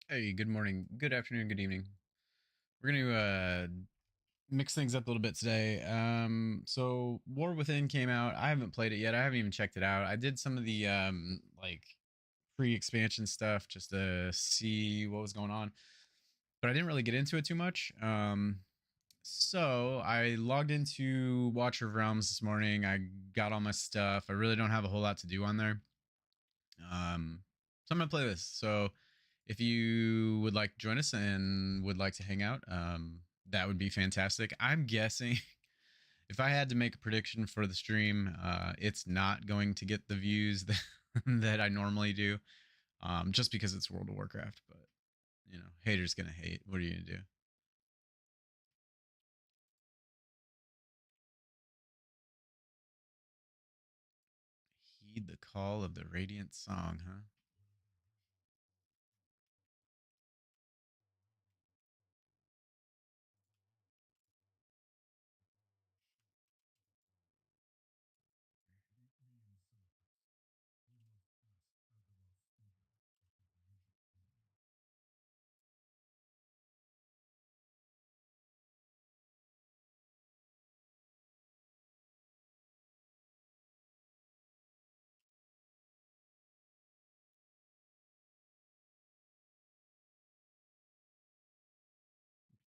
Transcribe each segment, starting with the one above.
Hey, good morning, good afternoon, good evening. We're going to mix things up a little bit today. So War Within came out. I haven't played it yet. I haven't even checked it out. I did some of the like pre-expansion stuff just to see what was going on, but I didn't really get into it too much. So I logged into Watcher of Realms this morning. I got all my stuff. I really don't have a whole lot to do on there. So I'm gonna play this. So if you would like to join us and would like to hang out, that would be fantastic. I'm guessing if I had to make a prediction for the stream, it's not going to get the views that I normally do, just because it's World of Warcraft. But haters gonna hate. What are you gonna do? Heed the call of the radiant song, huh?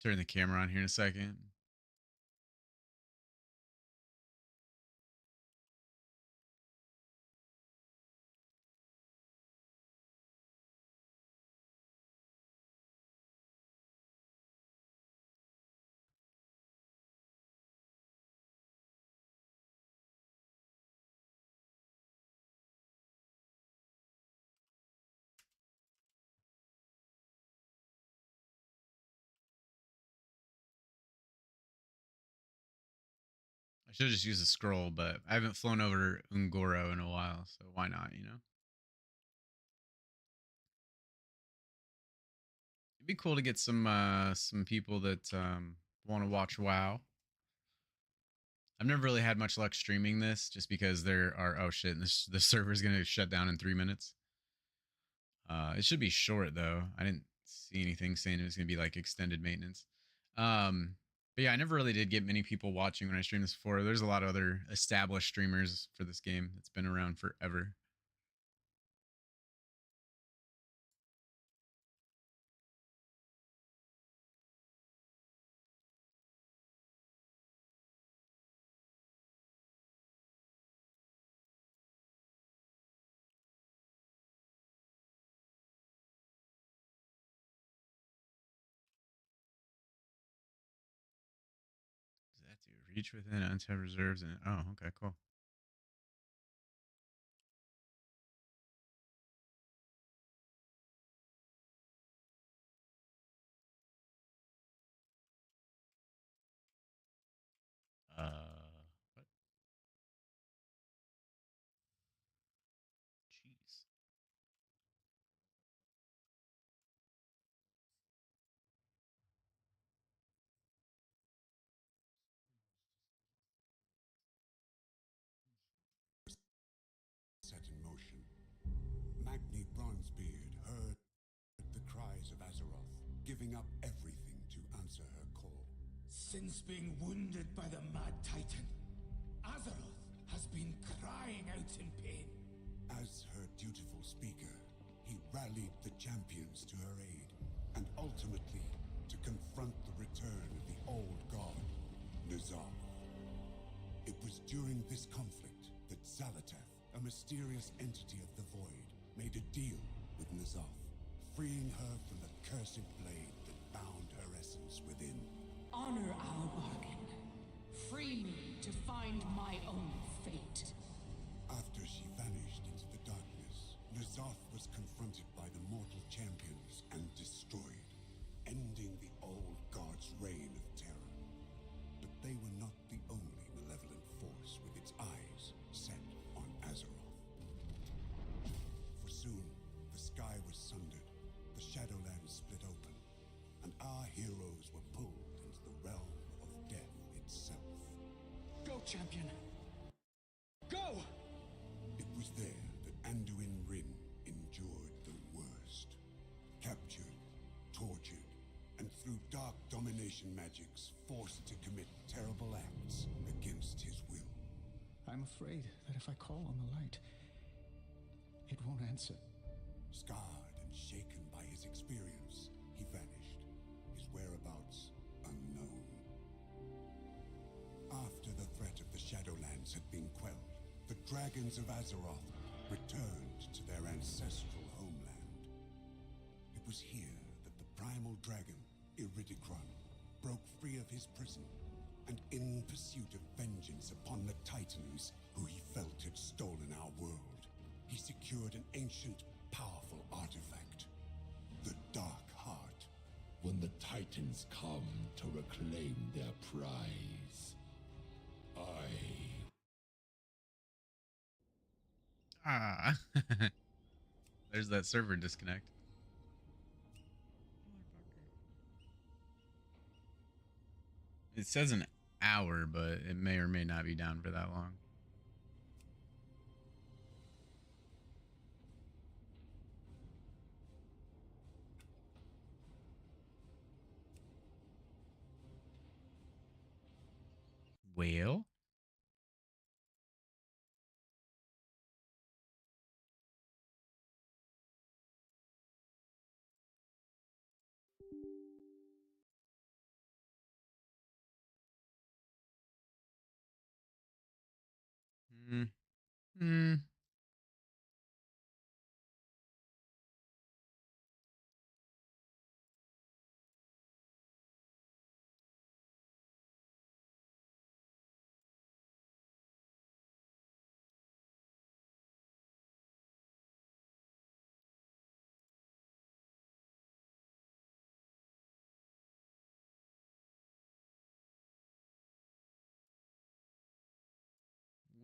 Turn the camera on here in a second. I should just use a scroll, but I haven't flown over Ungoro in a while, so why not? It'd be cool to get some people that want to watch WoW. I've never really had much luck streaming this, just because there are oh shit, the server's gonna shut down in 3 minutes. It should be short though. I didn't see anything saying it was gonna be like extended maintenance. Um, but yeah, I never really did get many people watching when I streamed this before. There's a lot of other established streamers for this game. It's been around forever. Does that do reach within untapped reserves and oh okay cool. What? Jeez. Set in motion. Magni Bronzebeard heard the cries of Azeroth, giving up everything to answer her call. Since being wounded by the Mad Titan, Azeroth has been crying out in pain. As her dutiful speaker, he rallied the champions to her aid, and ultimately to confront the return of the old god, N'Zoth. It was during this conflict that Xal'atath, a mysterious entity of the Void, made a deal with N'Zoth, freeing her from the cursed blade that bound her essence within. Honor our bargain. Free me to find my own fate. After she vanished into the darkness, N'Zoth was confronted by the mortal champions and destroyed, ending the old god's reign of terror. But they were not the only malevolent force with its eyes set on Azeroth. For soon, the sky was sundered, the Shadowlands split open, and our heroes were pulled into the realm of death itself. Go, champion! Go! It was there that Anduin Wrynn endured the worst. Captured divination magics, forced to commit terrible acts against his will. I'm afraid that if I call on the light, it won't answer. Scarred and shaken by his experience, he vanished, his whereabouts unknown. After the threat of the Shadowlands had been quelled, the dragons of Azeroth returned to their ancestral homeland. It was here that the primal dragon, Iridikron, broke free of his prison, and in pursuit of vengeance upon the Titans who he felt had stolen our world, he secured an ancient, powerful artifact, the Dark Heart. When the Titans come to reclaim their prize, Ah. There's that server disconnect. It says an hour, but it may or may not be down for that long. Well, hmm. Hmm.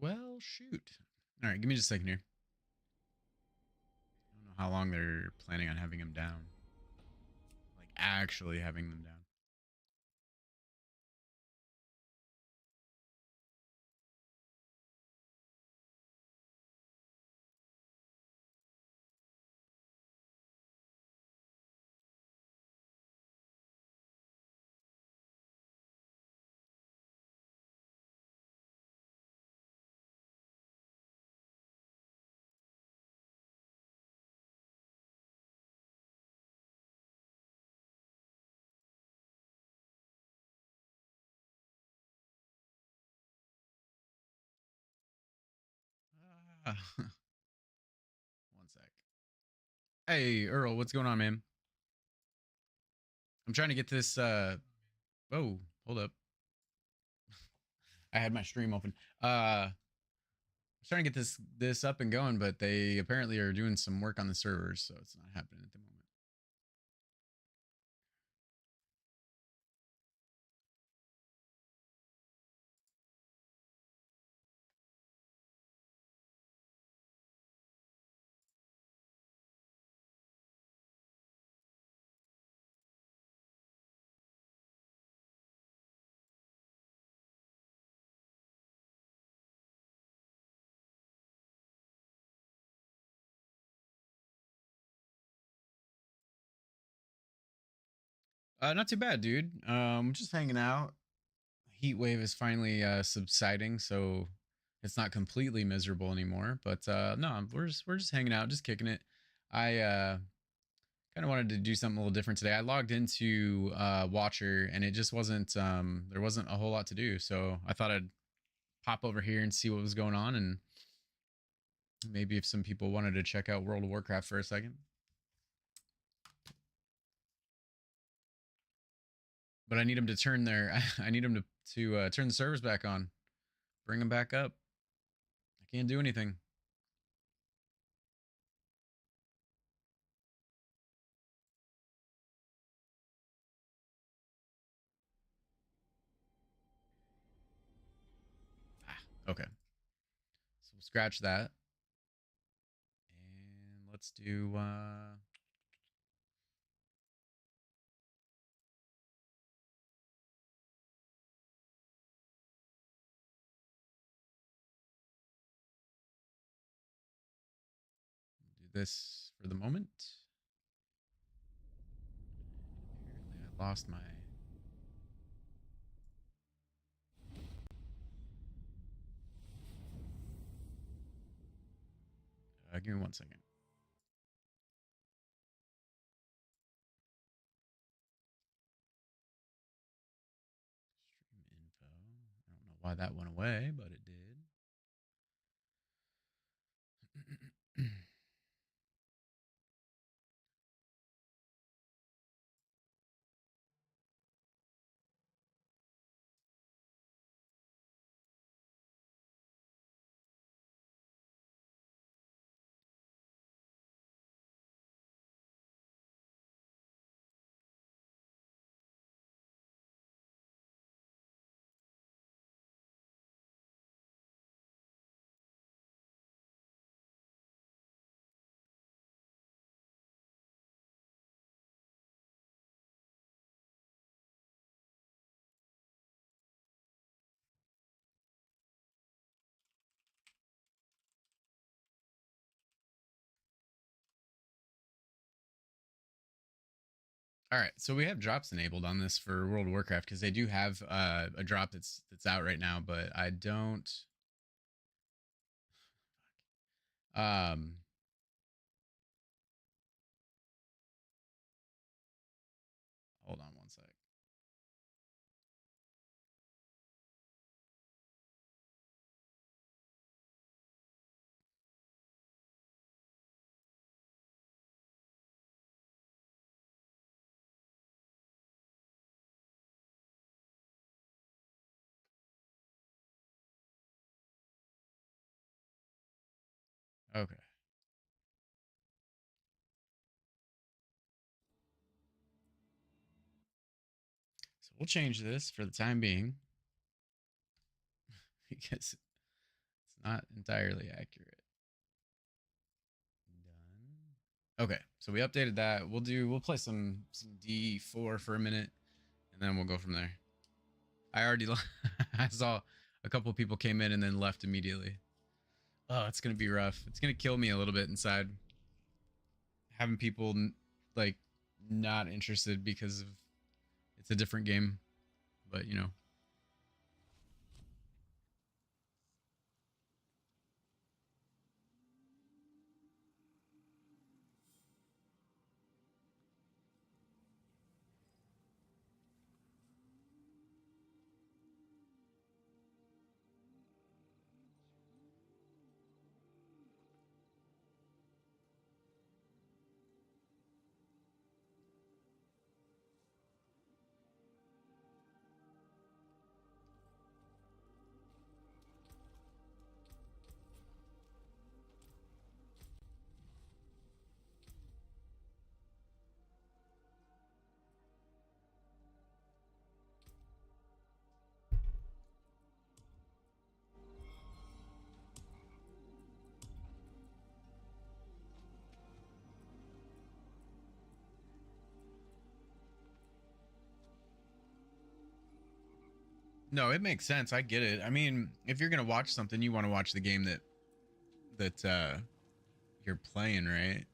Well, shoot. All right, give me just a second here. I don't know how long they're planning on having him down. Like, actually having them down. Ah. One sec. Hey, Earl, what's going on, man? I'm trying to get this. Oh, hold up. I had my stream open. I was trying to get this up and going, but they apparently are doing some work on the servers, so it's not happening at the moment. Not too bad, dude. Just hanging out. Heat wave is finally subsiding, so it's not completely miserable anymore. But no, we're just hanging out, just kicking it. I kind of wanted to do something a little different today. I logged into Watcher, and it just wasn't there wasn't a whole lot to do. So I thought I'd pop over here and see what was going on, and maybe if some people wanted to check out World of Warcraft for a second. But I need them to turn their I need them to turn the servers back on, bring them back up. I can't do anything. Ah, okay. So we'll scratch that, and let's do this for the moment. Apparently, I lost my Give me 1 second. Stream info. I don't know why that went away, but it did. All right, so we have drops enabled on this for World of Warcraft because they do have a drop that's out right now, but I don't. Um, hold on 1 sec. Okay. So we'll change this for the time being because it's not entirely accurate. Done. Okay, so we updated that. We'll play some D4 for a minute, and then we'll go from there. I already I saw a couple people came in and then left immediately. Oh, it's gonna be rough. It's gonna kill me a little bit inside. Having people like not interested because of it's a different game, but you know. No, it makes sense. I get it. I mean, if you're gonna watch something, you want to watch the game that you're playing, right?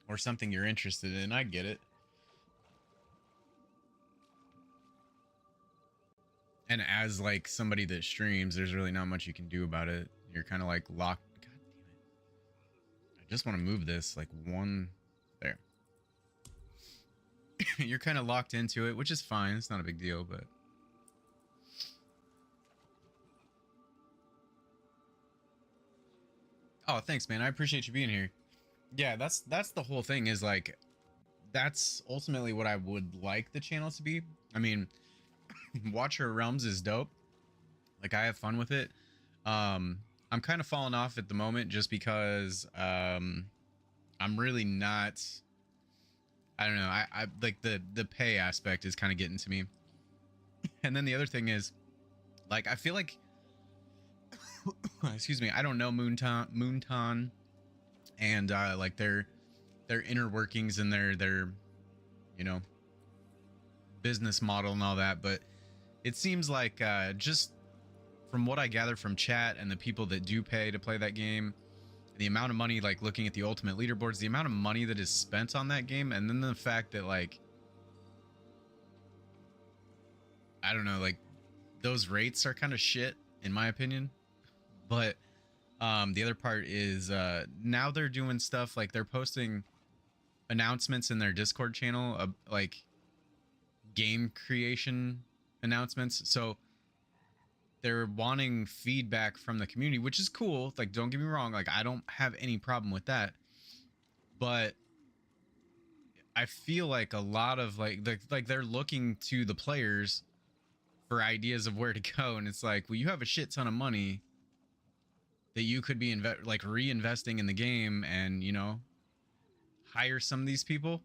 Or something you're interested in. I get it. And as like somebody that streams, there's really not much you can do about it. You're kind of like locked. God damn it! I just want to move this like one there. You're kind of locked into it, which is fine. It's not a big deal, but. Oh, thanks, man. I appreciate you being here. Yeah, that's the whole thing is like that's ultimately what I would like the channel to be. I mean, Watcher Realms is dope. Like I have fun with it. I'm kind of falling off at the moment just because I'm really not I don't know. I like the pay aspect is kind of getting to me. And then the other thing is like I feel like excuse me, I don't know Moonton and like their inner workings and their you know business model and all that, but it seems like just from what I gather from chat and the people that do pay to play that game, the amount of money, like looking at the ultimate leaderboards, the amount of money that is spent on that game, and then the fact that like I don't know, like those rates are kind of shit in my opinion. But The other part is now they're doing stuff like they're posting announcements in their Discord channel, like game creation announcements. So they're wanting feedback from the community, which is cool. Like, don't get me wrong, like I don't have any problem with that. But I feel like a lot of like they're looking to the players for ideas of where to go, and it's like, well, you have a shit ton of money that you could be reinvesting in the game, and you know, hire some of these people,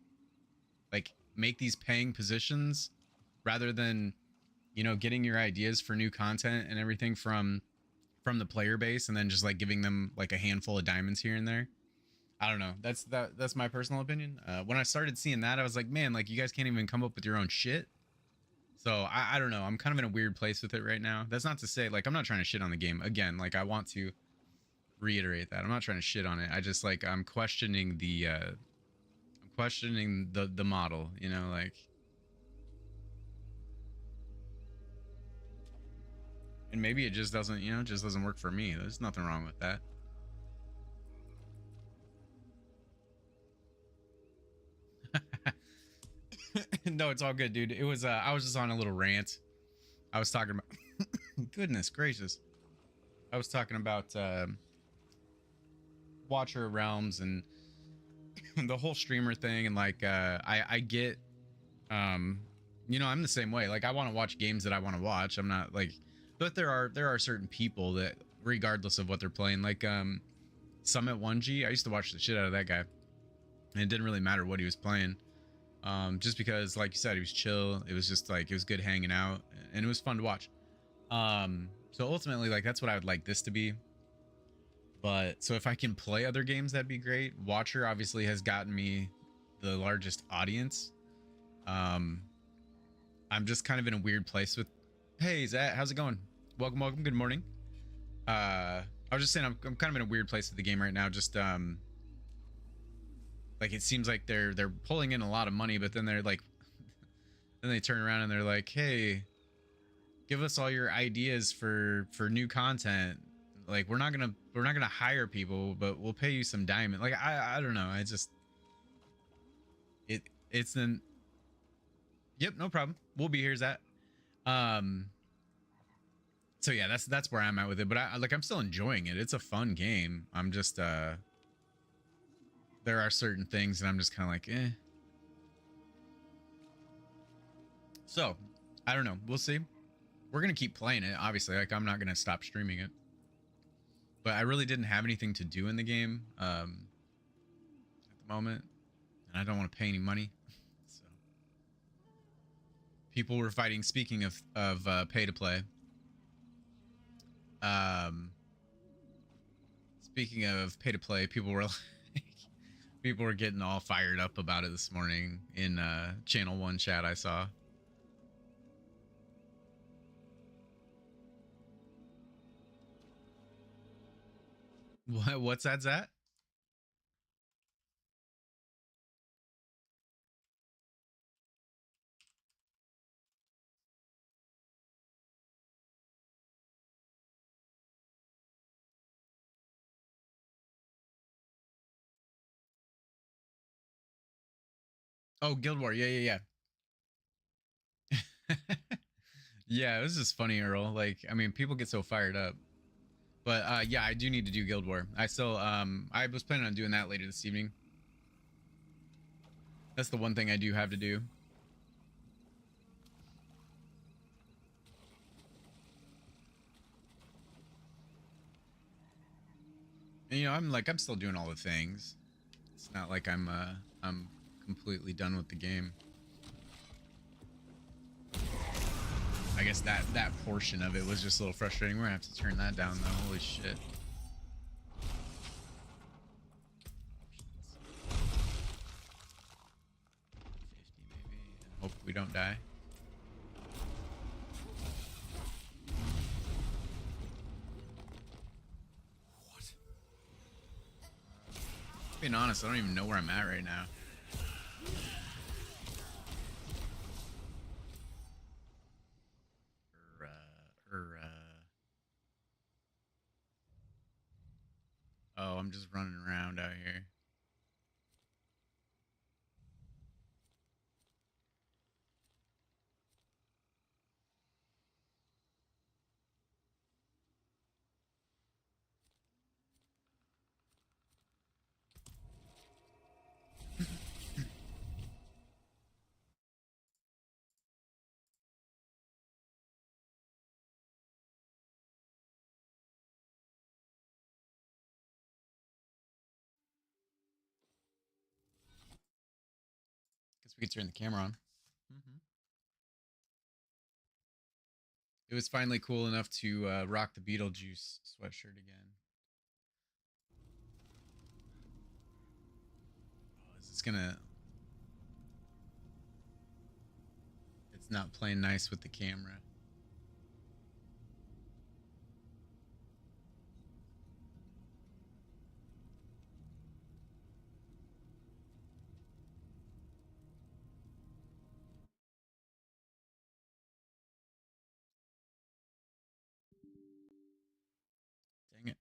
like make these paying positions rather than, you know, getting your ideas for new content and everything from the player base and then just like giving them like a handful of diamonds here and there. I don't know. That's my personal opinion. When I started seeing that, I was like, man, like you guys can't even come up with your own shit. So I don't know. I'm kind of in a weird place with it right now. That's not to say like I'm not trying to shit on the game. Again, like I want to reiterate that I'm not trying to shit on it. I just like I'm questioning the model. You know, like. And maybe it just doesn't, you know, it just doesn't work for me. There's nothing wrong with that. No, it's all good, dude. It was I was just on a little rant. I was talking about goodness gracious. I was talking about Watcher Realms and the whole streamer thing, and like I get you know, I'm the same way. Like I want to watch games that I want to watch. I'm not like, but there are certain people that regardless of what they're playing, like Summit 1G, I used to watch the shit out of that guy, and it didn't really matter what he was playing. Just because, like you said, he was chill. It was just like, it was good hanging out, and it was fun to watch. So ultimately, like that's what I would like this to be. But so if I can play other games, that'd be great. Watcher obviously has gotten me the largest audience. I'm just kind of in a weird place with, hey Zach, how's it going? Welcome, good morning. I was just saying I'm kind of in a weird place with the game right now. Just like it seems like they're pulling in a lot of money, but then they're like, then they turn around and they're like, hey, give us all your ideas for new content. Like we're not gonna hire people, but we'll pay you some diamond. Like I don't know. I just it's then. Yep, no problem. We'll be here, Zach. So yeah, that's where I'm at with it. But I'm still enjoying it. It's a fun game. I'm just there are certain things that I'm just kind of like, eh. So, I don't know. We'll see. We're going to keep playing it, obviously. Like, I'm not going to stop streaming it. But I really didn't have anything to do in the game at the moment. And I don't want to pay any money. So, people were fighting, speaking of pay to play. Speaking of pay to play, people were people were getting all fired up about it this morning in Channel 1 chat I saw. What's that, Zat? Oh, Guild War. Yeah. Yeah, it was just funny, Earl. Like, I mean, people get so fired up. But yeah, I do need to do Guild War. I still I was planning on doing that later this evening. That's the one thing I do have to do. And, you know, I'm still doing all the things. It's not like I'm completely done with the game. I guess that portion of it was just a little frustrating. We're gonna have to turn that down though. Holy shit. 50 maybe, and hope we don't die. What? Being honest, I don't even know where I'm at right now. I'm just running around out here. Guess we could turn the camera on. It was finally cool enough to rock the Beetlejuice sweatshirt again. Oh, is this gonna... It's not playing nice with the camera. Dang it.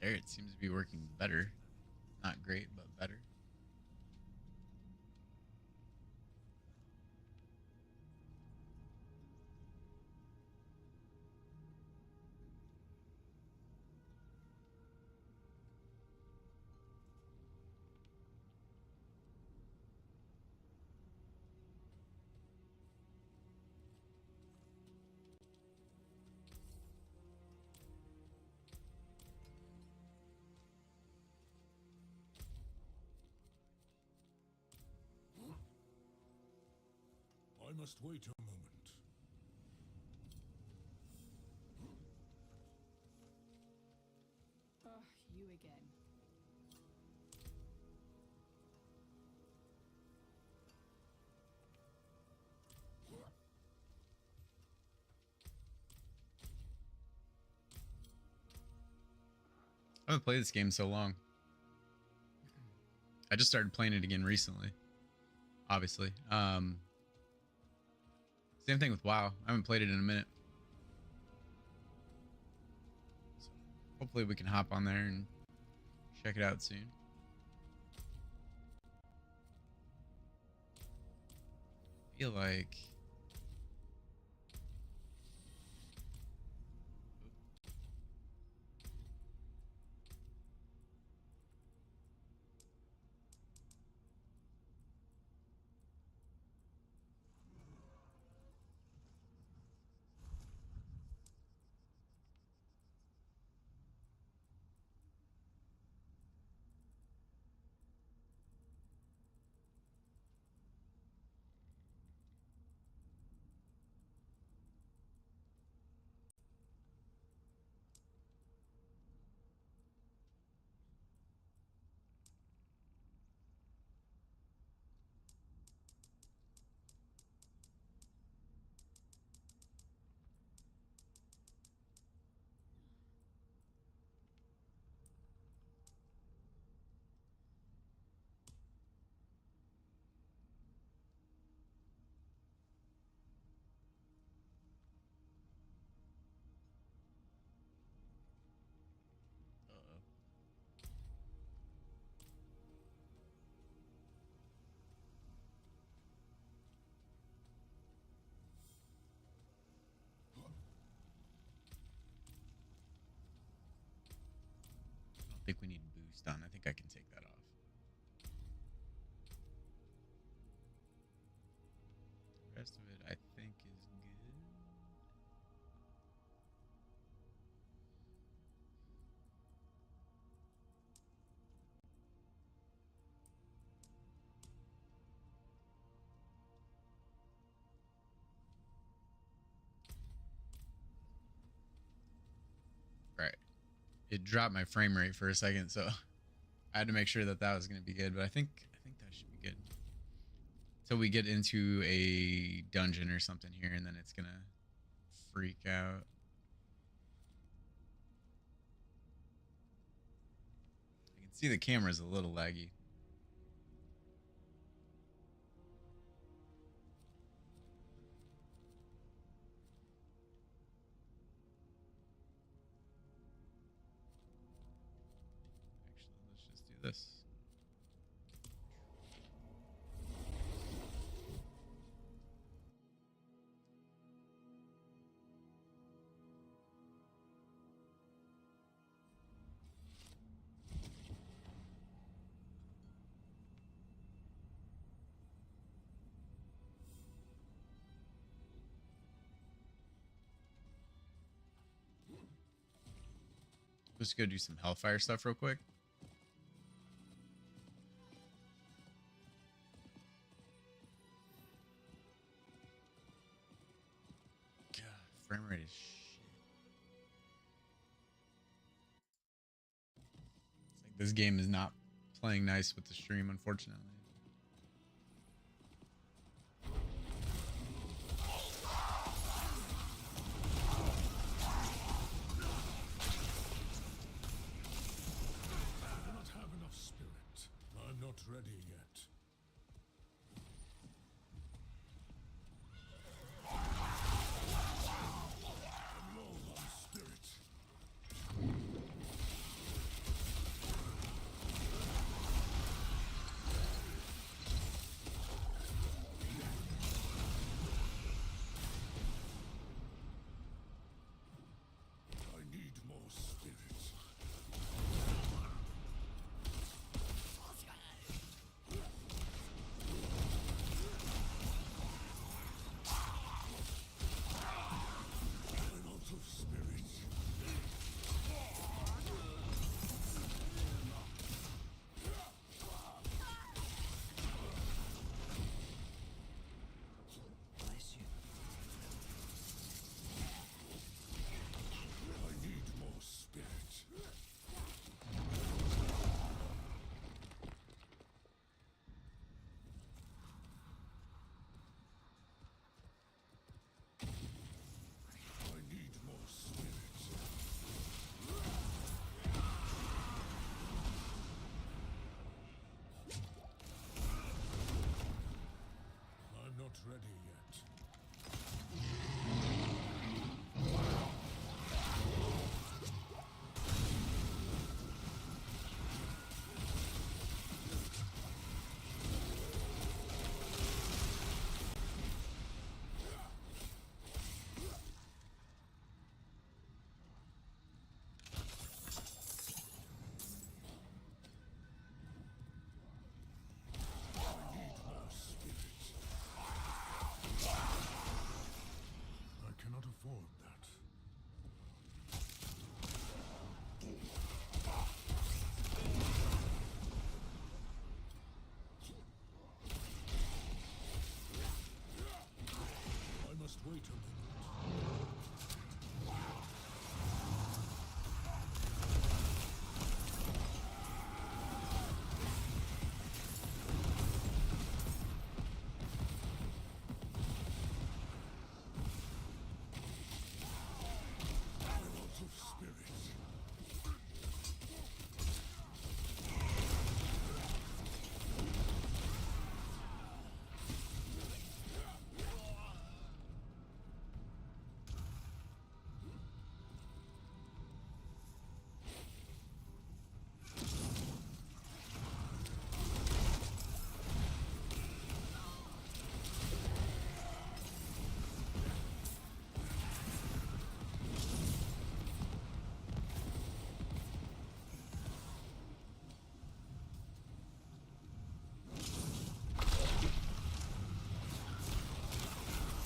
There, it seems to be working better. Not great, but better. I must wait a moment. Ugh, you again. I haven't played this game so long. I just started playing it again recently. Obviously. Same thing with WoW. I haven't played it in a minute. So hopefully we can hop on there and check it out soon. I feel like... Uh-oh. I don't think we need boost on. I think I can take that off. The rest of it, I think, is good. Right. It dropped my frame rate for a second, so I had to make sure that that was going to be good. But I think that should be good. So we get into a dungeon or something here, and then it's gonna freak out. See, the camera's a little laggy. Actually, let's just do this. Let's go do some Hellfire stuff real quick. God, frame rate is shit. It's like this game is not playing nice with the stream, unfortunately. Not ready yet. I'm low on spirit. I need more spirit. Not ready yet. Afford that. I must wait a moment.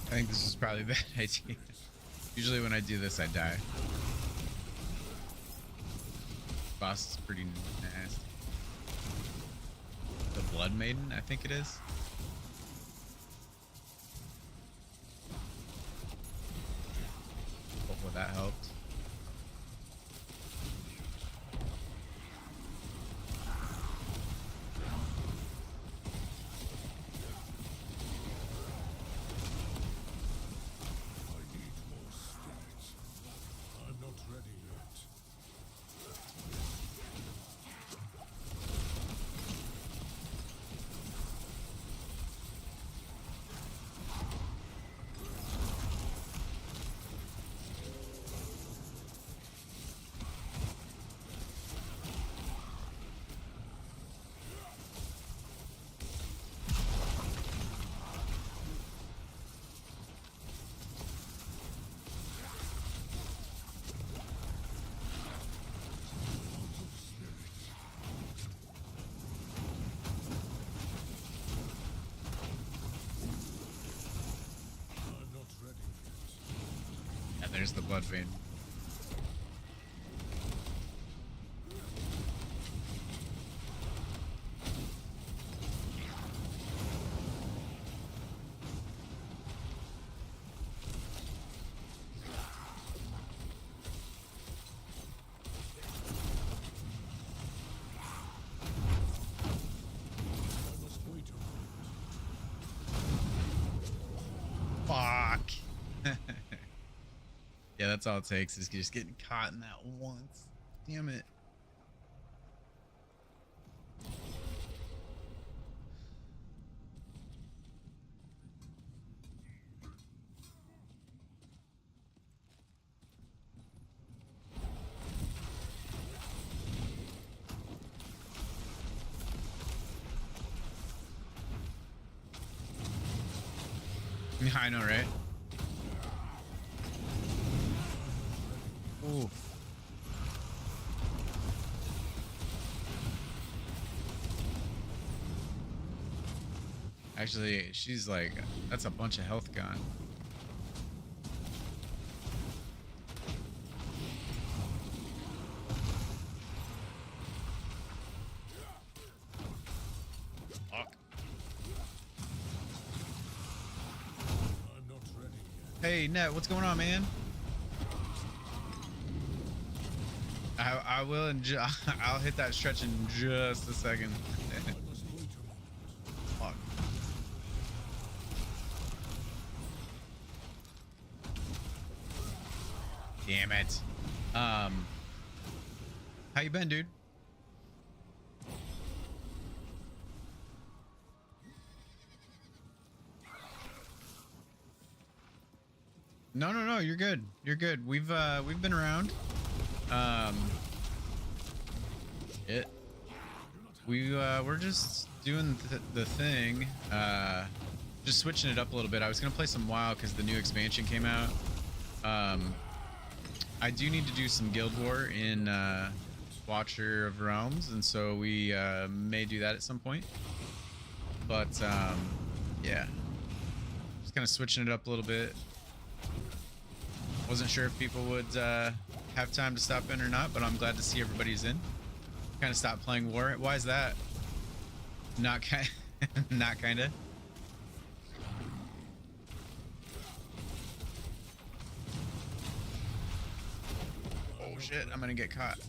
I think this is probably a bad idea. Usually when I do this, I die. Boss is pretty nasty. The Blood Maiden, I think it is. Hopefully that helped. There's the blood vein. Fuck. Yeah, that's all it takes is just getting caught in that once. Damn it. I know, right? Ooh. Actually, she's like, that's a bunch of health gone. Fuck. I'm not ready yet. Hey, Net, what's going on, man? I will, and I'll hit that stretch in just a second. I must wait a moment. Fuck. Damn it. How you been, dude? No, you're good. You're good. We've been around. We're just doing the thing, just switching it up a little bit. I was gonna play some WoW because the new expansion came out. I do need to do some Guild War in Watcher of Realms, and so we may do that at some point. But yeah, just kind of switching it up a little bit. Wasn't sure if people would have time to stop in or not, but I'm glad to see everybody's in. Kind of stopped playing War. Why is that? Not kind, not kinda. Oh shit! I'm gonna get caught.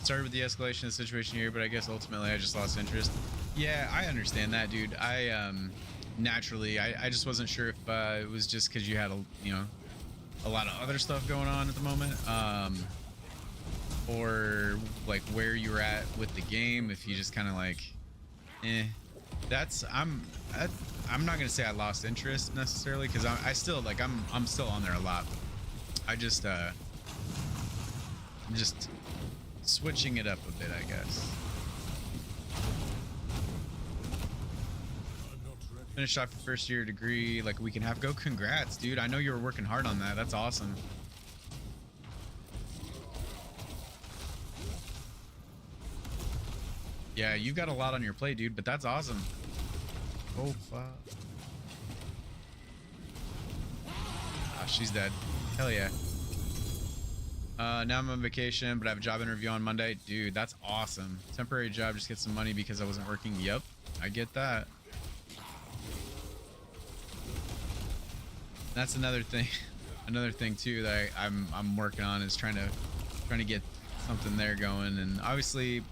Started with the escalation of the situation here, but I guess ultimately I just lost interest. Yeah, I understand that, dude. I naturally I just wasn't sure if it was just because you had a lot of other stuff going on at the moment, or like where you were at with the game. If you just kind of like, I'm not gonna say I lost interest necessarily, because I still like I'm still on there a lot. I'm just switching it up a bit, I guess. Finished off your first year degree like a week and a half ago. Congrats, dude. I know you were working hard on that. That's awesome. Yeah, you've got a lot on your plate, dude, but that's awesome. Oh, fuck. Ah, she's dead. Hell yeah. Now I'm on vacation, but I have a job interview on Monday. Dude, that's awesome. Temporary job, just get some money because I wasn't working. Yep, I get that. That's another thing. Another thing too that I'm working on is trying to get something there going. And obviously,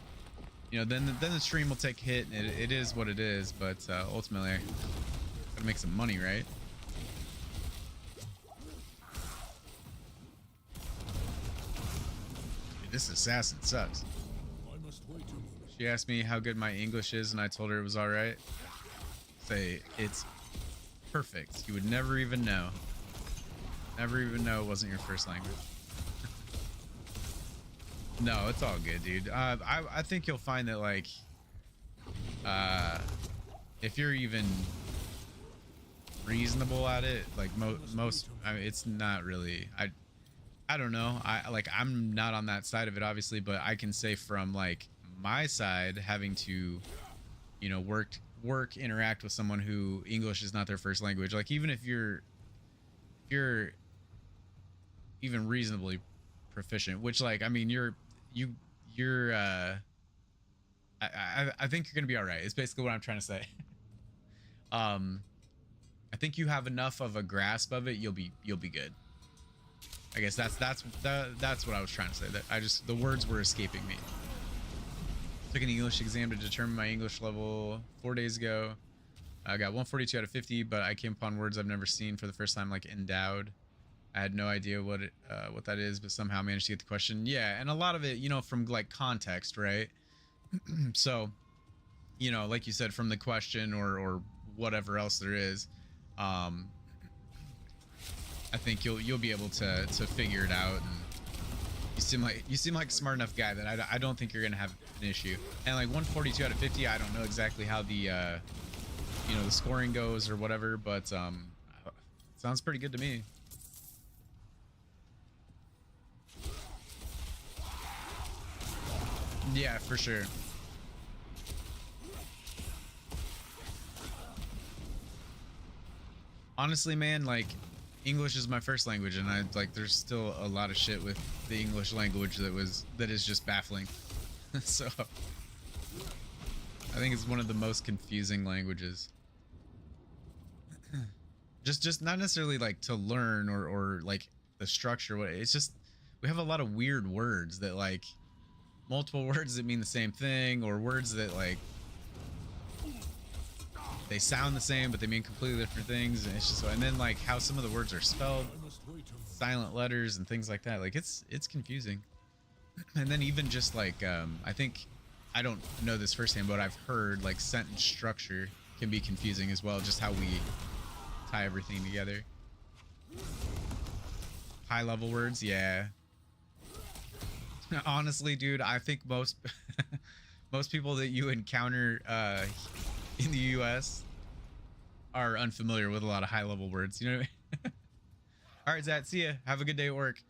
you know, then the stream will take a hit. And it is what it is. But ultimately, I gotta make some money, right? This assassin sucks. I must wait a moment. She asked me how good my English is, and I told her it was all right. Say it's perfect. You would never even know. Never even know it wasn't your first language. No, it's all good, dude. I think you'll find that like if you're even reasonable at it, like most, I mean, it's not really. I don't know. I'm not on that side of it, obviously, but I can say from like my side, having to, you know, interact with someone who English is not their first language. Like even if you're even reasonably proficient, which like I mean you're I think you're gonna be all right. It's basically what I'm trying to say. I think you have enough of a grasp of it. You'll be good. I guess that's what I was trying to say. That the words were escaping me. Took an English exam to determine my English level 4 days ago. I got 142 out of 50, but I came upon words I've never seen for the first time, like endowed. I had no idea what that is, but somehow managed to get the question. Yeah, and a lot of it, you know, from like context, right? So, you know, like you said, from the question or whatever else there is, I think you'll be able to figure it out. And you seem like a smart enough guy that I don't think you're gonna have an issue. And like 142 out of 50, I don't know exactly how the you know, the scoring goes or whatever, but sounds pretty good to me. Yeah, for sure. Honestly, man, like English is my first language, and I like there's still a lot of shit with the English language that is just baffling. So I think it's one of the most confusing languages. just not necessarily like to learn or like the structure. What it's just we have a lot of weird words that like multiple words that mean the same thing, or words that like they sound the same but they mean completely different things, and it's just and then like how some of the words are spelled, silent letters and things like that. Like it's confusing. And then even just like I think I don't know this firsthand, but I've heard like sentence structure can be confusing as well, just how we tie everything together. High level words, yeah. Honestly, dude, I think most most people that you encounter in the US are unfamiliar with a lot of high level words, you know what I mean? All right, Zat, see ya. Have a good day at work.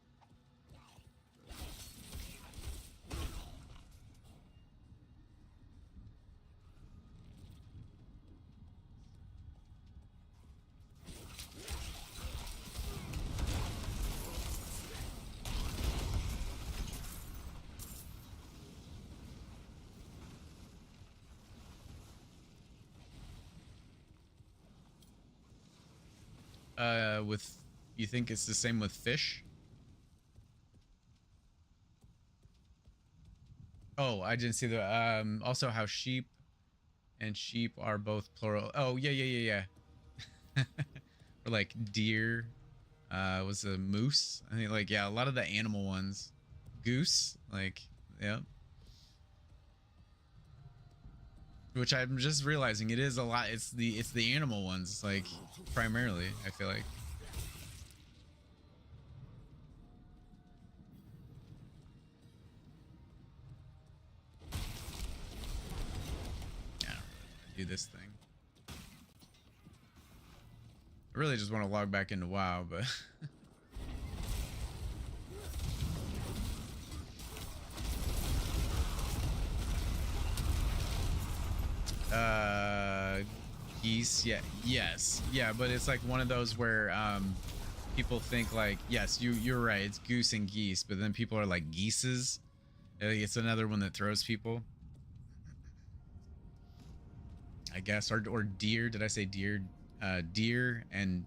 With you think it's the same with fish? Oh, I didn't see the also how sheep and sheep are both plural. Oh, yeah. Or like deer was a moose. I think like yeah, a lot of the animal ones. Goose, like yeah. Which I'm just realizing it is a lot. It's the animal ones like primarily, I feel like. Do this thing. I really just want to log back into WoW, but geese, yeah, yes, yeah, but it's like one of those where people think like yes, you're right, it's goose and geese, but then people are like geeses. It's another one that throws people, I guess, or deer. Did I say deer? Deer and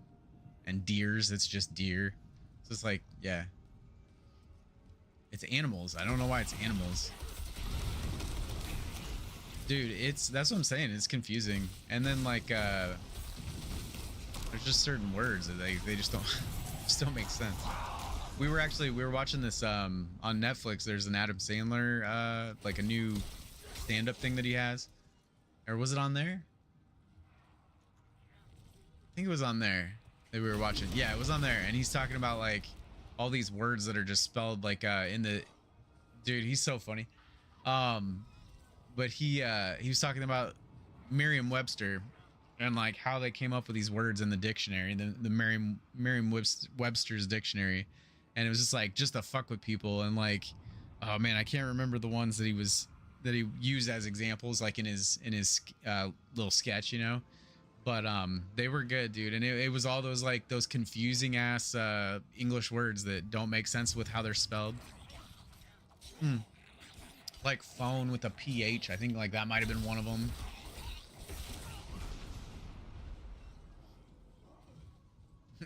deers. It's just deer. So it's like yeah, it's animals. I don't know why it's animals. Dude, that's what I'm saying. It's confusing. And then like there's just certain words that they just don't make sense. We were watching this on Netflix. There's an Adam Sandler like a new stand-up thing that he has. Or was it on there? I think it was on there that we were watching. Yeah, it was on there, and he's talking about like all these words that are just spelled like in Dude, he's so funny. But he was talking about Merriam-Webster and like how they came up with these words in the dictionary, the Merriam-Webster's dictionary, and it was just like just to fuck with people. And like, oh man, I can't remember the ones that he used as examples, like in his little sketch, you know. But they were good, dude, and it was all those like those confusing ass English words that don't make sense with how they're spelled. Like phone with a PH, I think like that might have been one of them.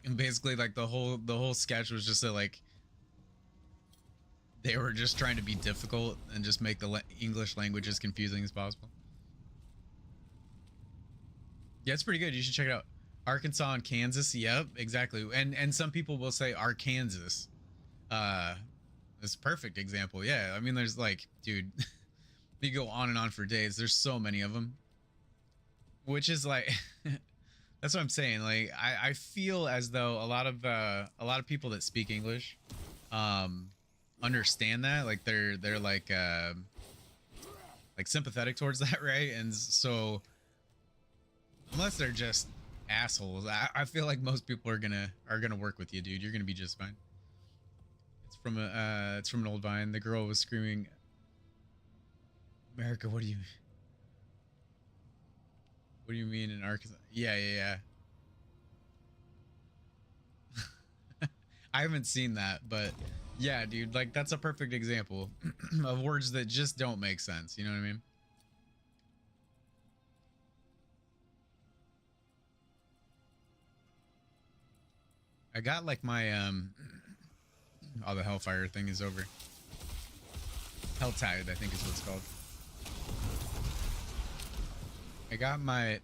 And basically like the whole sketch was just that like they were just trying to be difficult and just make the English language as confusing as possible. Yeah, it's pretty good. You should check it out. Arkansas and Kansas. Yep, exactly. And some people will say Arkansas. It's a perfect example. Yeah, I mean, there's like, dude, you go on and on for days. There's so many of them, which is like, that's what I'm saying. Like, I feel as though a lot of people that speak English, understand that. Like, they're like sympathetic towards that, right? And so, unless they're just assholes, I feel like most people are gonna work with you, dude. You're gonna be just fine. It's from an old Vine. The girl was screaming, "America, what do you mean in Arkansas?" Yeah. I haven't seen that, but yeah, dude, like that's a perfect example of words that just don't make sense. You know what I mean? I got like my oh, the Hellfire thing is over. Helltide, I think is what it's called. I got my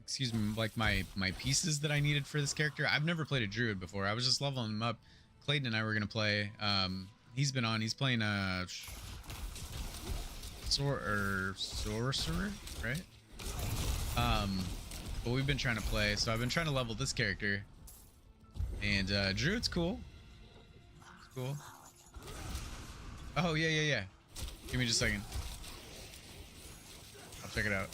excuse me, like my pieces that I needed for this character. I've never played a druid before. I was just leveling him up. Clayton and I were gonna play. He's been on. He's playing sorcerer, right? But we've been trying to play. So I've been trying to level this character. And druid's cool. It's cool. Oh yeah. Give me just a second. I'll check it out.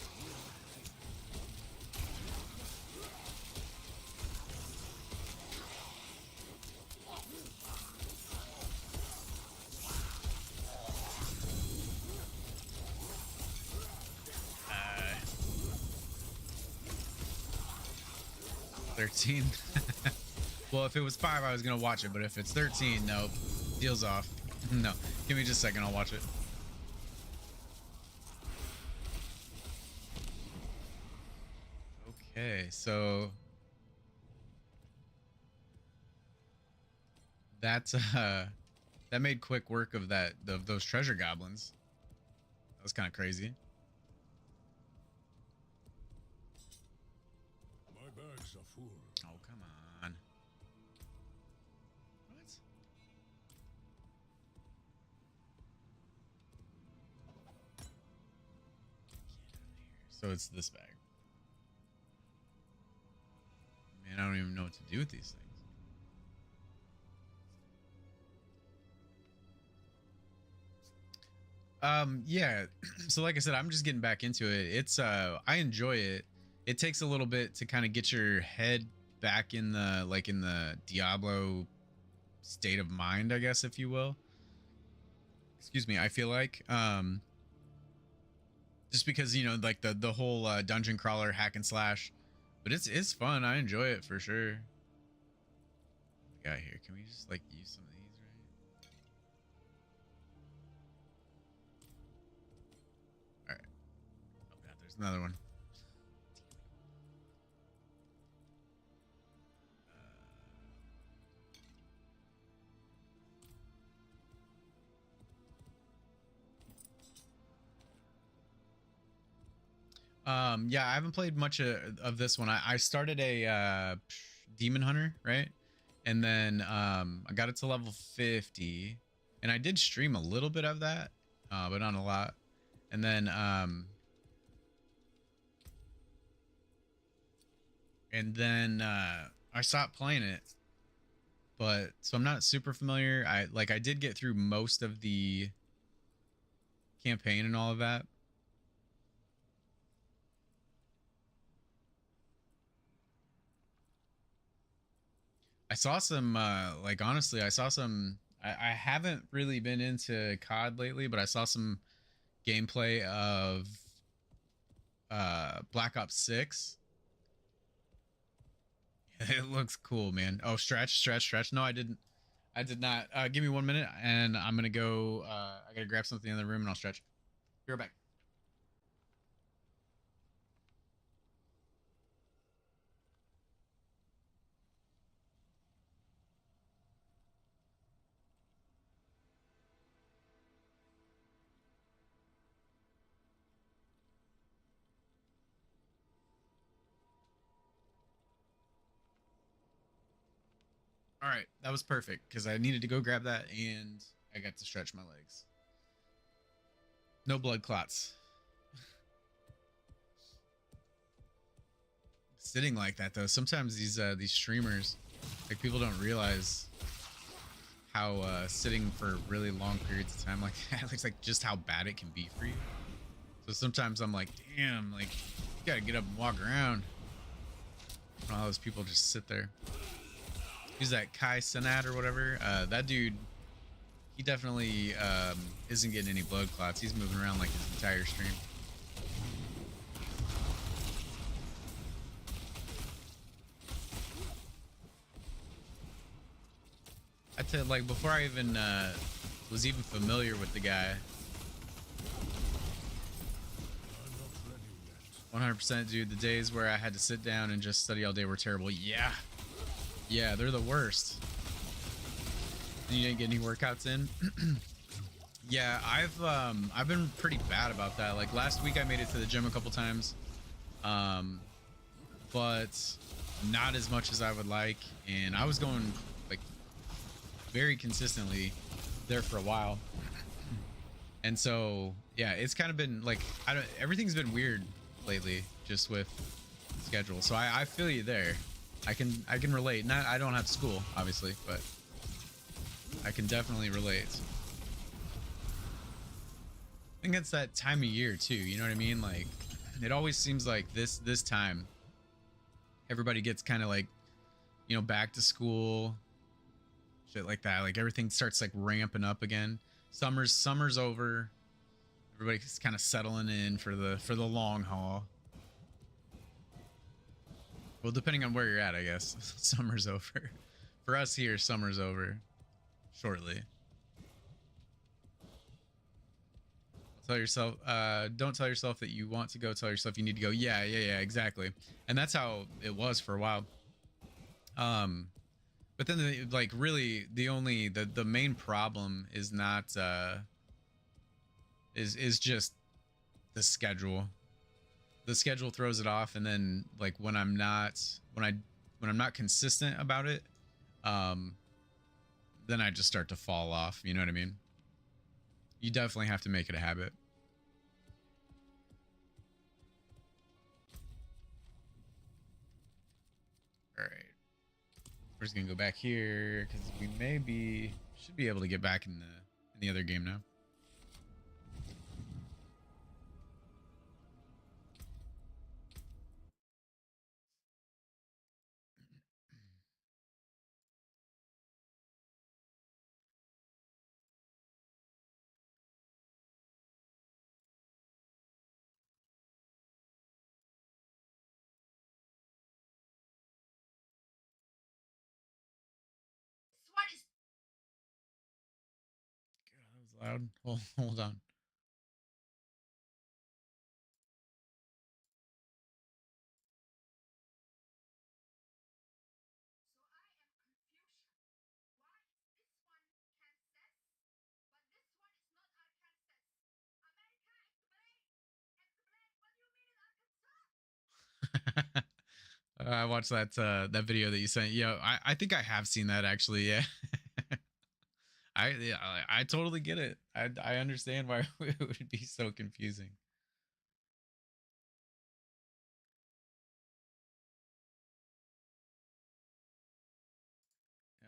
Uh, 13. Well, if it was 5, I was gonna watch it, but if it's 13, nope. Deal's off. No, give me just a second, I'll watch it. Okay, so that's that made quick work of those treasure goblins. That was kind of crazy. My bags are full. Oh, come on. What? So it's this bag. Man, I don't even know what to do with these things. Yeah. So like I said, I'm just getting back into it. It's I enjoy it. It takes a little bit to kind of get your head back in the Diablo state of mind, I guess, if you will. Excuse me, I feel like just because, you know, like the whole dungeon crawler hack and slash, but it's fun. I enjoy it for sure. Guy here, can we just like use some of these, right? All right. Oh god, there's another one. Yeah, I haven't played much of this one. I started a demon hunter, right? And then I got it to level 50, and I did stream a little bit of that, but not a lot. And then I stopped playing it. But so I'm not super familiar. I did get through most of the campaign and all of that. I saw some like honestly, I saw some I haven't really been into COD lately, but I saw some gameplay of Black Ops 6. It looks cool, man. Oh, stretch. No, I didn't. I did not. Give me 1 minute and I'm gonna go I gotta grab something in the room and I'll stretch. Be right back. All right, that was perfect because I needed to go grab that and I got to stretch my legs. No blood clots. Sitting like that though, sometimes these streamers, like people don't realize how sitting for really long periods of time like that, it's like just how bad it can be for you. So sometimes I'm like, damn, like you gotta get up and walk around. And all those people just sit there. Who's that Kai Senat or whatever? That dude, he definitely isn't getting any blood clots. He's moving around like his entire stream. I tell you, like before I even was even familiar with the guy. 100%, dude. The days where I had to sit down and just study all day were terrible. Yeah, they're the worst. And you didn't get any workouts in. Yeah, I've been pretty bad about that. Like last week, I made it to the gym a couple times, but not as much as I would like. And I was going like very consistently there for a while. And so yeah, it's kind of been like everything's been weird lately just with schedule. So I feel you there. I can relate. Not I don't have school obviously, but I can definitely relate. I think it's that time of year too, you know what I mean? Like it always seems like this time everybody gets kind of like, you know, back to school, shit like that. Like everything starts like ramping up again. Summer's over. Everybody's kind of settling in for the long haul. Well, depending on where you're at, I guess. Summer's over. For us here, summer's over shortly. Tell yourself, don't tell yourself that you want to go. Tell yourself you need to go. Yeah, exactly. And that's how it was for a while. But then like really the main problem is not is just the schedule. The schedule throws it off, and then like when I'm not consistent about it, then I just start to fall off. You know what I mean? You definitely have to make it a habit. All right, we're just gonna go back here because we should be able to get back in the other game now. God, that was loud. Hold on. I watched that video that you sent. Yeah, I think I have seen that actually. Yeah. I totally get it. I understand why it would be so confusing.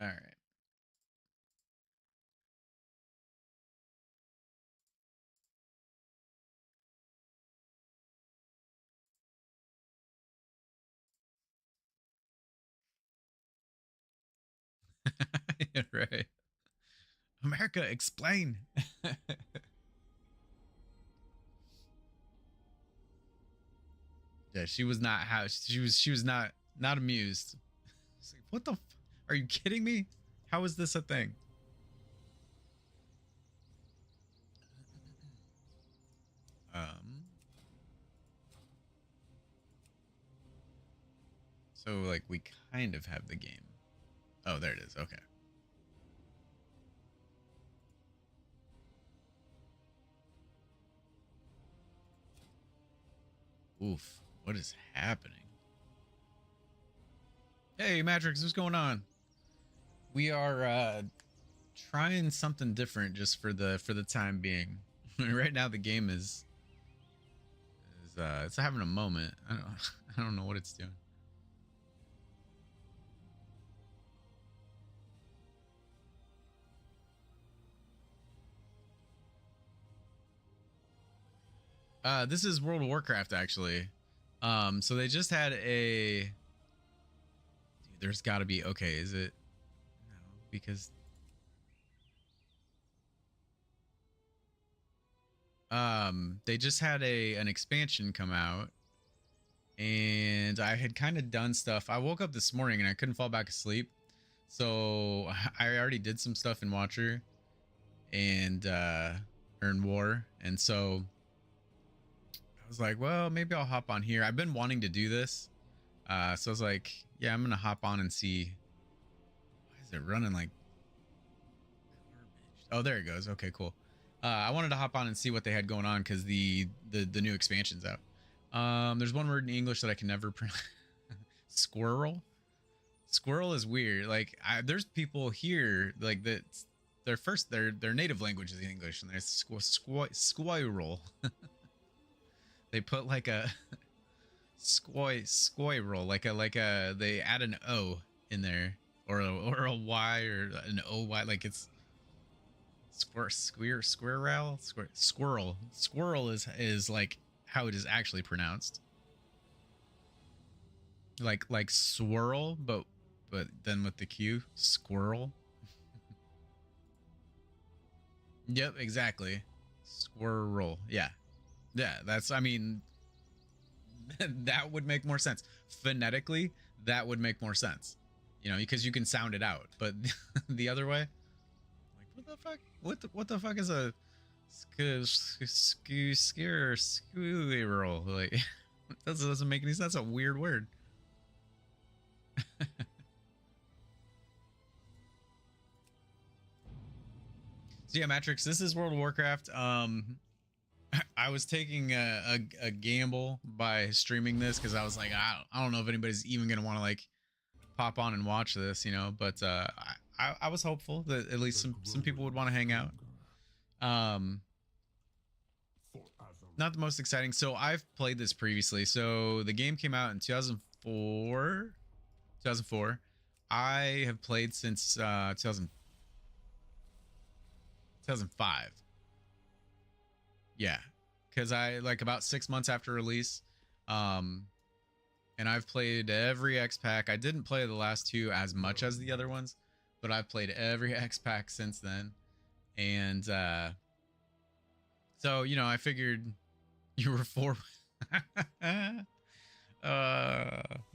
All right. Right. America, explain. Yeah, she was not how she was not amused. It's like, what the are you kidding me? How is this a thing? So like we kind of have the game. Oh, there it is. Okay. Oof, what is happening? Hey, Matrix, what's going on? We are trying something different just for the time being. Right now the game is it's having a moment. I don't know what it's doing. This is World of Warcraft actually. So they just had a dude, there's got to be okay, is it? No, because they just had an expansion come out, and I had kind of done stuff. I woke up this morning and I couldn't fall back asleep, so I already did some stuff in Watcher and or in War, and so I was like, well, maybe I'll hop on here. I've been wanting to do this, so I was like, yeah, I'm gonna hop on and see. Why is it running like garbage? Oh, there it goes. Okay, cool. I wanted to hop on and see what they had going on because the new expansion's out. There's one word in English that I can never pronounce. Squirrel. Squirrel is weird. Like there's people here like that. Their native language is English, and there's squirrel. They put like a squirrel, like a they add an O in there or a Y or an OY, like it's squirrel. Squirrel is like how it is actually pronounced. Like swirl, but then with the Q, squirrel. Yep, exactly. Squirrel. Yeah. Yeah, that's I mean that would make more sense. Phonetically, that would make more sense. You know, because you can sound it out. But the other way, like what the fuck? What the fuck is a squirrel? Like that doesn't make any sense. That's a weird word. So yeah, Matrix, this is World of Warcraft. I was taking a gamble by streaming this because I was like, I don't know if anybody's even gonna want to like pop on and watch this, you know. But I was hopeful that at least some people would want to hang out. Not the most exciting. So I've played this previously. So the game came out in 2004. 2004. I have played since 2005. Yeah, because I like about 6 months after release, and I've played every X pack. I didn't play the last two as much as the other ones, but I've played every X pack since then, and so you know I figured you were four.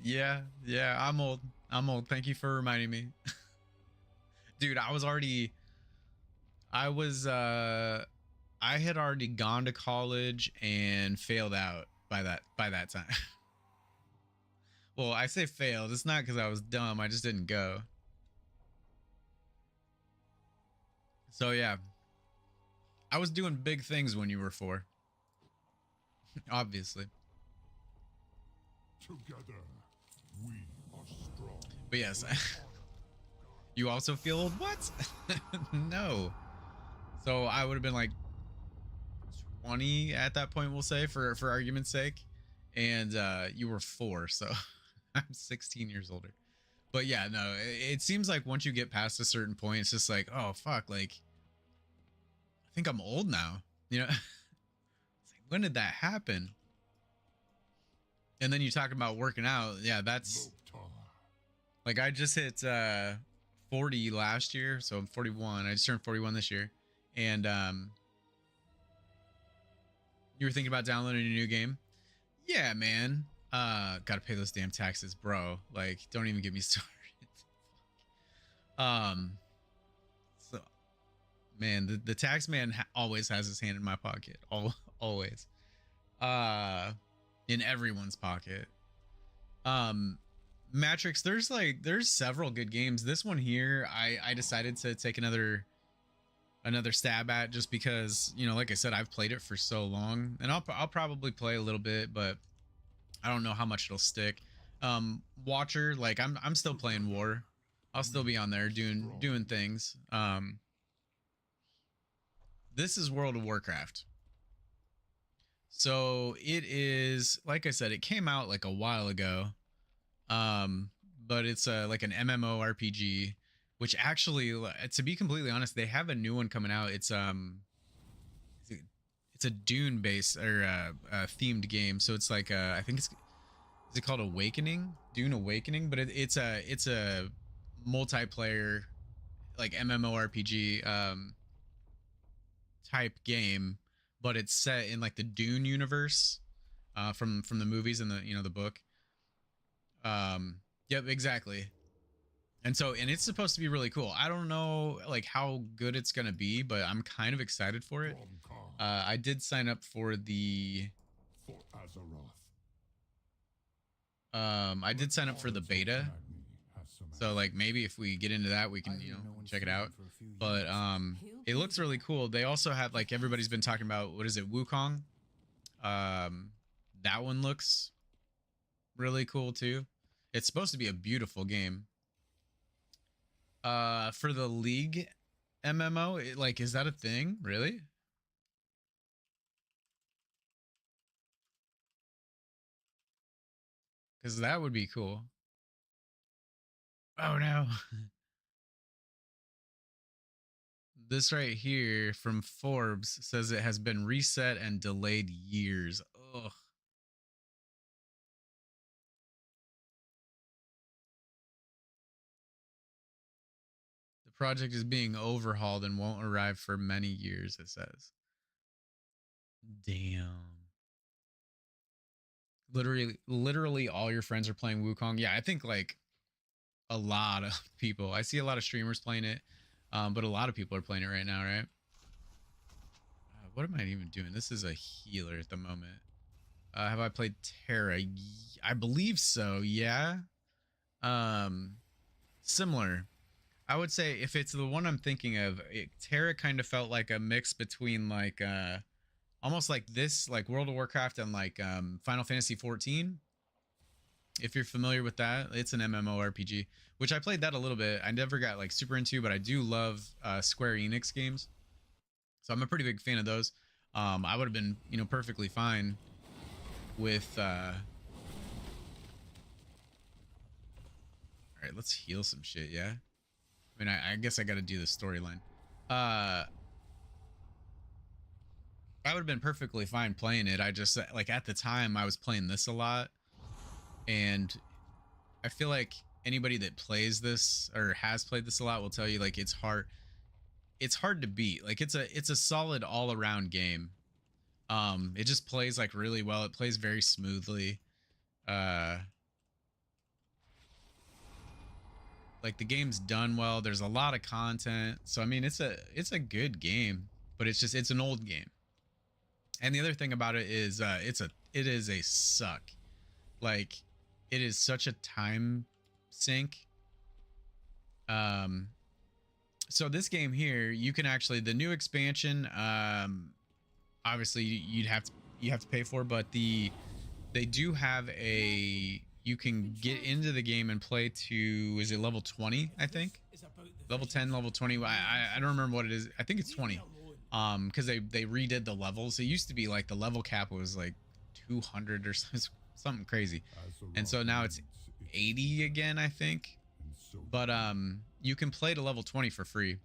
Yeah, I'm old. Thank you for reminding me. Dude, I had already gone to college and failed out by that time. Well, I say failed. It's not because I was dumb. I just didn't go. So yeah, I was doing big things when you were 4. Obviously. Together, we are strong. But yes, you also feel old? What? No. So I would have been like 20 at that point, we'll say, for argument's sake, and you were 4, so I'm 16 years older. But yeah, no, it seems like once you get past a certain point, it's just like, oh fuck, like I think I'm old now, you know. It's like, when did that happen? And then you talk about working out. Yeah, that's like I just hit 40 last year, so I'm 41. I just turned 41 this year. And you were thinking about downloading a new game? Yeah, man. Gotta pay those damn taxes, bro. Like, don't even get me started. So man, the tax man always has his hand in my pocket. Always. In everyone's pocket. Matrix, there's several good games. This one here, I decided to take another stab at, just because, you know, like I said, I've played it for so long, and I'll probably play a little bit, but I don't know how much it'll stick. Watcher, like I'm still playing War. I'll still be on there doing things. This is World of Warcraft. So it is, like I said, it came out like a while ago. But it's like an MMORPG, which actually, to be completely honest, they have a new one coming out. It's a Dune based or themed game. So it's like I think is it called Awakening? Dune Awakening, but it's a multiplayer like MMORPG type game, but it's set in like the Dune universe from the movies and the, you know, the book. Yep, exactly. And it's supposed to be really cool. I don't know like how good it's gonna be, but I'm kind of excited for it. I did sign up for the I did sign up for the beta. So like maybe if we get into that, we can, you know, check it out. But it looks really cool. They also have, like, everybody's been talking about, what is it, Wukong? That one looks really cool too. It's supposed to be a beautiful game. For the League MMO, like, is that a thing? Really? Because that would be cool. Oh no. This right here from Forbes says it has been reset and delayed years. Ugh. The project is being overhauled and won't arrive for many years, it says. Damn. Literally all your friends are playing Wukong. Yeah, I think like a lot of people. I see a lot of streamers playing it, but a lot of people are playing it right now, right? What am I even doing? This is a healer at the moment. Have I played Terra? I believe so, yeah. Similar. I would say if it's the one I'm thinking of, Terra kind of felt like a mix between like almost like this, like World of Warcraft and like Final Fantasy 14. If you're familiar with that, it's an MMORPG, which I played that a little bit. I never got like super into, but I do love Square Enix games, so I'm a pretty big fan of those. I would have been, you know, perfectly fine with. All right, let's heal some shit. Yeah, I mean, I guess I got to do the storyline. I would have been perfectly fine playing it. I just, like, at the time I was playing this a lot, and I feel like anybody that plays this or has played this a lot will tell you, like, it's hard to beat. Like, it's a solid all-around game. It just plays like really well. It plays very smoothly. Like, the game's done well. There's a lot of content. So I mean, it's a good game, but it's an old game. And the other thing about it is it is a suck. Like, it is such a time sink. So this game here, you can actually, the new expansion, obviously you have to pay for, but they do have you can get into the game and play to, is it level 20? I think level 10, level 20. I don't remember what it is. I think it's 20. Because they redid the levels. It used to be like the level cap was like 200 or something crazy, and so now it's 80 again, I think. But you can play to level 20 for free.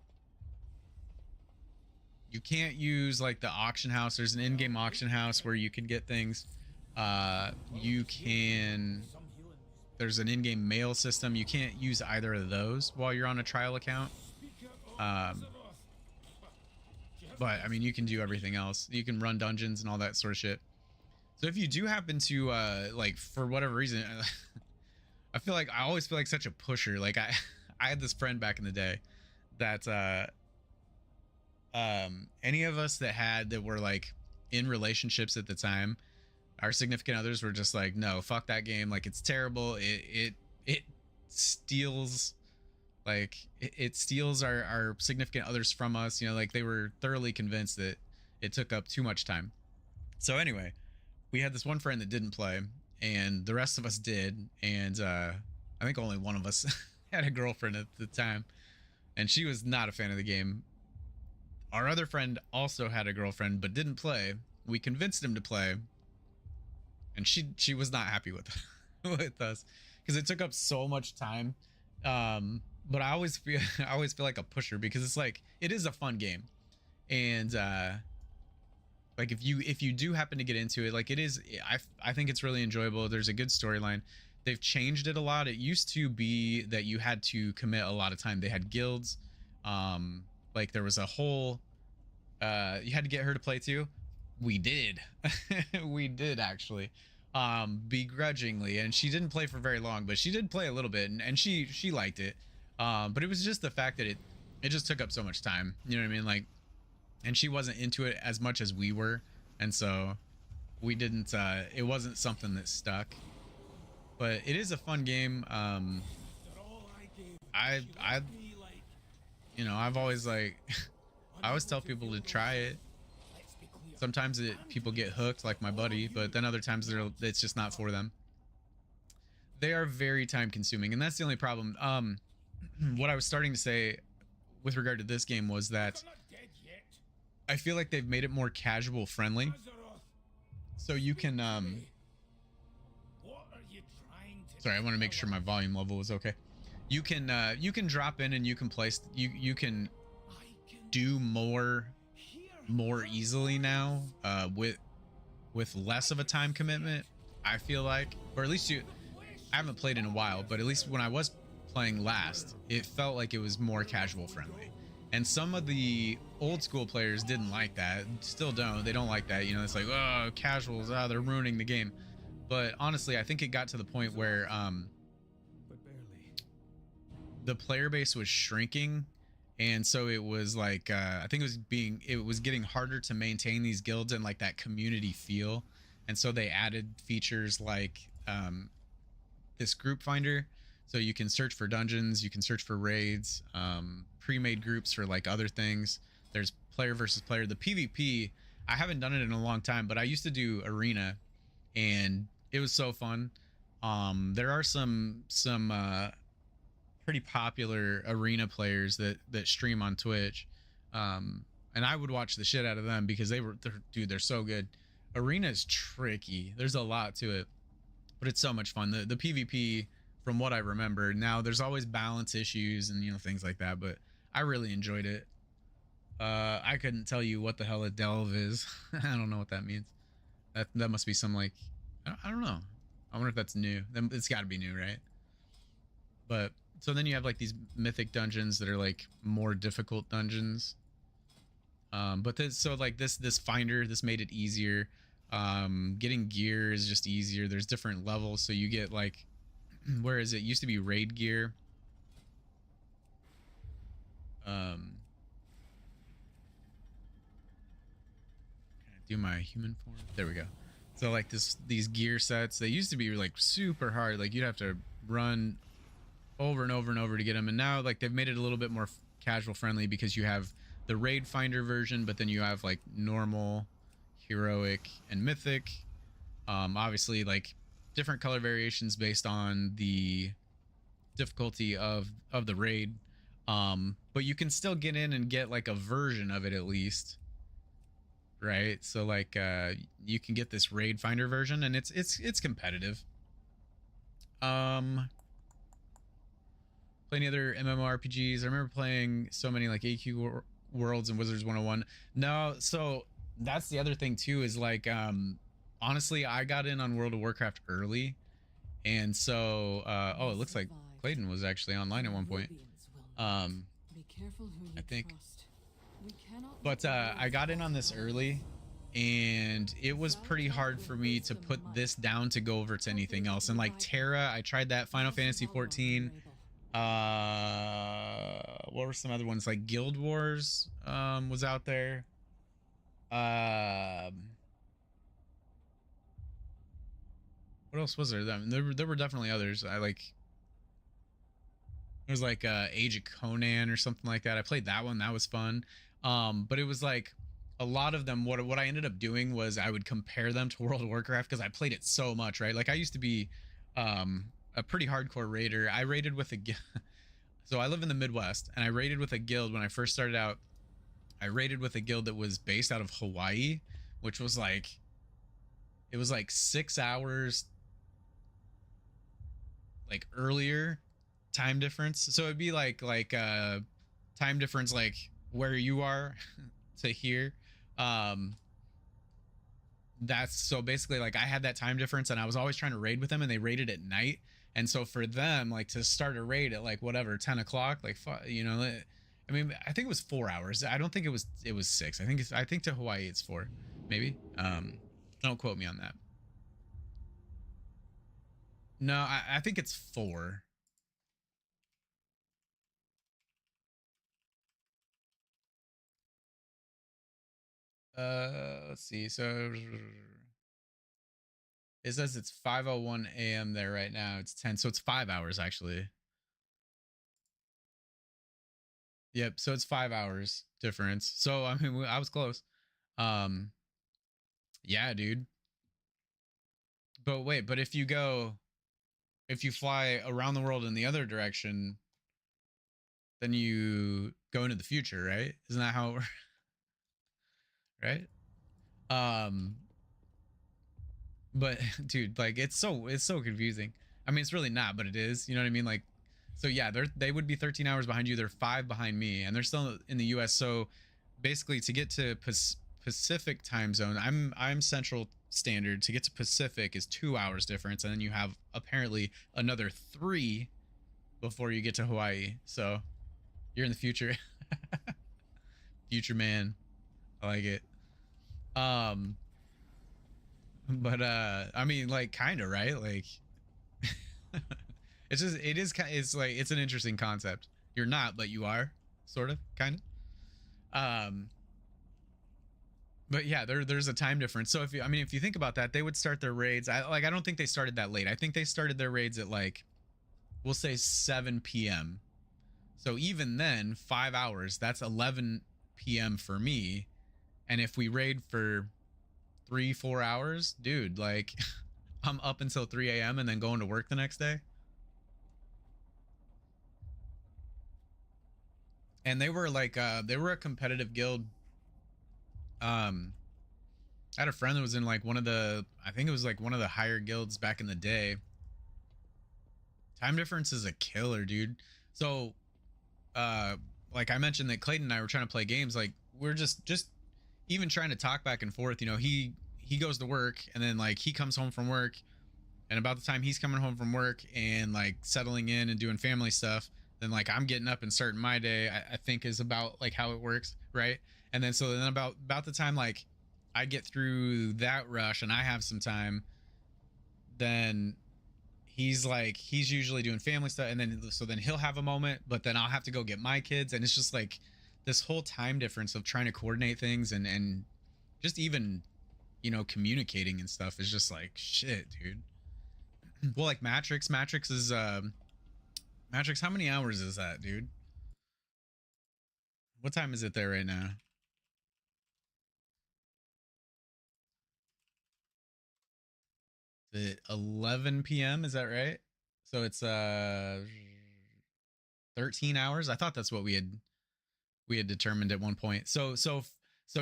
You can't use like the auction house. There's an in-game auction house where you can get things. You can there's an in-game mail system. You can't use either of those while you're on a trial account. But I mean, you can do everything else. You can run dungeons and all that sort of shit. So if you do happen to like, for whatever reason, I feel like I always feel like such a pusher. Like I I had this friend back in the day that any of us that were like in relationships at the time, our significant others were just like, no, fuck that game. Like, it's terrible. It steals, like it steals our significant others from us. You know, like they were thoroughly convinced that it took up too much time. So anyway, we had this one friend that didn't play, and the rest of us did. And I think only one of us had a girlfriend at the time, and she was not a fan of the game. Our other friend also had a girlfriend but didn't play. We convinced him to play, and she was not happy with with us because it took up so much time. But I always feel like a pusher, because it's like, it is a fun game, and like if you do happen to get into it, like it is, I think it's really enjoyable. There's a good storyline. They've changed it a lot. It used to be that you had to commit a lot of time. They had guilds. Like there was a whole, you had to get her to play too. We did. We did actually, begrudgingly, and she didn't play for very long, but she did play a little bit, and she liked it. But it was just the fact that it just took up so much time. You know what I mean? Like, and she wasn't into it as much as we were, and so we didn't. It wasn't something that stuck. But it is a fun game. You know, I've always like, I always tell people to try it. Sometimes people get hooked, like my buddy, but then other times it's just not for them. They are very time consuming, and that's the only problem. What I was starting to say with regard to this game was that I feel like they've made it more casual friendly. So you can, sorry, I want to make sure my volume level was okay. You can drop in and you can place, you can do more easily now, with less of a time commitment, I feel like. Or at least I haven't played in a while, but at least when I was playing last, it felt like it was more casual friendly. And some of the old school players didn't like that, still don't. They don't like that, you know. It's like, oh, casuals, they're ruining the game. But honestly, I think it got to the point where the player base was shrinking, and so it was like, I think it was getting harder to maintain these guilds and like that community feel. And so they added features like this group finder, so you can search for dungeons, you can search for raids, pre-made groups for like other things. There's player versus player. The PvP, I haven't done it in a long time, but I used to do arena, and it was so fun. There are some pretty popular arena players that stream on Twitch, and I would watch the shit out of them because they're so good. Arena is tricky. There's a lot to it, but it's so much fun. The PvP, from what I remember, now there's always balance issues and, you know, things like that, but I really enjoyed it. I couldn't tell you what the hell a delve is. I don't know what that means. That must be some, like, I don't know. I wonder if that's new. It's got to be new, right? But so then you have like these mythic dungeons that are like more difficult dungeons. But this finder, this made it easier. Getting gear is just easier. There's different levels, so you get like, whereas it used to be raid gear. Do my human form. There we go. So like these gear sets, they used to be like super hard. Like you'd have to run over and over and over to get them, and now like they've made it a little bit more casual friendly, because you have the raid finder version, but then you have like normal, heroic, and mythic. Obviously like different color variations based on the difficulty of the raid, but you can still get in and get like a version of it at least, right? So like you can get this raid finder version, and it's competitive. Play any other MMORPGs? I remember playing so many like AQ Worlds and Wizards 101. No, so that's the other thing too, is like honestly, I got in on World of Warcraft early, And so oh, it looks like Clayton was actually online at one point. Be careful who you I think. trust. We cannot But I got in on this early, and it was pretty hard for me to put this down to go over to anything else. And like Terra, I tried that. Final Fantasy 14. What were some other ones? Like Guild Wars was out there. What else was there? There were definitely others. I like. It was like Age of Conan or something like that. I played that one. That was fun. But it was like a lot of them. What I ended up doing was I would compare them to World of Warcraft because I played it so much, right? Like I used to be a pretty hardcore raider. I raided with a so I live in the Midwest, and I raided with a guild when I first started out. I raided with a guild that was based out of Hawaii, which was like it was like 6 hours like earlier time difference. So it'd be like time difference like where you are to here. Um that's so basically like I had that time difference, and I was always trying to raid with them, and they raided at night. And so for them, like to start a raid at like whatever 10 o'clock, like you know, I mean, I think it was 4 hours. I don't think it was six. I think to Hawaii it's four, maybe. Don't quote me on that. No, I think it's four. Let's see. So it says it's 5:01 a.m. there right now. It's 10, so it's 5 hours actually. Yep. So it's 5 hours difference. So I mean, I was close. Um, yeah, dude. But wait, but if you fly around the world in the other direction, then you go into the future, right? Isn't that how it works? Right? Um, but dude, like it's so confusing. I mean, it's really not, but it is. You know what I mean? Like, so yeah, they would be 13 hours behind you. They're 5 behind me, and they're still in the U.S. So basically, to get to Pacific time zone, I'm Central Standard. To get to Pacific is 2 hours difference, and then you have apparently another 3 before you get to Hawaii. So you're in the future. Future man. I like it. Um, but I mean, like, kind of, right? Like, it's just, it is kind, it's like, it's an interesting concept. You're not, but you are, sort of, kind of. But yeah, there's a time difference. So if you, I mean, if you think about that, they would start their raids. I don't think they started that late. I think they started their raids at like, we'll say 7 p.m. So even then, 5 hours, that's 11 p.m. for me. And if we raid for 3-4 hours, dude, like I'm up until 3 a.m. and then going to work the next day. And they were like they were a competitive guild. I had a friend that was in like one of the, I think it was like one of the higher guilds back in the day. Time difference is a killer, dude. So like I mentioned that Clayton and I were trying to play games, like we're just even trying to talk back and forth. You know, he goes to work, and then like he comes home from work, and about the time he's coming home from work and like settling in and doing family stuff, then like I'm getting up and starting my day. I think is about like how it works, right? And then so then about the time like I get through that rush and I have some time, then he's usually doing family stuff, and then so then he'll have a moment, but then I'll have to go get my kids, and it's just like this whole time difference of trying to coordinate things, and just even, you know, communicating and stuff is just like shit, dude. Well, like Matrix is Matrix, how many hours is that, dude? What time is it there right now? Is it 11 p.m., is that right? So it's 13 hours. I thought that's what we had determined at one point. So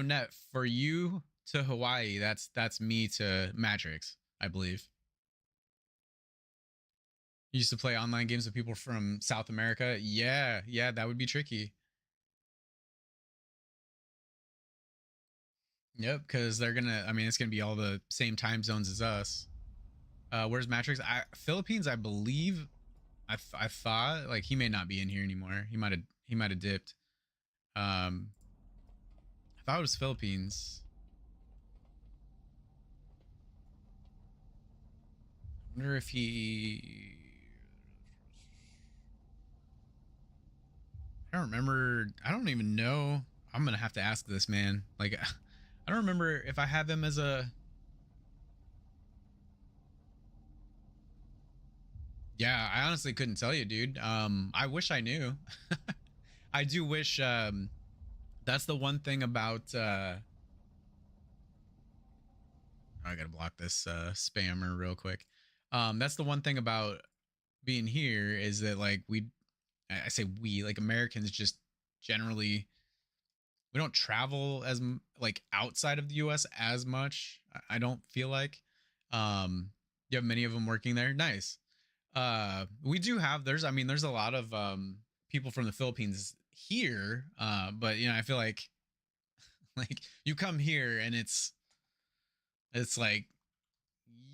net for you to Hawaii, that's me to Matrix, I believe. You used to play online games with people from South America. Yeah, yeah, that would be tricky. Yep, because they're gonna, I mean, it's gonna be all the same time zones as us. Where's Matrix? Philippines, I believe. I thought like he may not be in here anymore. He might have dipped. Um, I thought it was Philippines. I wonder if he. I don't remember. I don't even know. I'm gonna have to ask this man. Like, I don't remember if I have him as a. Yeah, I honestly couldn't tell you, dude. I wish I knew. I do wish. That's the one thing about. I gotta block this spammer real quick. That's the one thing about being here is that like I say we like Americans just generally we don't travel as like outside of the U.S. as much. I don't feel like. You have many of them working there. Nice. We do have. There's a lot of people from the Philippines here. But I feel like like you come here and it's like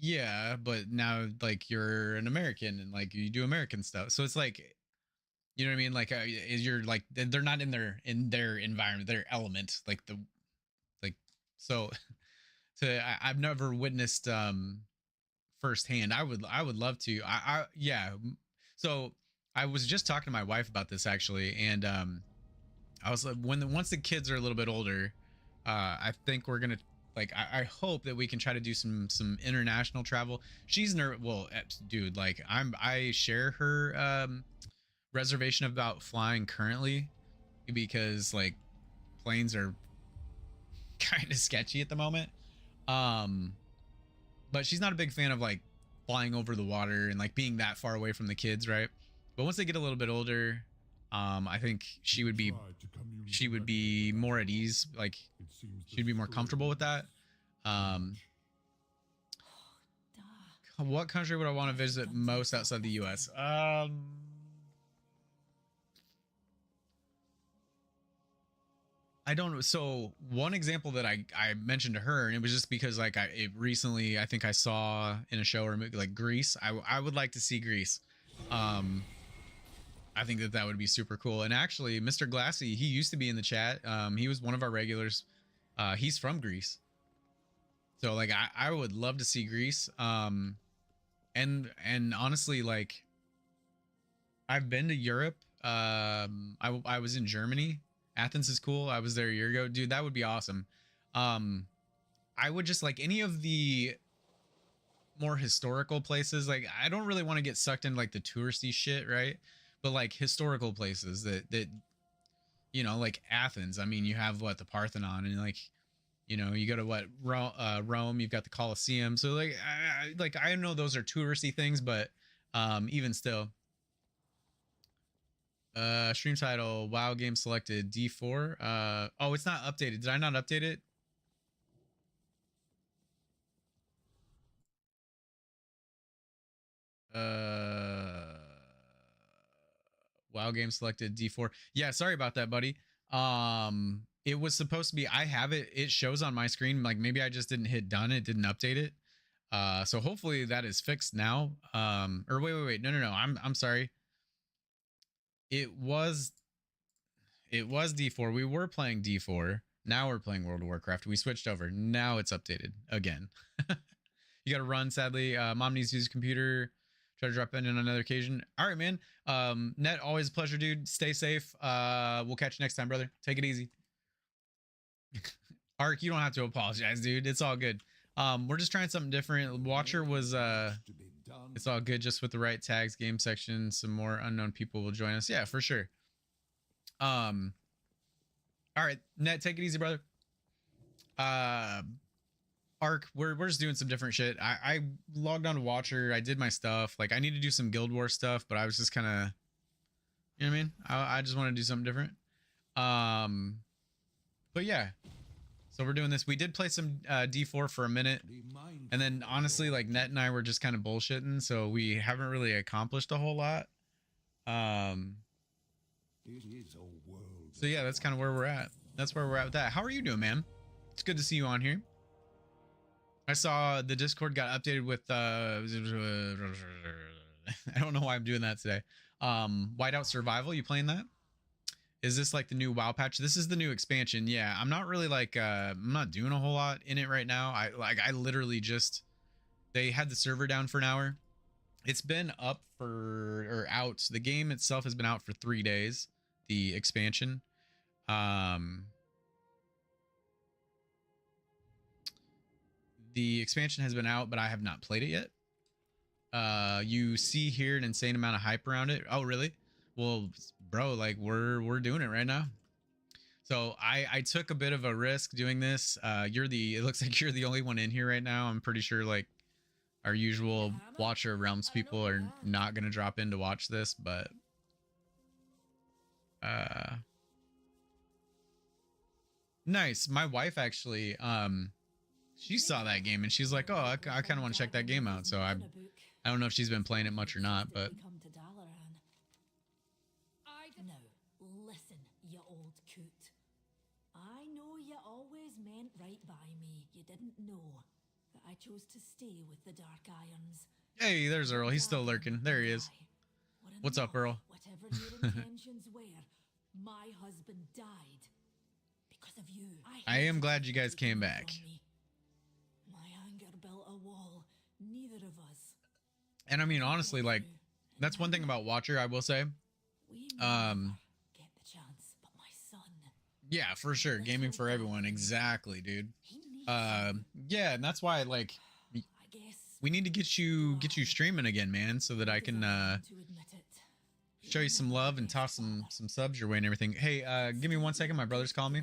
yeah, but now like you're an American and like you do American stuff. So it's like you know what I mean? Like you're like they're not in their environment, their element, like like so. I've never witnessed firsthand. I would love to. Yeah. So I was just talking to my wife about this actually, and I was like, once the kids are a little bit older, I think we're gonna like I hope that we can try to do some international travel. She's well, dude, like I share her reservation about flying currently because like planes are kind of sketchy at the moment. But she's not a big fan of like flying over the water and like being that far away from the kids, right? But once they get a little bit older, I think she would be more at ease, like she'd be more comfortable with that. um what country would I want to visit most outside the US? I don't know. So one example that I mentioned to her, and it was just because like recently I think I saw in a show or movie like Greece. I would like to see Greece. Um, I think that would be super cool. And actually, Mr. Glassy, he used to be in the chat. He was one of our regulars. He's from Greece, so like I would love to see Greece. And honestly, like I've been to Europe. I was in Germany. Athens is cool. I was there a year ago, dude. That would be awesome. I would just like any of the more historical places. Like I don't really want to get sucked into like the touristy shit, right? But like historical places that like Athens. I mean, you have what the Parthenon, and like you go to what Rome. You've got the Colosseum. So like I know those are touristy things, but even still. Stream title, WoW game selected, D4. Oh, it's not updated. Did I not update it? WoW game selected, D4. Yeah, sorry about that, buddy. It was supposed to be, I have it. It shows on my screen. Like maybe I just didn't hit done. It didn't update it. So hopefully that is fixed now. Or wait. No. I'm sorry. It was D4. We were playing D4. Now we're playing World of Warcraft. We switched over. Now it's updated again. You got to run, sadly. Mom needs to use a computer. Try to drop in on another occasion. All right, man. Net, always a pleasure, dude. Stay safe. We'll catch you next time, brother. Take it easy. Ark, you don't have to apologize, dude. It's all good. We're just trying something different. Watcher was it's all good just with the right tags. Game section, some more unknown people will join us. Yeah, for sure. All right, Net, take it easy, brother. Ark, we're just doing some different shit. I logged on to Watcher. I did my stuff. Like I need to do some Guild Wars stuff, but I was just kind of, you know what I mean? I just want to do something different. But yeah. So we're doing this. We did play some D4 for a minute, and then honestly, like Net and I were just kind of bullshitting, so we haven't really accomplished a whole lot. So yeah, that's kind of where we're at. That's where we're at with that. How are you doing, man? It's good to see you on here. I saw the Discord got updated with I don't know why I'm doing that today. Whiteout Survival, you playing that? Is this like the new WoW patch? This is the new expansion. Yeah, I'm not really like I'm not doing a whole lot in it right now. I literally just they had the server down for an hour. It's been up for or out. The game itself has been out for 3 days, the expansion. The expansion has been out, but I have not played it yet. You see here an insane amount of hype around it. Oh, really? Well, bro, like we're doing it right now. So I took a bit of a risk doing this. It looks like you're the only one in here right now. I'm pretty sure like our usual Watcher of Realms people are not gonna drop in to watch this, but nice. My wife actually she saw that game and she's like, oh, I kind of want to check that game out. So I don't know if she's been playing it much or not, but Now, listen, you old coot. I know you always meant right by me. You didn't know that I chose to stay with the Dark Irons. hey, there's Earl. He's still lurking. There he is. What's up, Earl? Whatever your intentions were, my husband died because of you. I am glad you guys came back. My anger built a wall. Neither of us. And I mean, honestly, like that's one thing about Watcher, I will say. We never get the chance, but my son. Yeah, for sure. Gaming for everyone. Exactly, dude. He needs Yeah, and that's why like I guess we need to get you streaming again, man, so that I can to admit it. show you some love and toss some subs your way and everything. Hey, give me 1 second. My brother's calling me.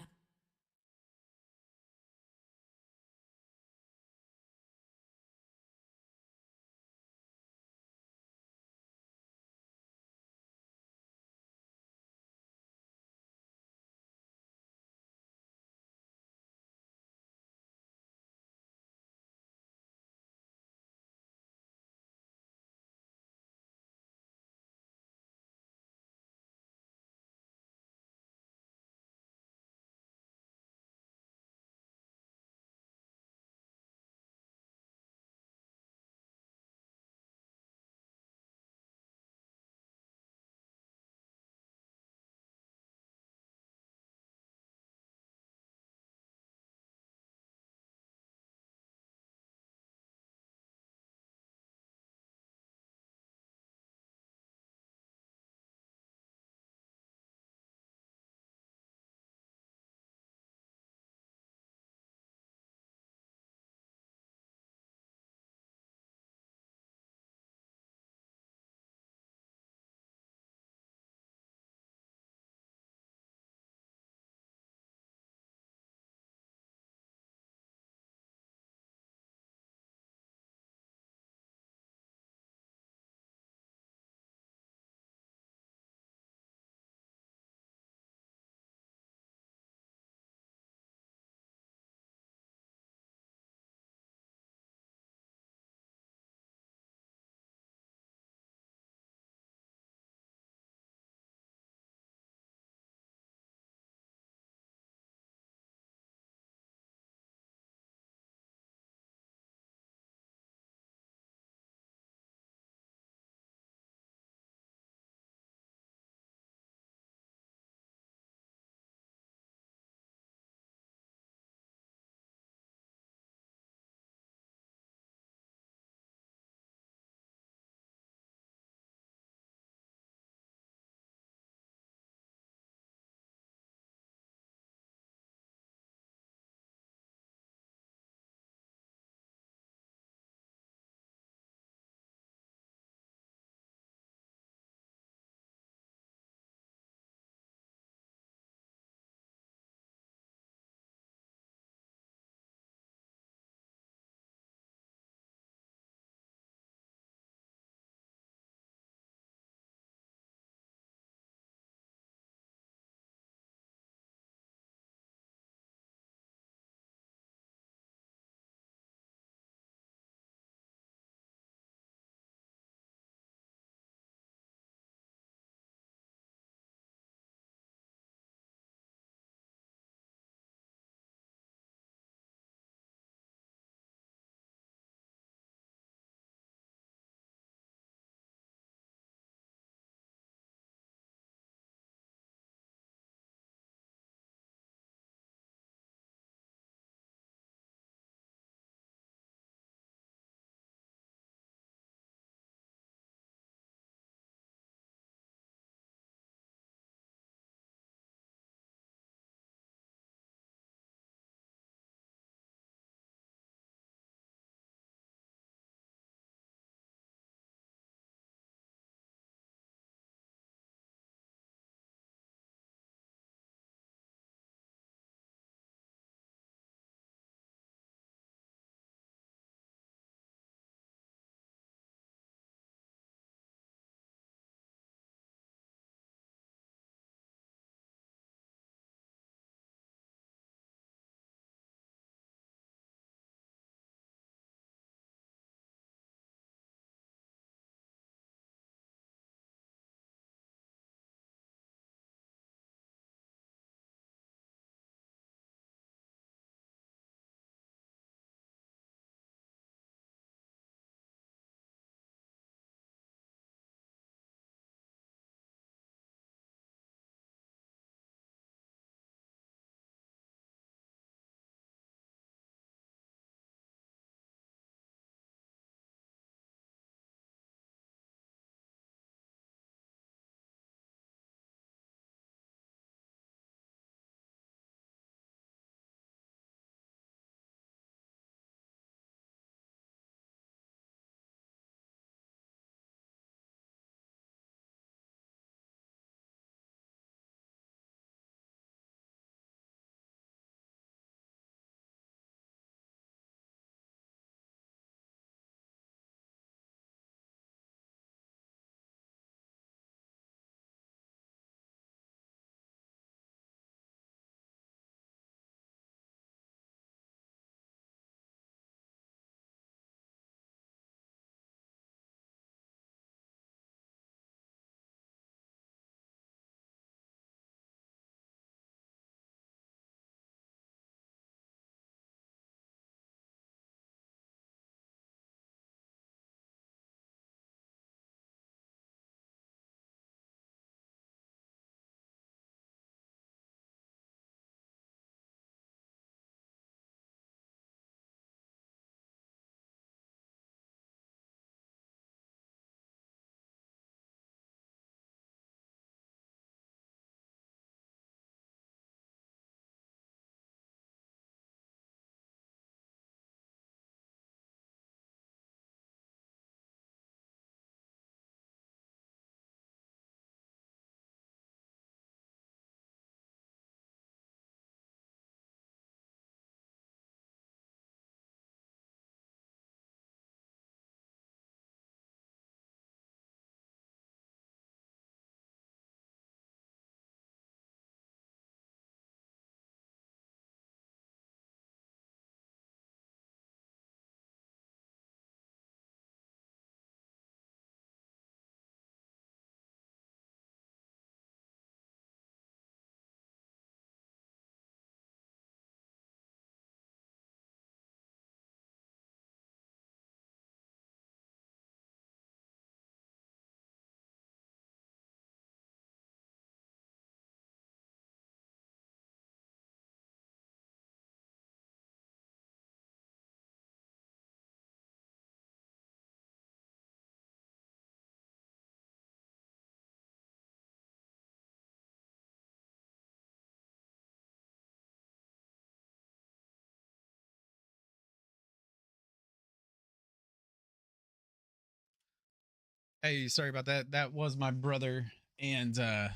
Hey, sorry about that. That was my brother, and I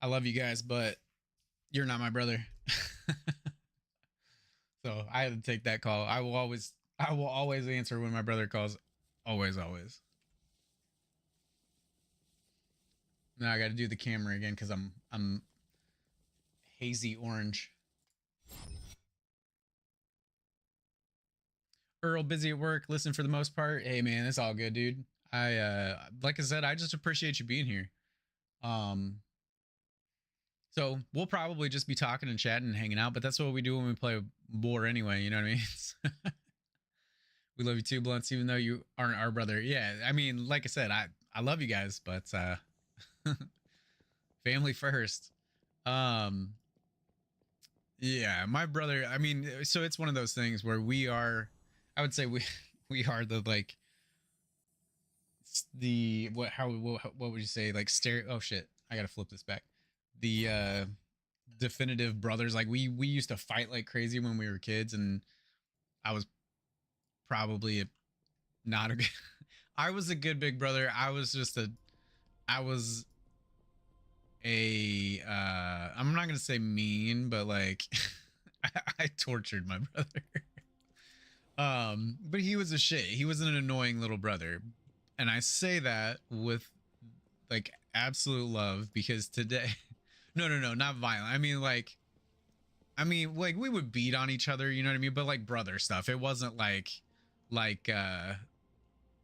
love you guys, but you're not my brother. So I had to take that call. I will always answer when my brother calls. Always, always. Now I got to do the camera again because I'm hazy orange. Earl, busy at work. Listen for the most part. Hey man, it's all good, dude. I like I said, I just appreciate you being here. Um, so we'll probably just be talking and chatting and hanging out, but that's what we do when we play war anyway. You know what I mean? We love you too, Blunts, even though you aren't our brother. Yeah, I mean, like I said, I love you guys, but family first. Um, yeah, my brother. I mean, so it's one of those things where we are. I would say we we are the like the what how what would you say like stereo? Oh shit, I gotta flip this back. The definitive brothers. Like we used to fight like crazy when we were kids, and I was probably not a good. I was a good big brother. I was a I'm not gonna say mean, but like I tortured my brother. But he was a shit. He was an annoying little brother. And I say that with like absolute love because today no, not violent. I mean like we would beat on each other, you know what I mean? But like brother stuff. It wasn't like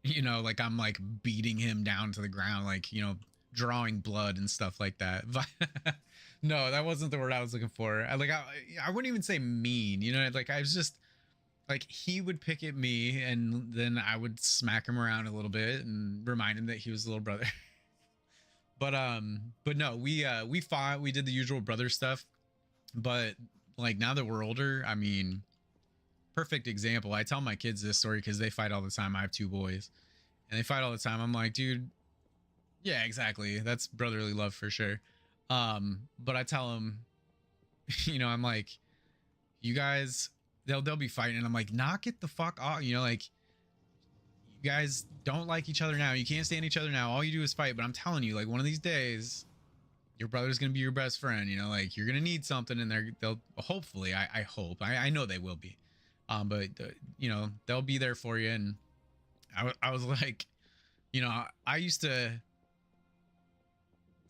you know, like I'm like beating him down to the ground, like, you know, drawing blood and stuff like that. But no, that wasn't the word I was looking for. I wouldn't even say mean, you know, like I was just like he would pick at me and then I would smack him around a little bit and remind him that he was a little brother. But no, we fought, we did the usual brother stuff. But like now that we're older, I mean, perfect example. I tell my kids this story because they fight all the time. I have two boys and they fight all the time. I'm like, dude, yeah, exactly. That's brotherly love for sure. But I tell them, you know, I'm like, you guys, they'll be fighting, and I'm like, knock it the fuck off. You know, like you guys don't like each other now. You can't stand each other now. All you do is fight. But I'm telling you, like one of these days, your brother's gonna be your best friend. You know, like you're gonna need something, and they'll hopefully, I hope, I know they will be. But you know, they'll be there for you. And I was like, you know, I used to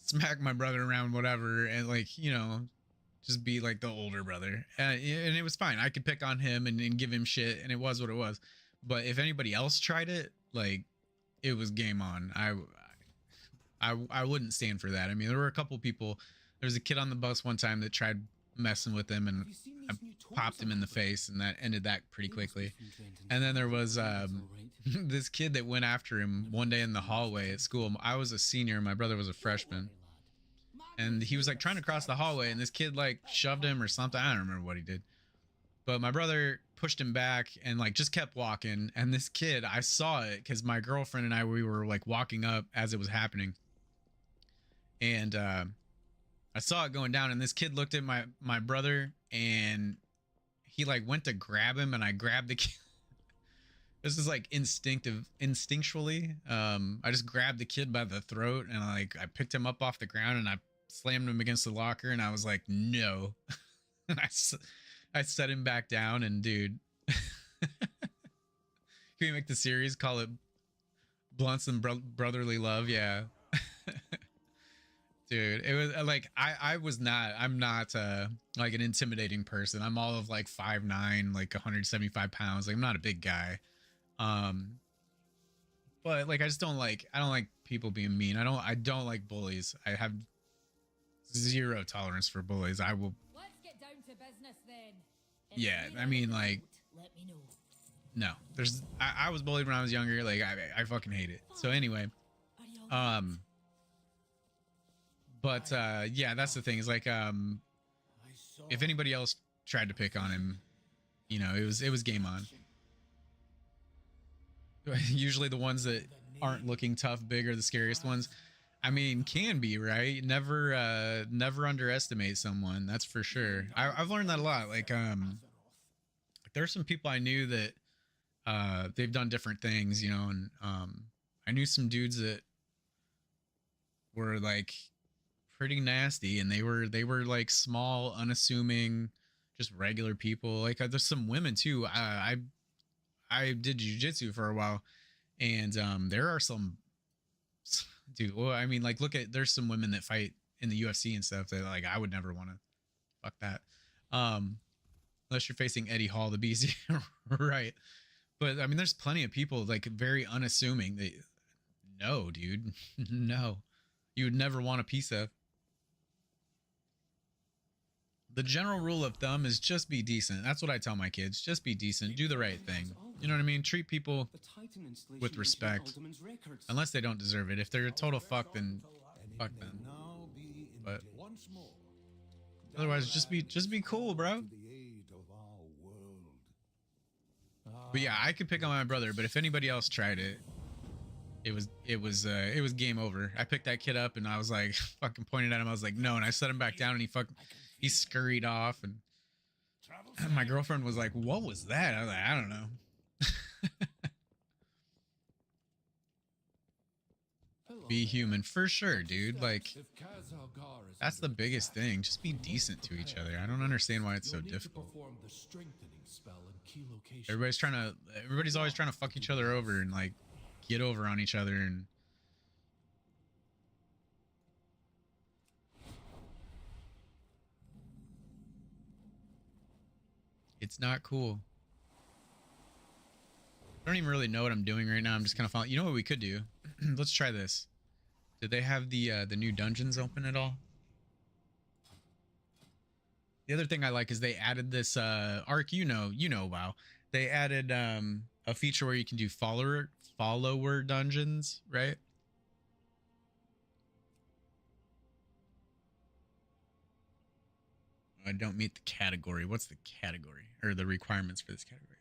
smack my brother around, whatever, and like, you know, just be like the older brother, and it was fine. I could pick on him and give him shit, and it was what it was. But if anybody else tried it, like, it was game on. I wouldn't stand for that. I mean, there were a couple people. There was a kid on the bus one time that tried messing with him, and I popped him in the face, and that ended that pretty quickly. And then there was this kid that went after him one day in the hallway at school. I was a senior, my brother was a freshman, and he was like trying to cross the hallway, and this kid like shoved him or something. I don't remember what he did, but my brother pushed him back and like just kept walking. And this kid, I saw it because my girlfriend and I, we were like walking up as it was happening, and I saw it going down, and this kid looked at my brother, and he like went to grab him, and I grabbed the kid. This is like instinctually. I just grabbed the kid by the throat, and I picked him up off the ground, and I slammed him against the locker, and I was like, no. And I set him back down, and dude, can we make the series, call it Blunts and Brotherly Love? Yeah. Dude, it was like I'm not like an intimidating person. I'm all of like 5'9", like 175 pounds. Like I'm not a big guy. But like I don't like people being mean. I don't like bullies. I have zero tolerance for bullies. I will. Let's get down to business then. Yeah, I mean like Let me know. no. I was bullied when I was younger. Like I fucking hate it. So anyway, Are you all right? but yeah, that's the thing. Is like if anybody else tried to pick on him, you know, it was game on. Usually the ones that aren't looking tough, big, are the scariest ones. I mean, can be, right? Never underestimate someone. That's for sure. I've learned that a lot. Like there's some people I knew that they've done different things, you know, and I knew some dudes that were like pretty nasty, and they were like small, unassuming, just regular people. Like there's some women too. I did jujitsu for a while, and there are some dude. Well, I mean, like look at there's some women that fight in the UFC and stuff that like I would never want to fuck that. Unless you're facing Eddie Hall, the BC, right? But I mean, there's plenty of people like very unassuming. They, no, dude, no, you would never want a piece of. The general rule of thumb is just be decent. That's what I tell my kids. Just be decent. Do the right thing. You know what I mean? Treat people with respect, unless they don't deserve it. If they're a total fuck, then fuck them. But otherwise, just be cool, bro. But yeah, I could pick on my brother, but if anybody else tried it, it was game over. I picked that kid up and I was like, fucking pointed at him. I was like, no, and I set him back down, and he scurried off, and my girlfriend was like, what was that? I was like, I don't know. Be human for sure, dude. Like, that's the biggest thing. Just be decent to each other. I don't understand why it's so difficult. Everybody's always trying to fuck each other over and like get over on each other, and it's not cool. I don't even really know what I'm doing right now. I'm just kind of following. You know what we could do? Let's try this. Did they have the new dungeons open at all? The other thing I like is they added this Arc. You know, WoW. They added a feature where you can do follower dungeons, right? I don't meet the category. What's the category or the requirements for this category?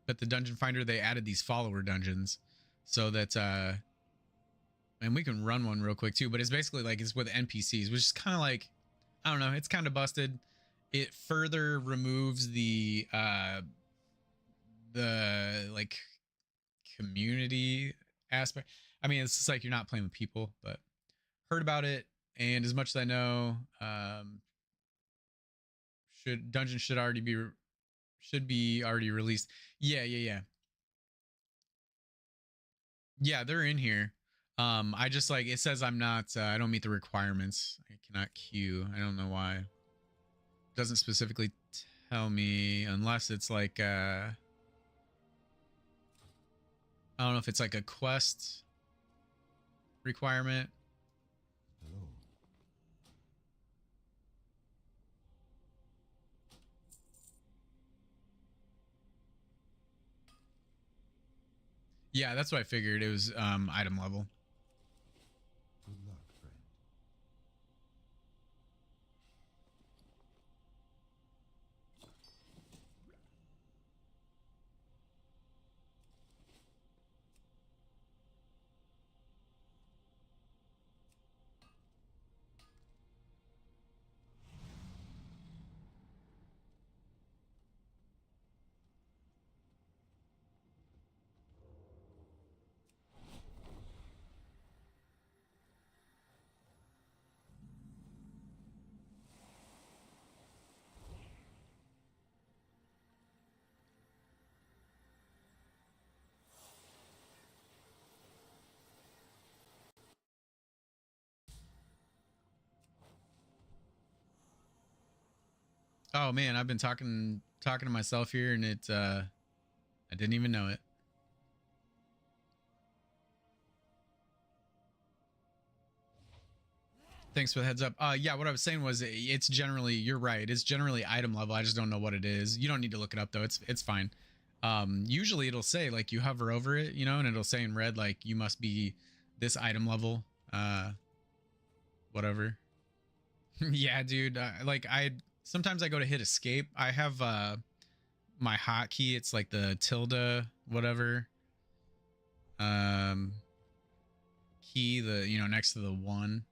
But the dungeon finder, they added these follower dungeons so that and we can run one real quick too, but it's basically like it's with NPCs, which is kind of like, I don't know, it's kind of busted. It further removes the like community aspect. I mean, it's just like you're not playing with people, but heard about it, and as much as I know, dungeon should be already released. Yeah, they're in here. I just like, it says I'm not I don't meet the requirements. I cannot queue. I don't know why. It doesn't specifically tell me, unless it's like I don't know if it's like a quest requirement. Hello. Yeah, that's what I figured. It was item level. Good luck, friend. Oh man, I've been talking to myself here, and it I didn't even know it. Thanks for the heads up. Yeah, what I was saying was it's generally, you're right, it's generally item level. I just don't know what it is. You don't need to look it up though. It's fine. Usually it'll say, like, you hover over it, you know, and it'll say in red like you must be this item level, whatever. Yeah, dude, like sometimes I go to hit escape. I have my hotkey, it's like the tilde whatever key, the, you know, next to the one.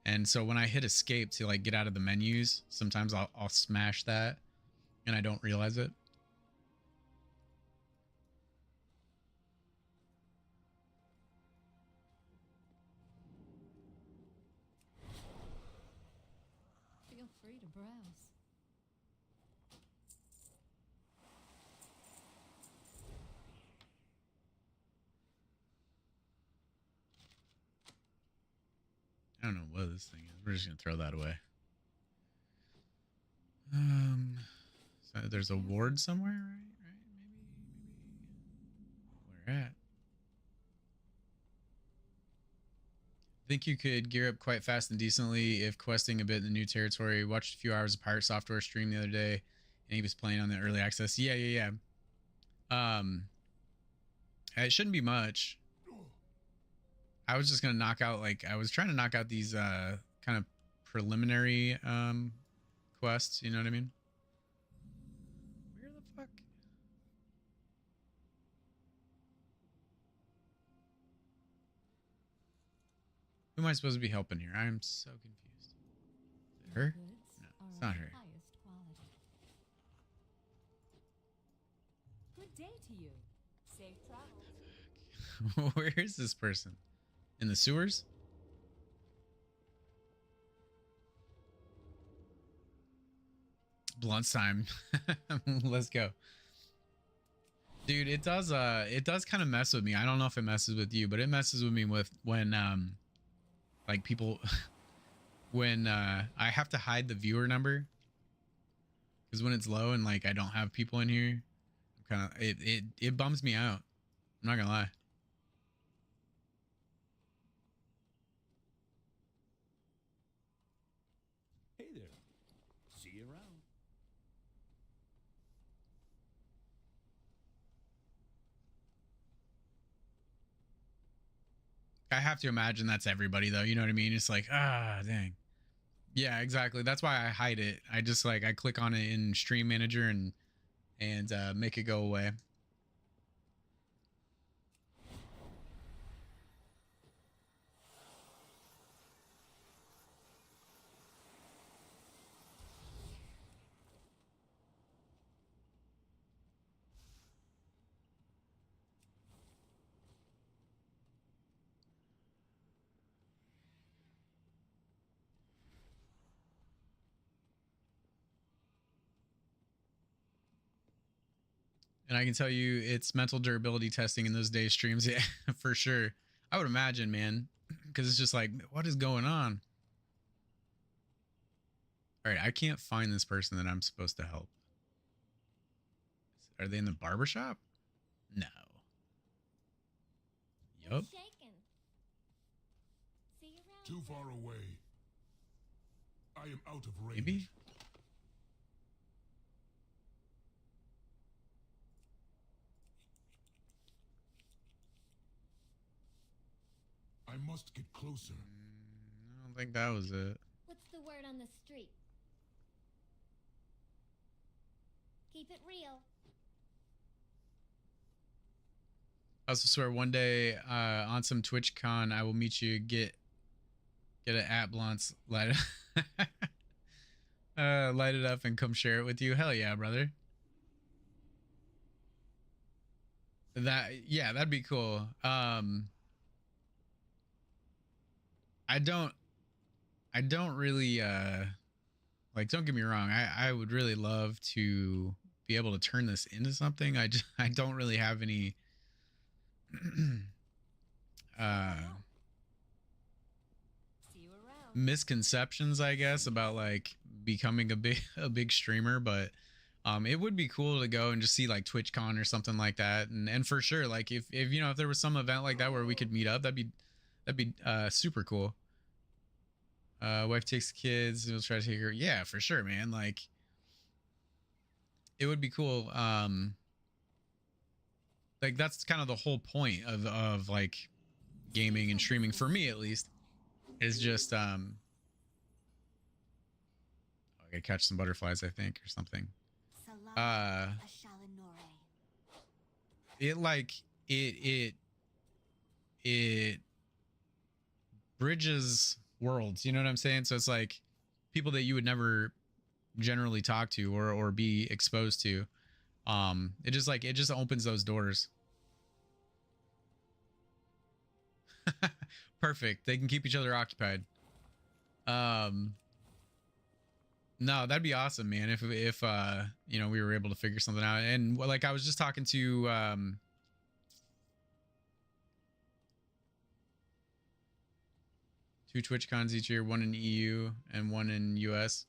And so when I hit escape to like get out of the menus, sometimes I'll smash that and I don't realize it. don't know what this thing is. We're just gonna throw that away. So there's a ward somewhere, right? Maybe. Where at? Think you could gear up quite fast and decently if questing a bit in the new territory. Watched a few hours of Pirate Software stream the other day, and he was playing on the early access. Yeah. It shouldn't be much. I was just gonna knock out, like, I was trying to knock out these kind of preliminary quests. You know what I mean? Where the fuck? Who am I supposed to be helping here? I am so confused. Is it her? No, it's not her. Good day to you. Safe travels. Where is this person? In the sewers? Blunt's time. Let's go. Dude, it does kind of mess with me. I don't know if it messes with you, but it messes with me with when like people when I have to hide the viewer number, because when it's low and like I don't have people in here, kind of it bums me out. I'm not gonna lie. Hey there. See you around. I have to imagine that's everybody though. You know what I mean? It's like, dang. Yeah, exactly. That's why I hide it. I just like, I click on it in Stream Manager and make it go away. And I can tell you it's mental durability testing in those days streams. Yeah, for sure. I would imagine, man, because it's just like, what is going on? All right, I can't find this person that I'm supposed to help. Are they in the barbershop? No. Yup. Too far away. I am out of range. Maybe. I must get closer. I don't think that was it. What's the word on the street? Keep it real. I also swear one day on some TwitchCon I will meet you. Get an at Blunts, light it up and come share it with you. Hell yeah, brother. That'd be cool. I don't really like, don't get me wrong, I would really love to be able to turn this into something. I don't really have any misconceptions, I guess, about like becoming a big streamer, but it would be cool to go and just see like TwitchCon or something like that, and for sure, like if you know, if there was some event like that where we could meet up, that'd be super cool. Wife takes the kids, we'll try to take her. Yeah, for sure, man. Like, it would be cool. Like, that's kind of the whole point of like gaming and streaming, for me at least, is just I gotta catch some butterflies, I think, or something. It bridges worlds, you know what I'm saying? So it's like people that you would never generally talk to or be exposed to. It just opens those doors. Perfect. They can keep each other occupied. No, that'd be awesome, man, if you know, we were able to figure something out. And like, I was just talking to 2 TwitchCons each year, one in EU and one in US.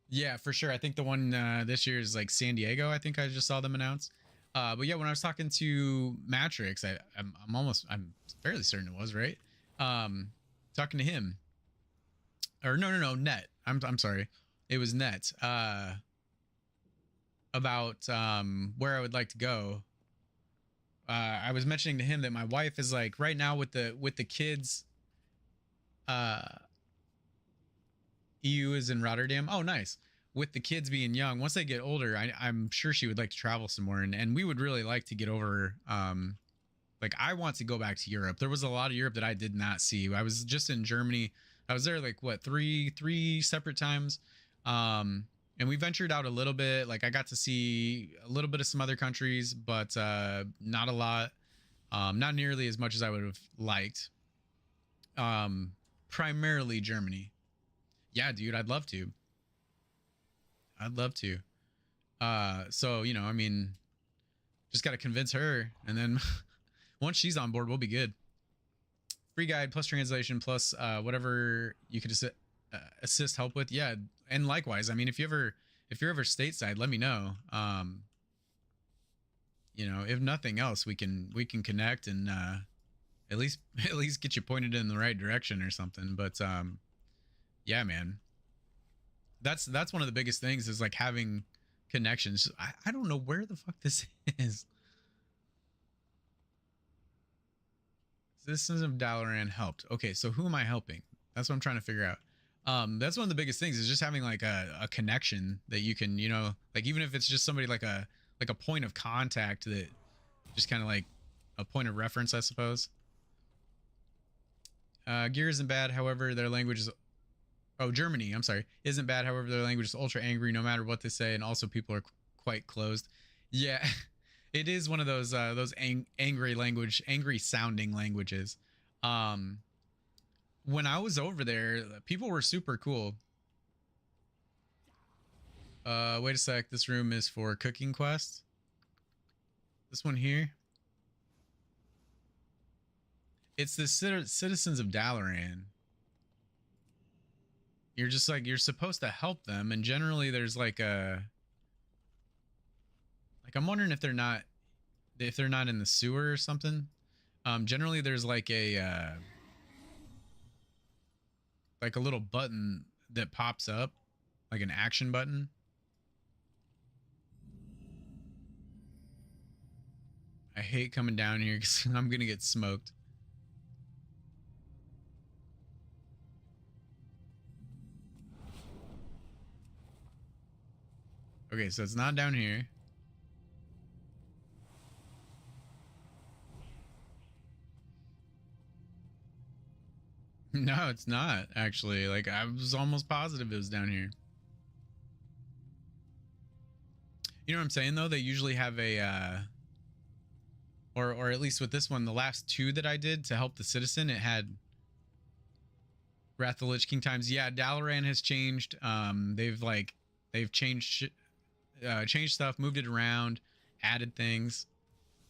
Yeah, for sure. I think the one this year is like San Diego. I think I just saw them announce. But yeah, when I was talking to Matrix, I'm fairly certain it was, right. Talking to him, or no, Net. I'm sorry, it was Net. About where I would like to go. I was mentioning to him that my wife is like right now with the kids. EU is in Rotterdam. Oh, nice. With the kids being young, once they get older, I'm sure she would like to travel somewhere, and we would really like to get over. Like I want to go back to Europe. There was a lot of Europe that I did not see. I was just in Germany. I was there like what three separate times. And we ventured out a little bit. Like I got to see a little bit of some other countries, but not a lot. Not nearly as much as I would have liked. Primarily Germany. Yeah, dude, I'd love to. So, you know, I mean, just got to convince her, and then once she's on board, we'll be good. Free guide plus translation plus whatever you could assist help with. Yeah, and likewise, I mean, if you're ever stateside, let me know. You know, if nothing else, we can connect and at least get you pointed in the right direction or something. But yeah, man, that's one of the biggest things is like having connections. I don't know where the fuck this is. Citizens of Dalaran helped. Okay, so who am I helping? That's what I'm trying to figure out. That's one of the biggest things is just having like a connection that you can, you know, like even if it's just somebody like a point of contact that just kind of like a point of reference, I suppose. Gear isn't bad, however, their language is... Oh, Germany, I'm sorry. Isn't bad, however, their language is ultra angry no matter what they say, and also people are quite closed. Yeah, it is one of those angry sounding languages. When I was over there, people were super cool. Wait a sec. This room is for cooking quest. This one here. It's the citizens of Dalaran. You're just like, you're supposed to help them, and generally there's like a... Like, I'm wondering if they're not in the sewer or something. Generally there's like a little button that pops up, like an action button. I hate coming down here because I'm gonna get smoked. Okay, so it's not down here. No, it's not actually. Like I was almost positive it was down here. You know what I'm saying though? They usually have a or at least with this one, the last two that I did to help the citizen, it had Wrath of the Lich King times. Yeah, Dalaran has changed. They've changed stuff, moved it around, added things.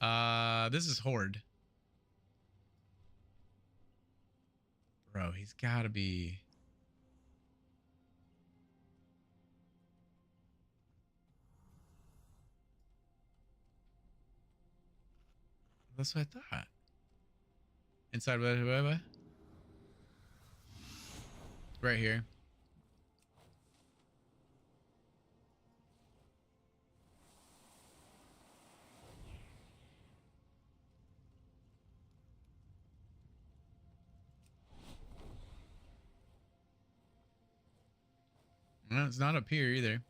This is Horde. Bro, he's gotta be... That's what I thought. Inside what? Right here. No, it's not up here either.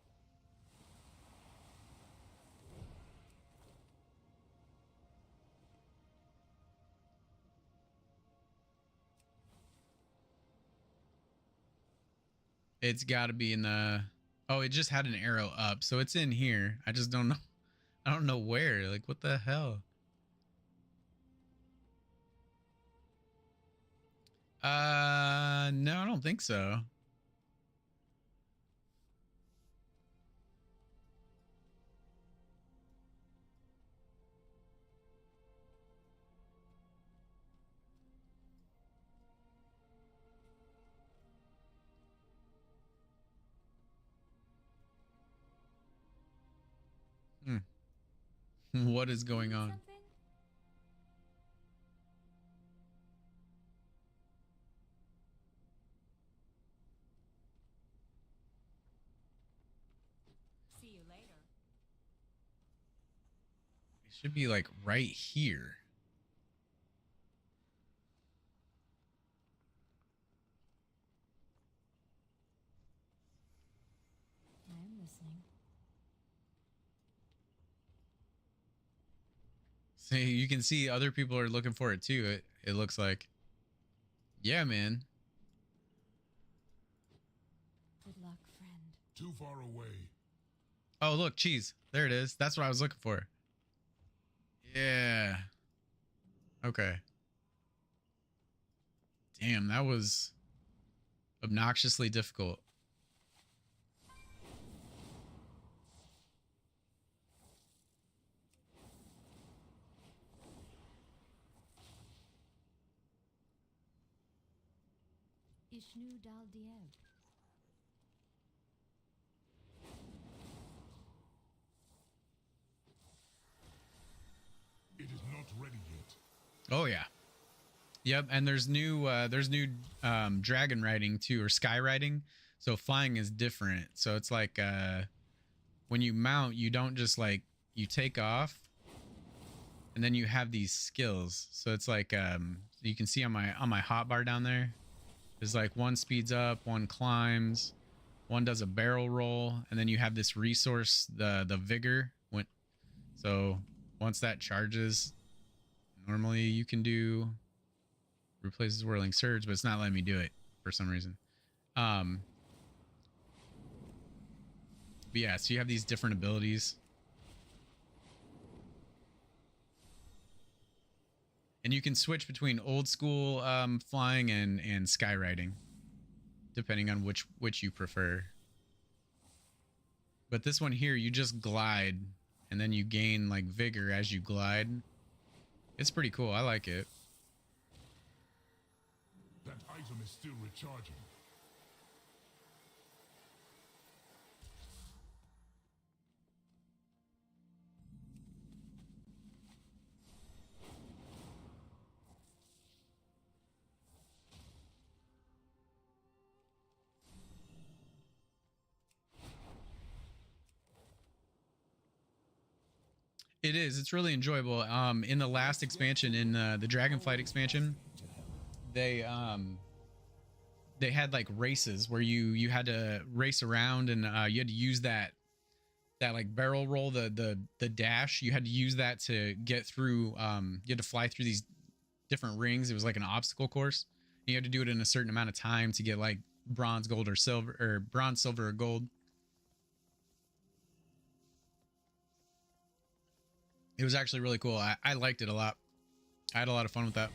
It's got to be in the... Oh, it just had an arrow up, so it's in here. I just don't know. I don't know where. Like, what the hell? No, I don't think so. What is going on? Something? See you later. It should be like right here. I am listening. See, you can see other people are looking for it too. It looks like. Yeah, man. Good luck, friend. Too far away. Oh, look, cheese. There it is. That's what I was looking for. Yeah. Okay. Damn, that was obnoxiously difficult. Ishnu Dal Dieb. It is not ready yet. Oh yeah. Yep, and there's new dragon riding too, or sky riding. So flying is different. So it's like when you mount, you don't just like you take off and then you have these skills. So it's like you can see on my hotbar down there. There's like one speeds up, one climbs, one does a barrel roll, and then you have this resource, the vigor. So once that charges, normally you can do replaces whirling surge, but it's not letting me do it for some reason. But yeah, so you have these different abilities. And you can switch between old school flying and skyriding, depending on which you prefer. But this one here, you just glide, and then you gain like vigor as you glide. It's pretty cool. I like it. That item is still recharging. It is. It's really enjoyable. In the last expansion, in the Dragonflight expansion, they had like races where you had to race around, and you had to use that like barrel roll, the dash. You had to use that to get through. You had to fly through these different rings. It was like an obstacle course. You had to do it in a certain amount of time to get like bronze, gold, or silver, or bronze, silver, or gold. It was actually really cool. I liked it a lot. I had a lot of fun with that.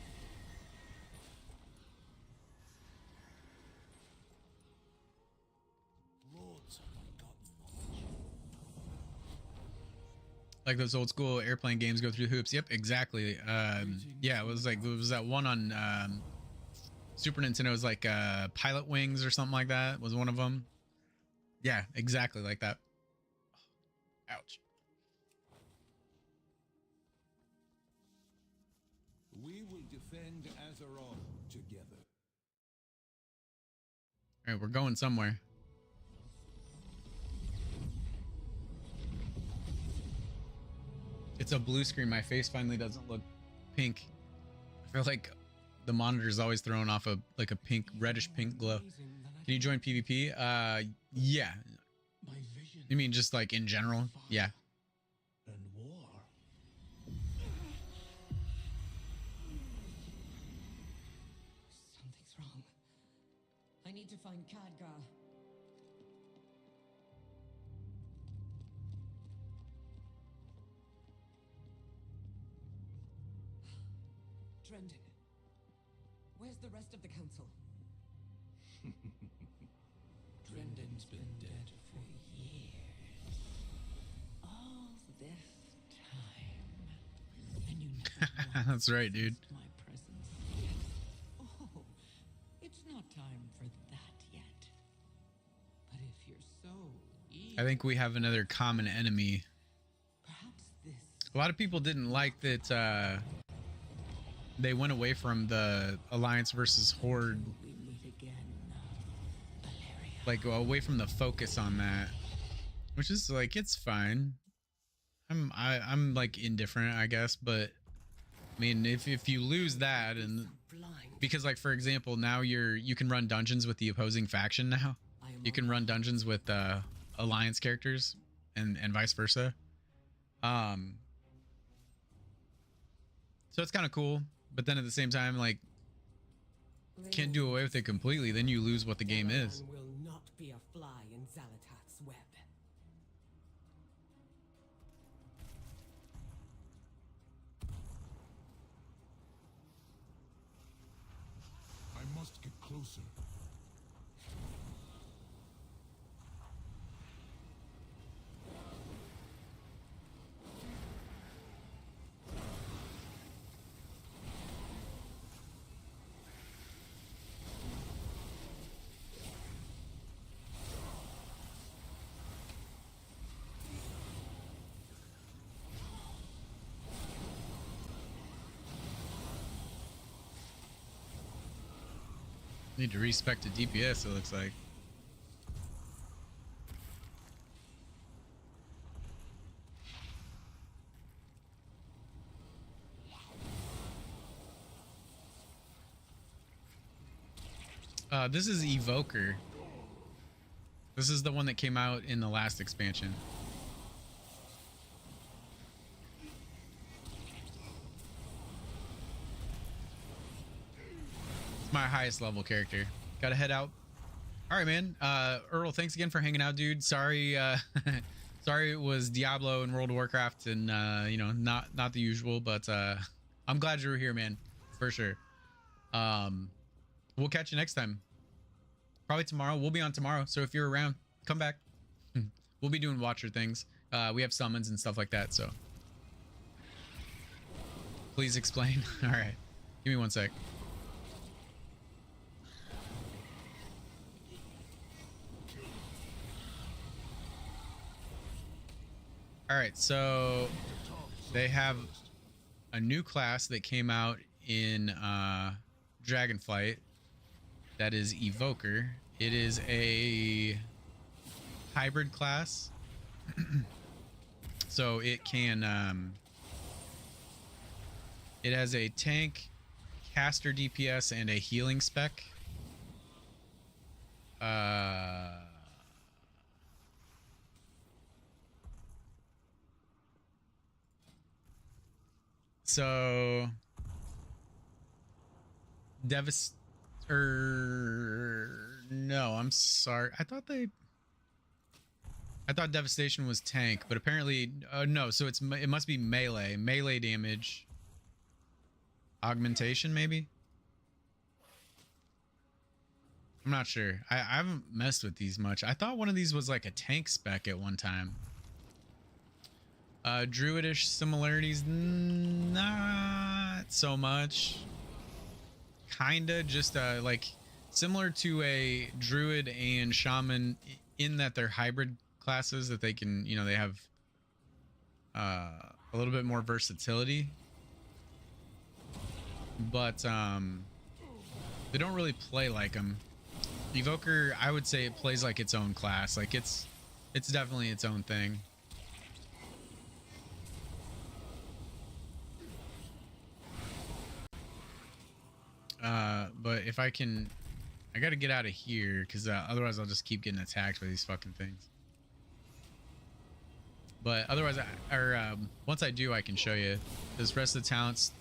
Like those old school airplane games, go through hoops. Yep, exactly. Yeah, it was that one on Super Nintendo. It was like Pilot Wings or something like that. Was one of them. Yeah, exactly like that. Ouch. We will defend Azeroth together. All right, we're going somewhere. It's a blue screen. My face finally doesn't look pink. I feel like the monitor is always throwing off a pink, reddish pink glow. Can you join PvP? Yeah. You mean just like in general? Yeah. And war. Something's wrong. I need to find Khadgar. Drendon. Where's the rest of the council? Drendon's been dead for years. All this time. And you never That's right, dude. my presence. Oh, it's not time for that yet. But if you're so eager, I think we have another common enemy. perhaps this A lot of people didn't like that they went away from the Alliance versus Horde, We meet again, Valeria. like away from the focus on that, which is like, it's fine. I'm like indifferent, I guess, but I mean, if you lose that, and because like for example, now you can run dungeons with the opposing faction now. You can run dungeons with Alliance characters and vice versa. So it's kind of cool, but then at the same time, like, can't do away with it completely. Then you lose what the game is. Will not be a fly in Zalatak's web. I must get closer. Need to respec to DPS, it looks like. This is Evoker. This is the one that came out in the last expansion. It's my highest level character. Gotta head out. All right, man. Earl, thanks again for hanging out, dude. Sorry, sorry it was Diablo and World of Warcraft, and you know, not the usual, but I'm glad you were here, man, for sure. We'll catch you next time. Probably tomorrow. We'll be on tomorrow, so if you're around, come back. We'll be doing watcher things. We have summons and stuff like that, so please explain. All right, give me one sec. All right, so they have a new class that came out in Dragonflight. That is Evoker. It is a hybrid class. So it can it has a tank, caster DPS, and a healing spec. So no, I'm sorry. I thought Devastation was tank, but apparently no, so it must be melee damage, augmentation maybe. I'm not sure. I haven't messed with these much. I thought one of these was like a tank spec at one time. Druidish similarities, not so much. Kinda, just like similar to a druid and shaman in that they're hybrid classes, that they can, you know, they have a little bit more versatility, but they don't really play like them. Evoker, I would say it plays like its own class. Like it's definitely its own thing. But if I can, I gotta get out of here, because otherwise I'll just keep getting attacked by these fucking things. But otherwise, once I do, I can show you. Does the rest of the talents,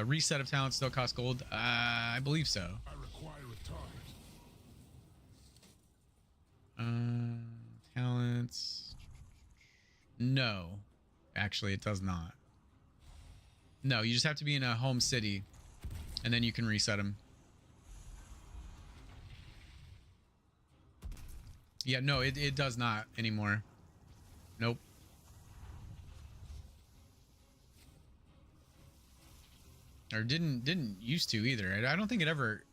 reset of talents still cost gold? I believe so. I require a target. Talents. No, actually, it does not. No, you just have to be in a home city, and then you can reset them. Yeah, no, it does not anymore. Nope. Or didn't used to either. I don't think it ever,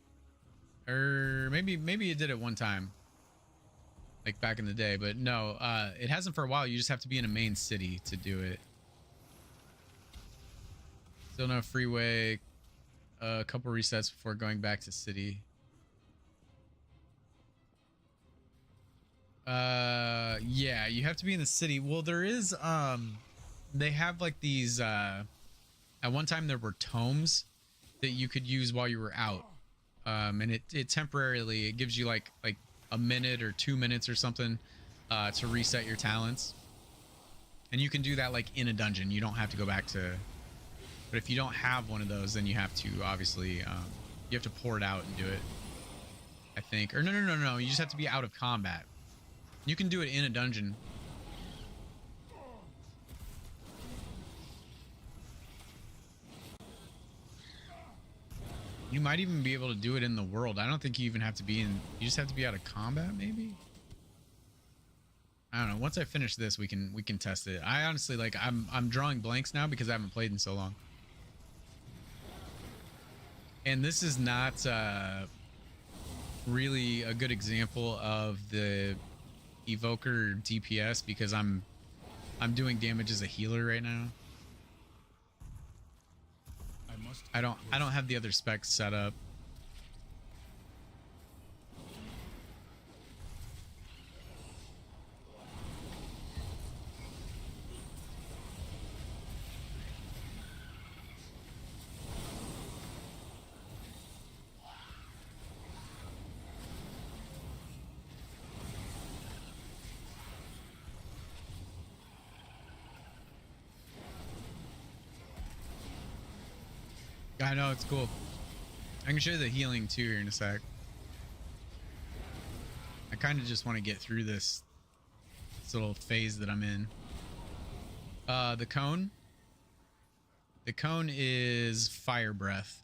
or maybe it did at one time, like back in the day, but no, it hasn't for a while. You just have to be in a main city to do it. Still no freeway. A couple resets before going back to city. Yeah, you have to be in the city. Well, there is they have like these at one time there were tomes that you could use while you were out. And it temporarily it gives you like a minute or 2 minutes or something to reset your talents. And you can do that like in a dungeon. You don't have to go back to, but if you don't have one of those, then you have to obviously you have to pour it out and do it, I think. Or no, you just have to be out of combat. You can do it in a dungeon. You might even be able to do it in the world. I don't think you even have to be in, you just have to be out of combat maybe. I don't know. Once I finish this, we can test it. I honestly like I'm drawing blanks now because I haven't played in so long. And this is not really a good example of the evoker DPS because I'm doing damage as a healer right now. I don't have the other specs set up. I know, it's cool. I can show you the healing too here in a sec. I kind of just want to get through this little phase that I'm in. The cone. The cone is fire breath.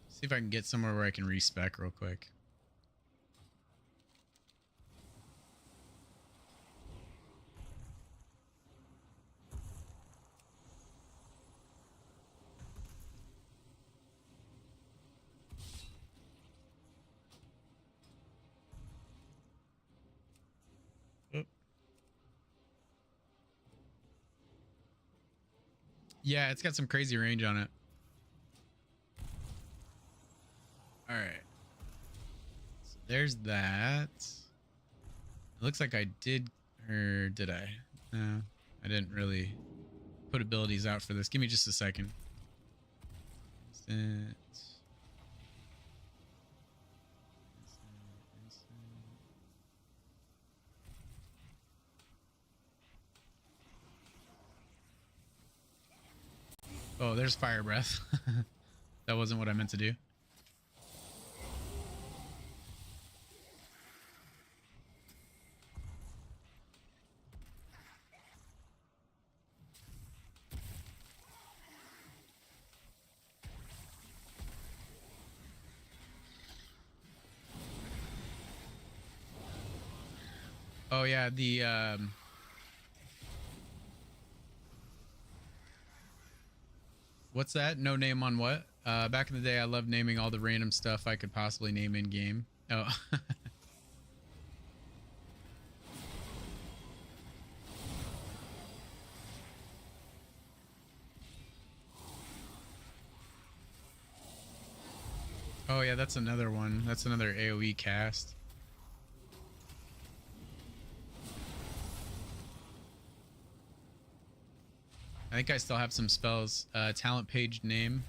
See if I can get somewhere where I can respec real quick. Yeah, it's got some crazy range on it. All right. So there's that. It looks like I did, or did I? No, I didn't really put abilities out for this. Give me just a second. Instant. Oh, there's fire breath. That wasn't what I meant to do. Oh yeah, the what's that? No name on what? Back in the day I loved naming all the random stuff I could possibly name in game. Oh. Oh yeah, that's another one. That's another AoE cast. I think I still have some spells. Talent page name.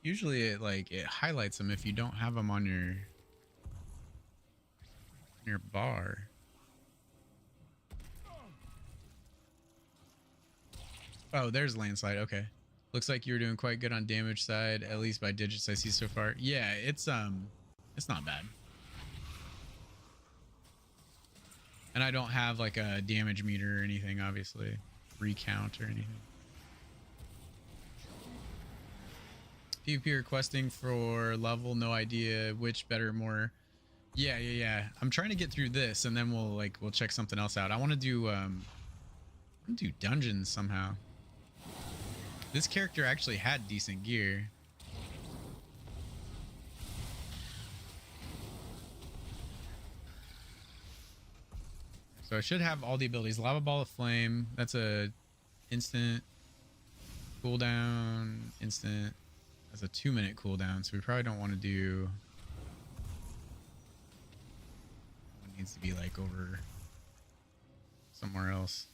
Usually it highlights them if you don't have them on your bar. Oh, there's landslide. Okay. Looks like you were doing quite good on damage side, at least by digits I see so far. Yeah, it's not bad. And I don't have like a damage meter or anything, obviously. Recount or anything. PvP requesting for level, no idea which, better, more. Yeah. I'm trying to get through this and then we'll check something else out. I want to do dungeons somehow. This character actually had decent gear. So I should have all the abilities. Lava Ball of Flame, that's a instant cooldown, instant. That's a 2-minute cooldown, so we probably don't want to do. It needs to be like over somewhere else.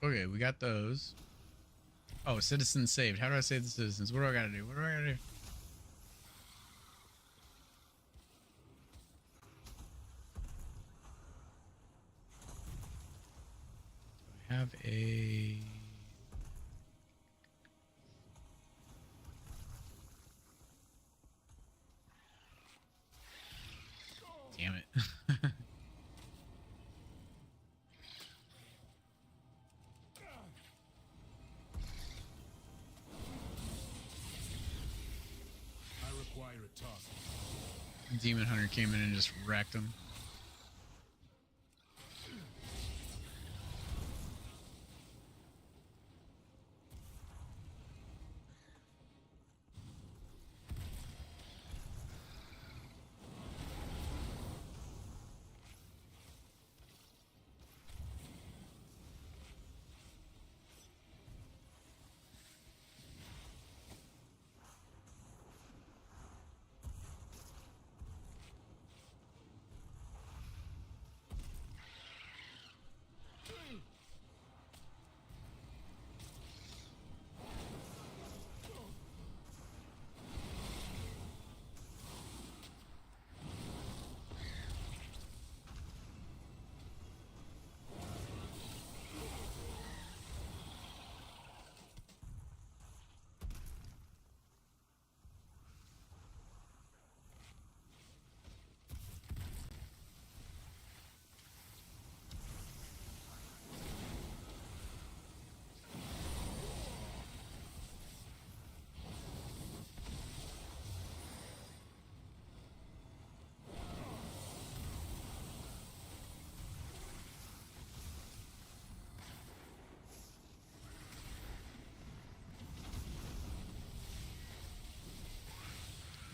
Okay, we got those. Oh, citizens saved. How do I save the citizens? What do I gotta do? What do I gotta do? Do I have a... Damn it. Demon Hunter came in and just wrecked him.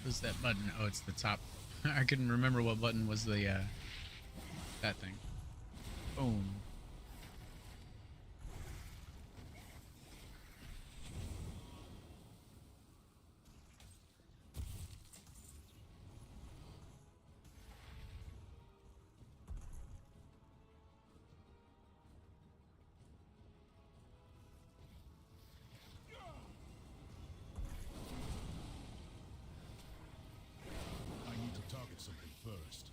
What's that button? Oh, it's the top. I couldn't remember what button was the that thing. Boom. Something first.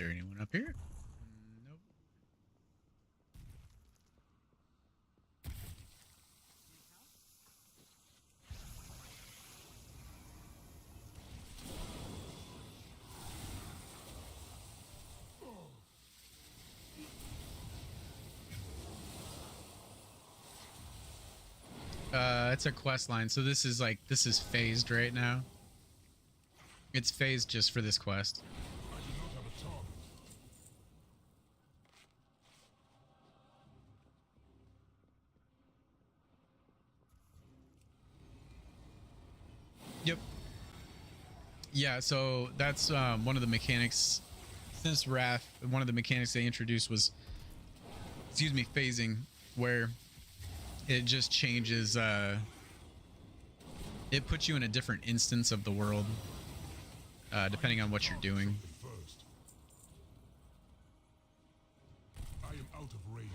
there anyone up here? Nope. It's a quest line, so this is phased right now. It's phased just for this quest. I do not have a target. Yep. Yeah, so that's one of the mechanics. Since Wrath, one of the mechanics they introduced was, excuse me, phasing, where it just changes, it puts you in a different instance of the world, depending on what you're doing. First. I am out of range.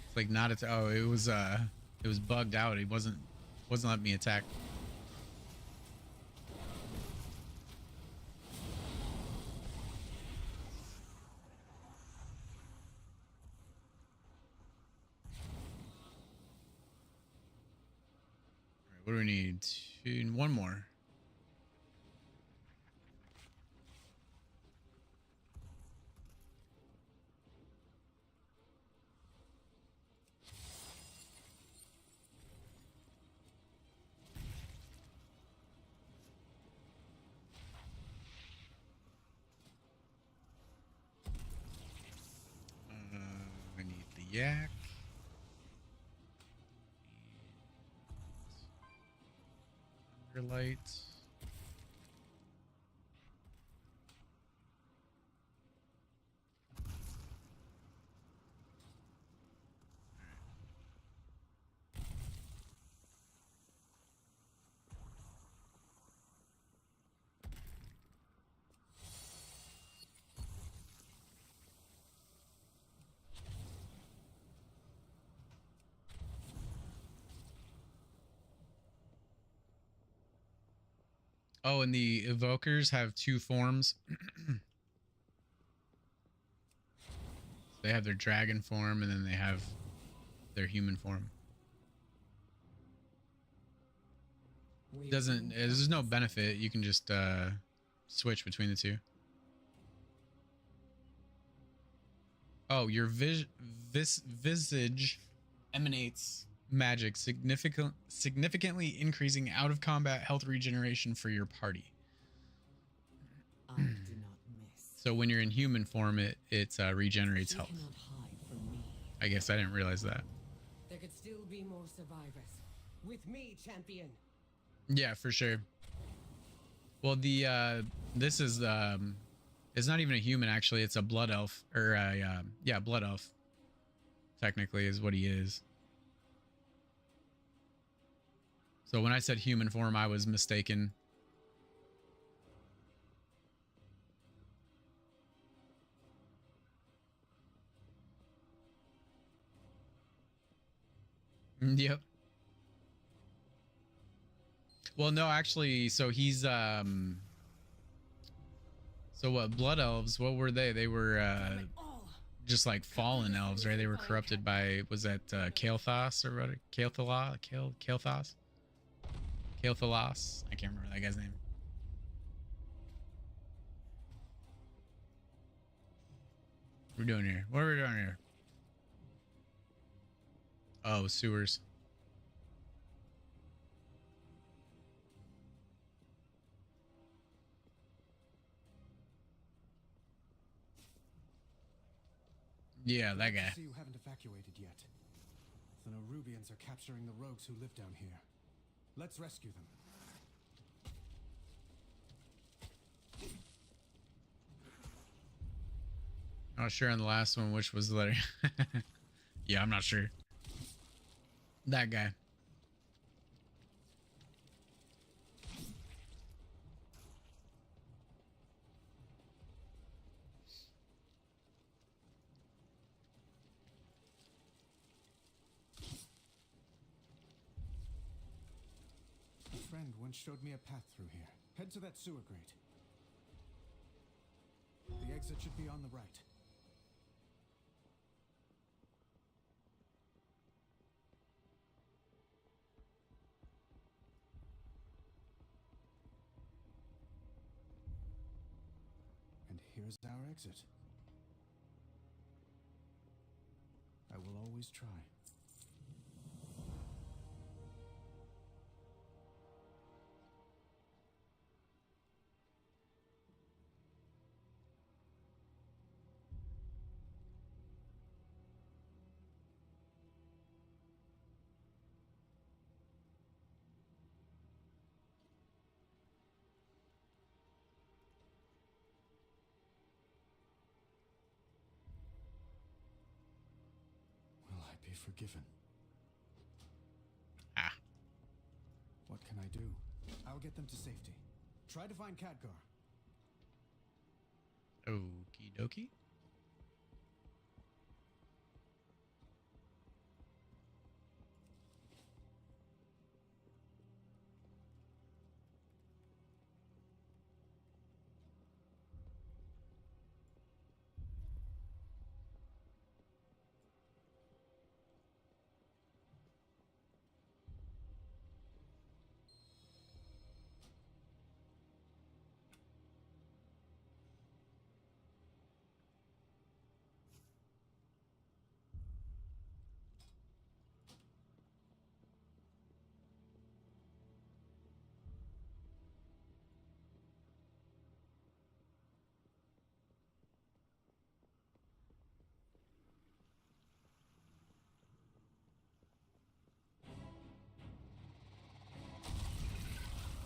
It's like not at, oh, it was bugged out. It wasn't letting me attack. What do we need? One more. I need the yak. Light. Oh, and the evokers have two forms. They have their dragon form, and then they have their human form. There's no benefit. You can just switch between the two. Oh, your visage emanates magic, significantly increasing out of combat health regeneration for your party. I do not miss. So when you're in human form, it regenerates health. Cannot hide from me. I guess I didn't realize that. There could still be more survivors. With me, champion. Yeah, for sure. Well, this is it's not even a human actually. It's a blood elf, or yeah, blood elf. Technically, is what he is. So when I said human form, I was mistaken. Yep. Well, no, actually, so he's so what, blood elves, what were they? They were just like fallen elves, right? They were corrupted by, was that Kael'thas or what? Kael'thas? Kael'thas? I can't remember that guy's name. What are we doing here? What are we doing here? Oh, sewers. Yeah, that guy. See, you haven't evacuated yet. The Nerubians are capturing the rogues who live down here. Let's rescue them. Not sure on the last one which was the letter. Yeah, I'm not sure. That guy. Sand once showed me a path through here. Head to that sewer grate. The exit should be on the right. And here's our exit. I will always try. Will I be forgiven? Ah. What can I do? I'll get them to safety. Try to find Khadgar. Okie dokie.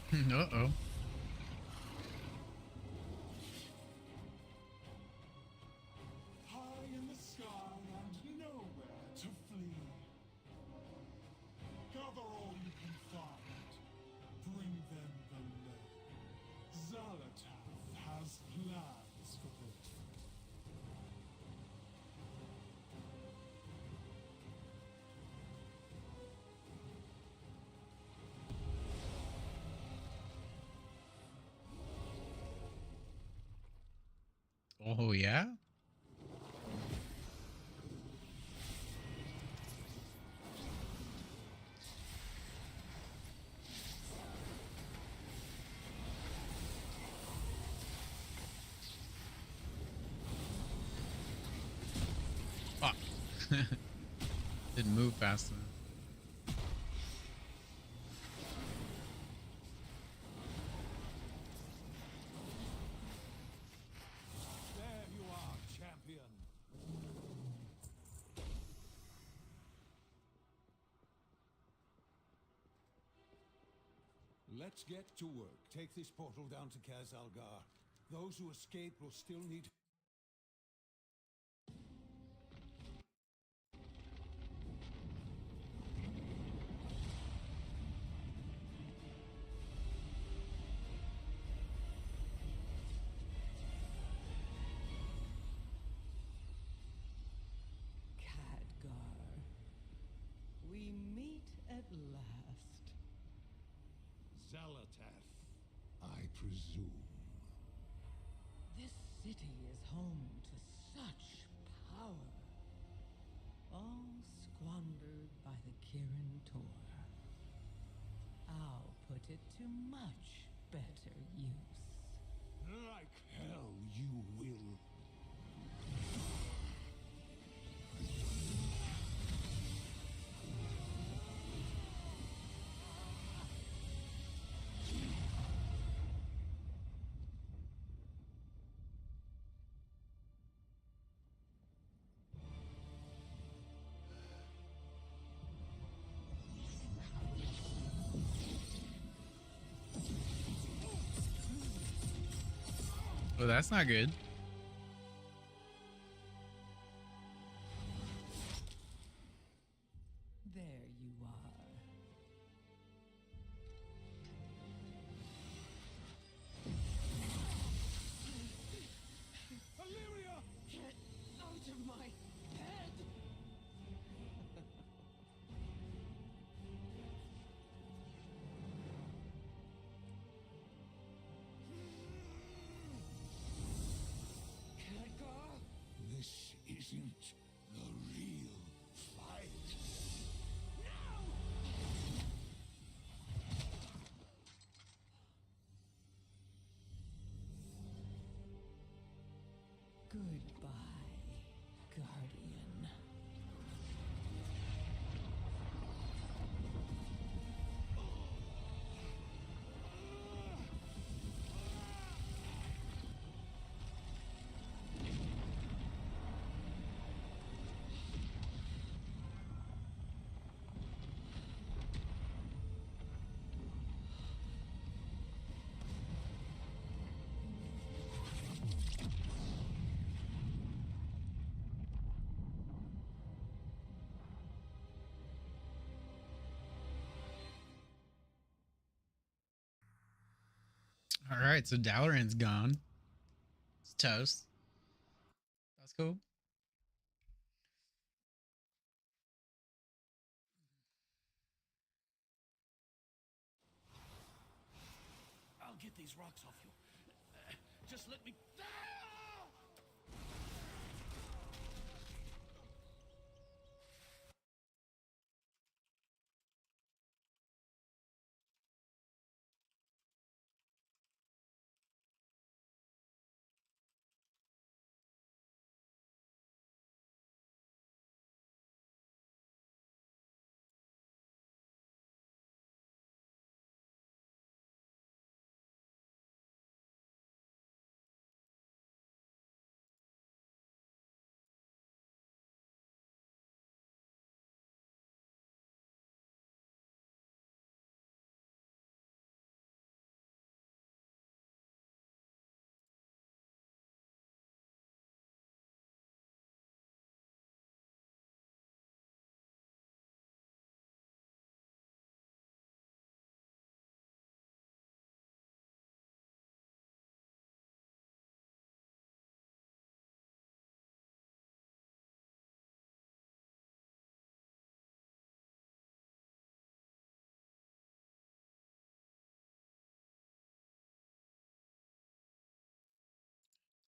Uh-oh. High in the sky and nowhere to flee. Gather all you can find. Bring them the load. Xalatath has plans for them. Oh, yeah? Fuck. Didn't move fast enough. There you are, champion. Let's get to work. Take this portal down to Kaz-Algar. Those who escape will still need... Khadgar. We meet at last. Xalatath, I presume. This city is home to such power. All squandered by the Kirin Tor. I'll put it to much better use. Like hell you will. Oh, that's not good. There you are. Illyria! Get out of my head! Goodbye, Guardian. All right, so Dalaran's gone. It's toast. That's cool. I'll get these rocks off you. Just let me.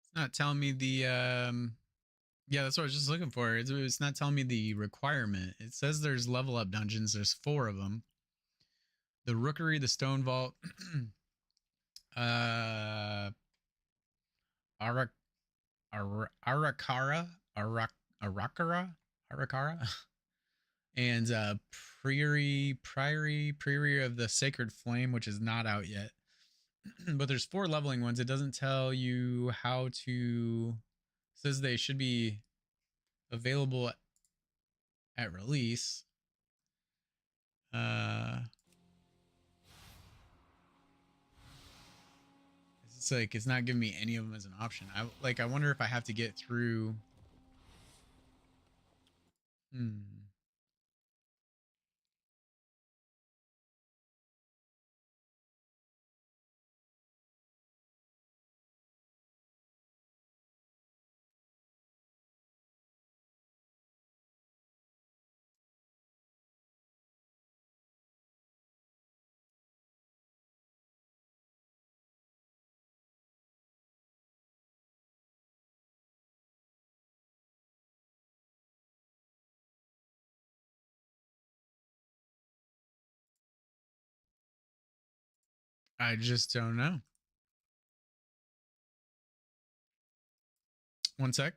It's not telling me the yeah, that's what I was just looking for. It's not telling me the requirement. It says there's level up dungeons. There's 4 of them. The Rookery, the Stone Vault, uh, Arak, Arakara, Arakara, and Priory of the Sacred Flame, which is not out yet. But there's 4 leveling ones. It doesn't tell you how to. It says they should be available at release. It's like it's not giving me any of them as an option. I wonder if I have to get through. I just don't know. One sec.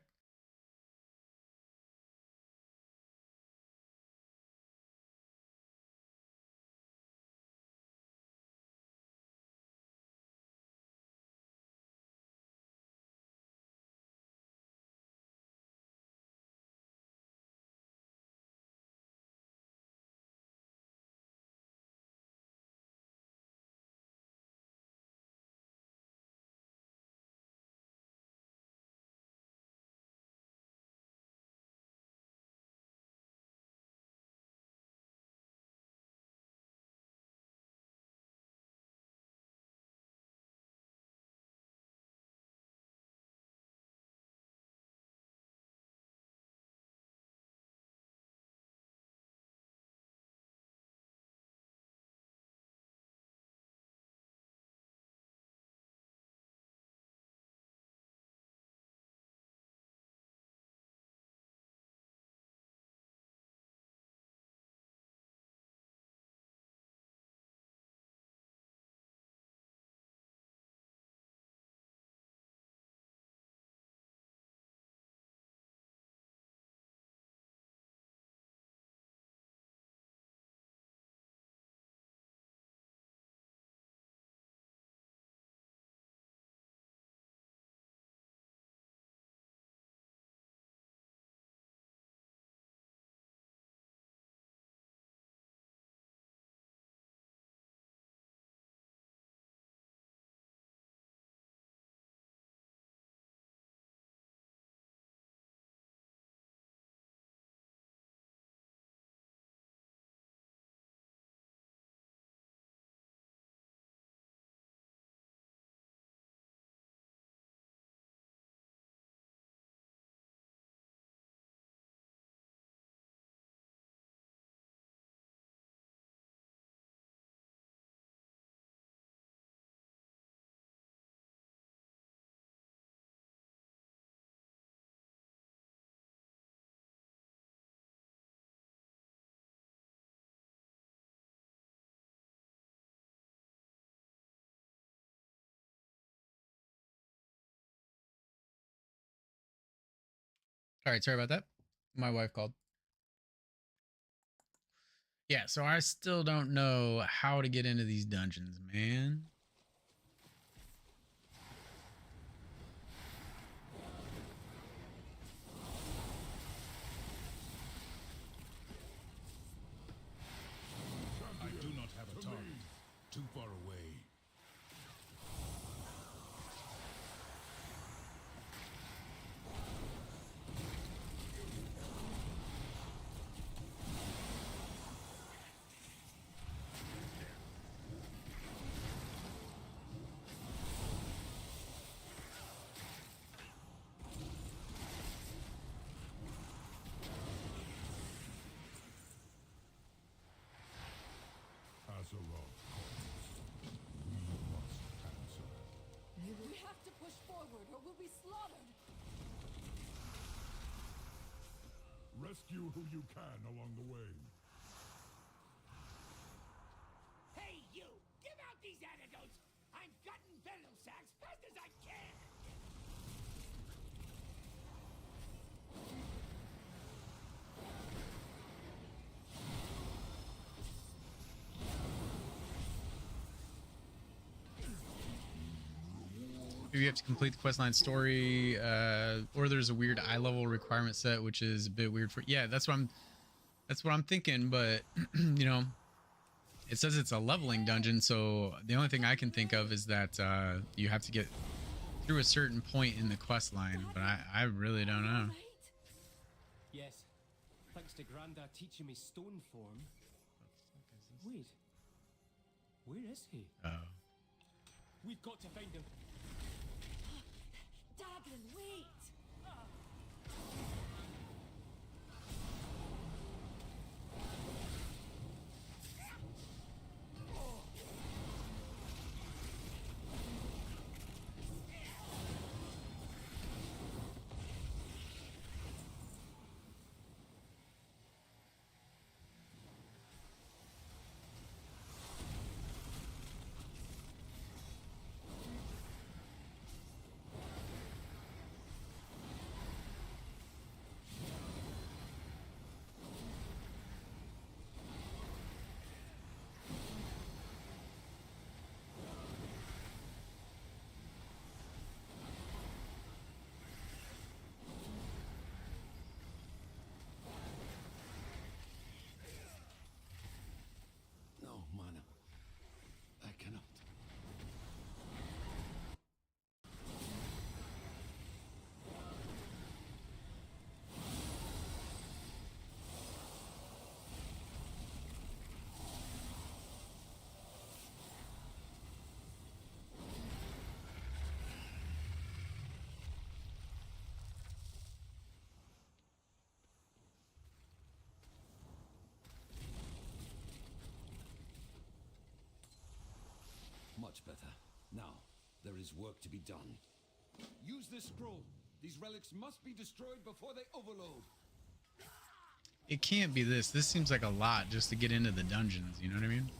All right, sorry about that. My wife called. Yeah, so I still don't know how to get into these dungeons, man. I do not have a target. Too far away. Azeroth calls. We must answer. We have to push forward or we'll be slaughtered. Rescue who you can along the way. Hey, you! Give out these antidotes! I'm gutting venom sacs fast as I can! Maybe you have to complete the questline story, or there's a weird eye level requirement set, which is a bit weird for. Yeah, that's what I'm thinking. But you know, it says it's a leveling dungeon, so the only thing I can think of is that you have to get through a certain point in the quest line. But I really don't know. Yes, thanks to Grandad teaching me stone form. Wait, where is he? Oh. We've got to find him. Daglin, wait! No, mana. I cannot. Much better. Now, there is work to be done. Use this scroll. These relics must be destroyed before they overload. It can't be this. This seems like a lot just to get into the dungeons. You know what I mean?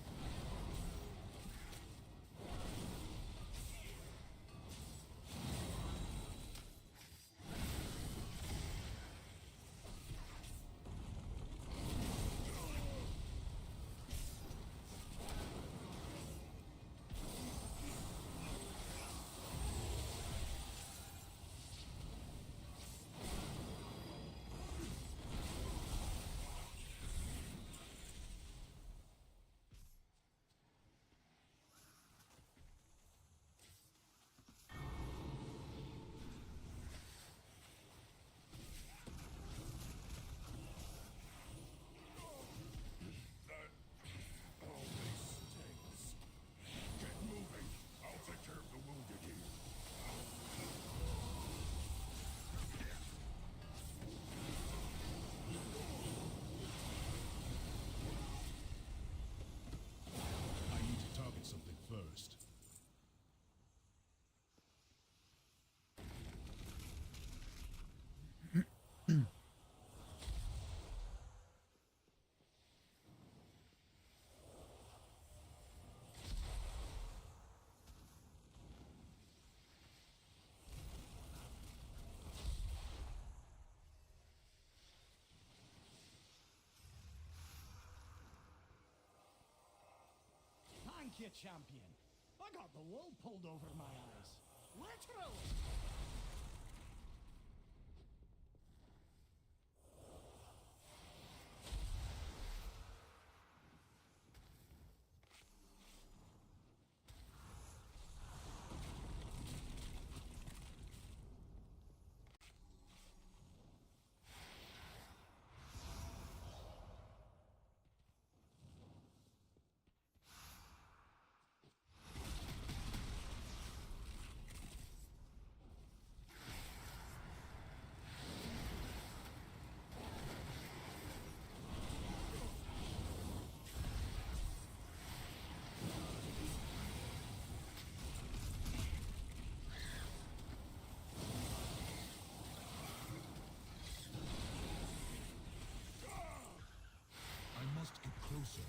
you, champion. I got the wool pulled over my eyes. Literally. I must get closer.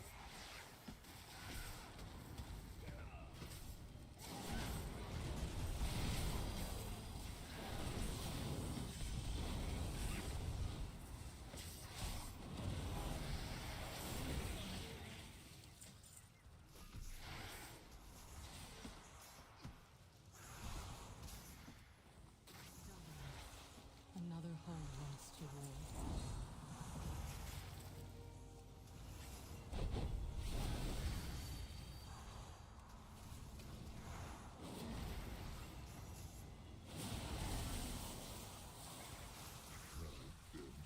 Another home lost to war.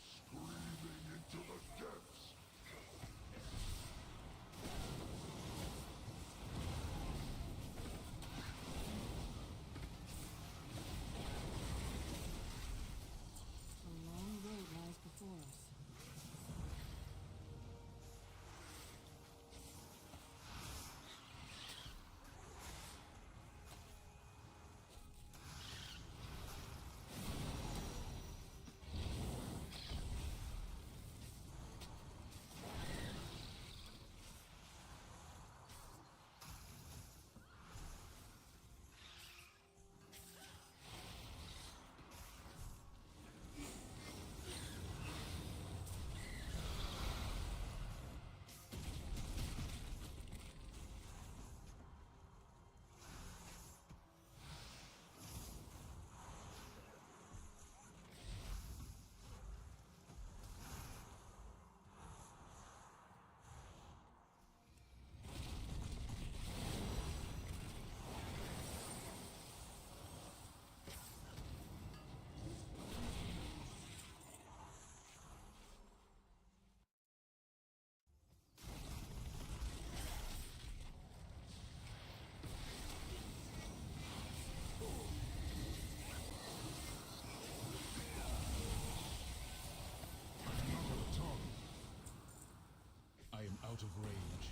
Screaming into the depths. A long road lies before us. I am out of range.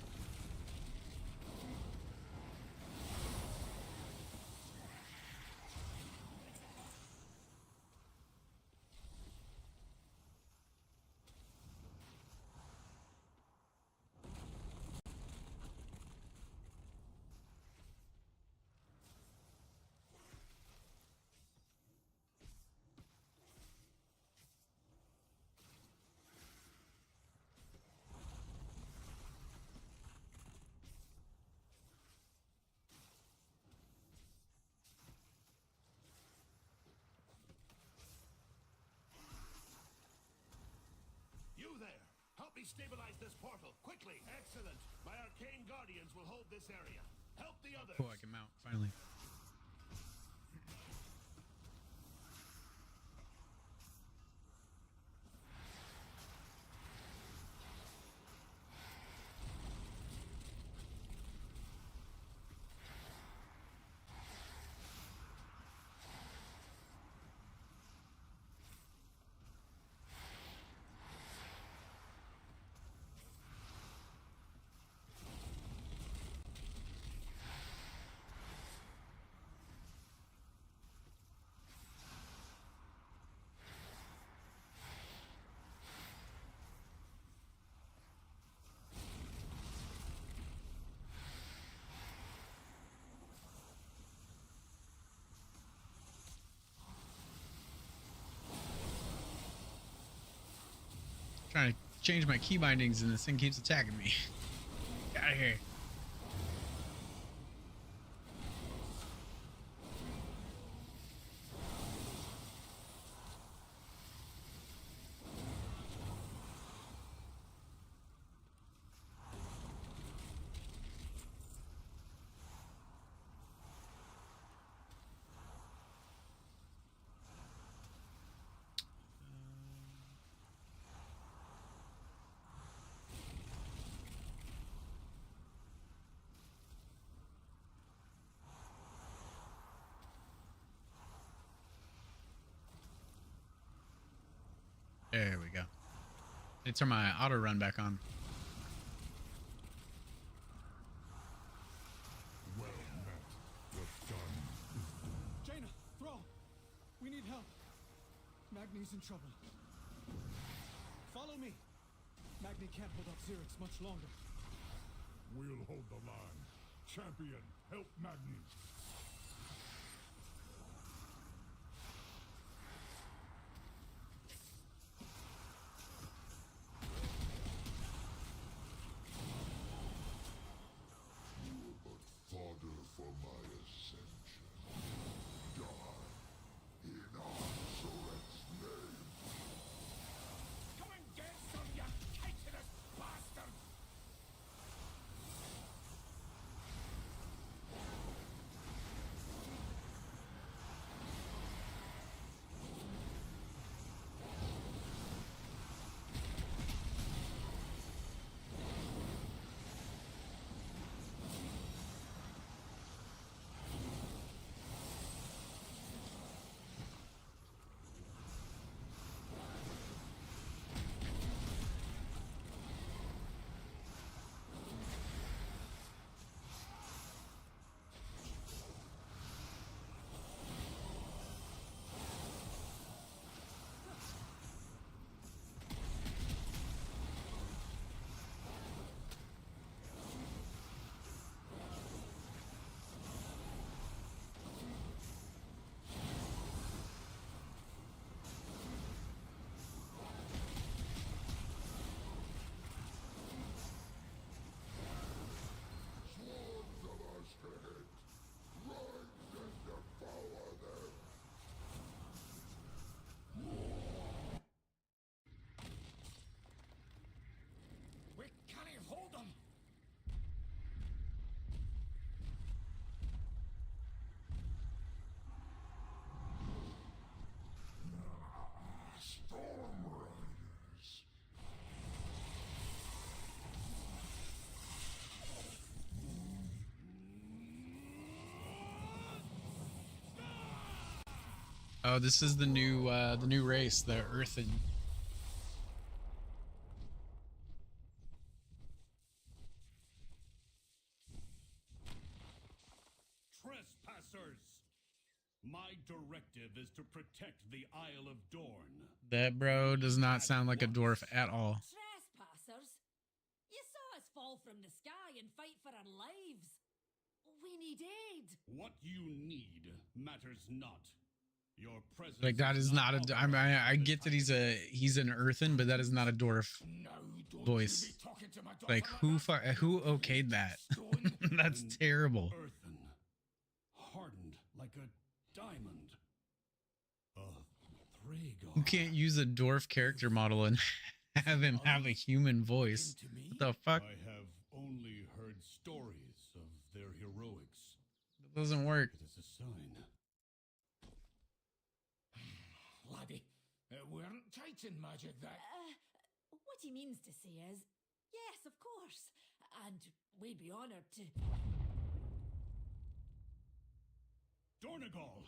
You there! Help me stabilize this portal, quickly! Excellent! My arcane guardians will hold this area. Help the others! Cool, I can mount, finally. Trying to change my key bindings and this thing keeps attacking me. Get out of here. I turn my auto run back on. Well met. What's done is done. Jaina, Thrall, we need help. Magni's in trouble. Follow me. Magni can't hold up Xerix much longer. We'll hold the line. Champion, help Magni. Fodder for my ascension. Die in Arsoret's name. Come and get some, you titanous bastard! We can't even hold them! Storm Riders. Oh, this is the new race, the Earthen. Trespassers! My directive is to protect the Isle of Dorn. That bro does not sound like a dwarf at all. Trespassers? You saw us fall from the sky and fight for our lives. We need aid. What you need matters not. Your presence Like that is not a. I mean, I get that he's an Earthen, but that is not a dwarf voice. Like who okayed that? That's terrible. Earthen, hardened like a diamond. You can't use a dwarf character model and have him have a human voice. What the fuck? I have only heard stories of their heroics. That doesn't work. It is a sign. Laddie, it weren't Titan magic that... What he means to say is, yes, of course. And we'd be honored to... Dornegal!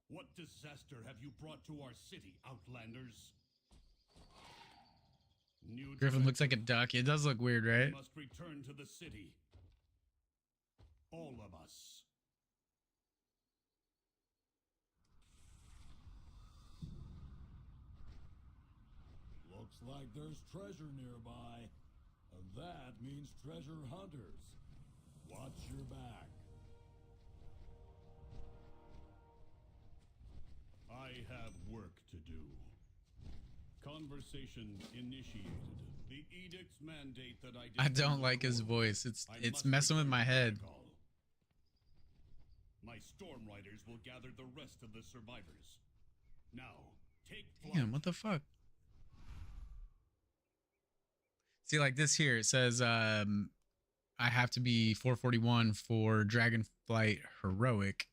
What disaster have you brought to our city, Outlanders? Griffin looks like a duck. It does look weird, right? We must return to the city. All of us. Looks like there's treasure nearby. And that means treasure hunters. Watch your back. I have work to do. Conversation initiated. The edict's mandate that I don't like his voice. It's messing with my head. My storm riders will gather the rest of the survivors. Now, take flight. Damn, what the fuck? See, like this here, it says I have to be 441 for Dragonflight Heroic.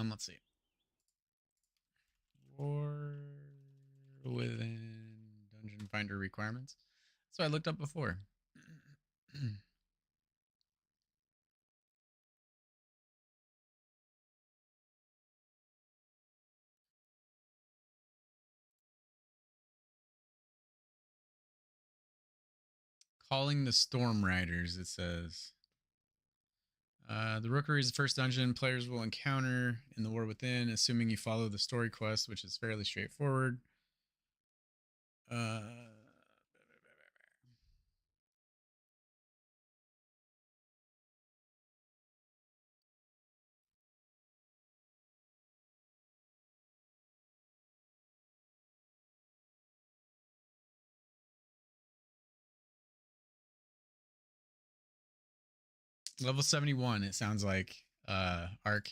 Let's see. Wars. within Dungeon Finder requirements. So I looked up before. Calling the Storm Riders, it says. The Rookery is the first dungeon players will encounter in the War Within, assuming you follow the story quest, which is fairly straightforward. Level 71, it sounds like Arc.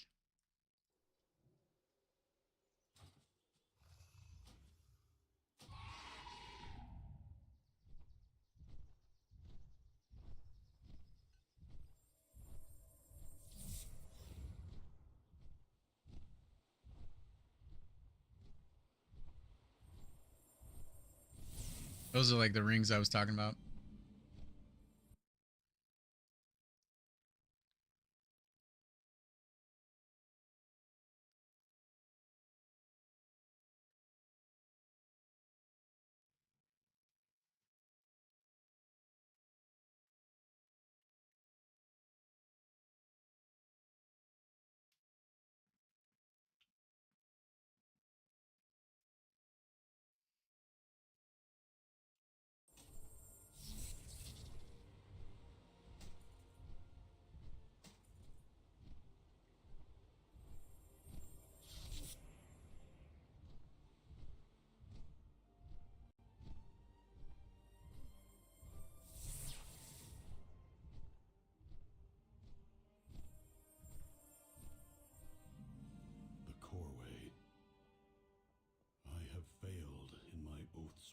Those are like the rings I was talking about.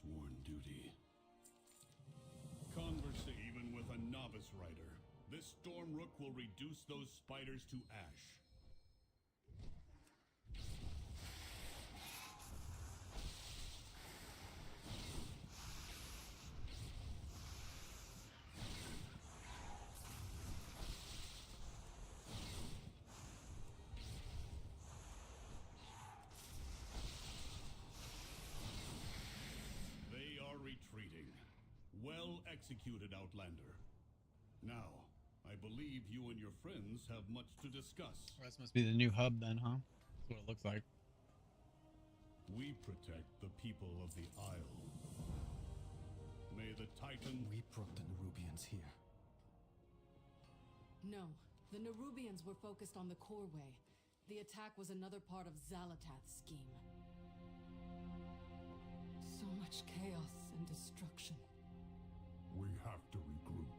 Sworn duty. Converse even with a novice rider. This storm rook will reduce those spiders to ash. Well executed, Outlander. Now, I believe you and your friends have much to discuss. Well, this must be the new hub then, huh? That's what it looks like. We protect the people of the Isle. May the Titan... We brought the Nerubians here. No, the Nerubians were focused on the Coreway. The attack was another part of Xalatath's scheme. So much chaos and destruction. We have to regroup.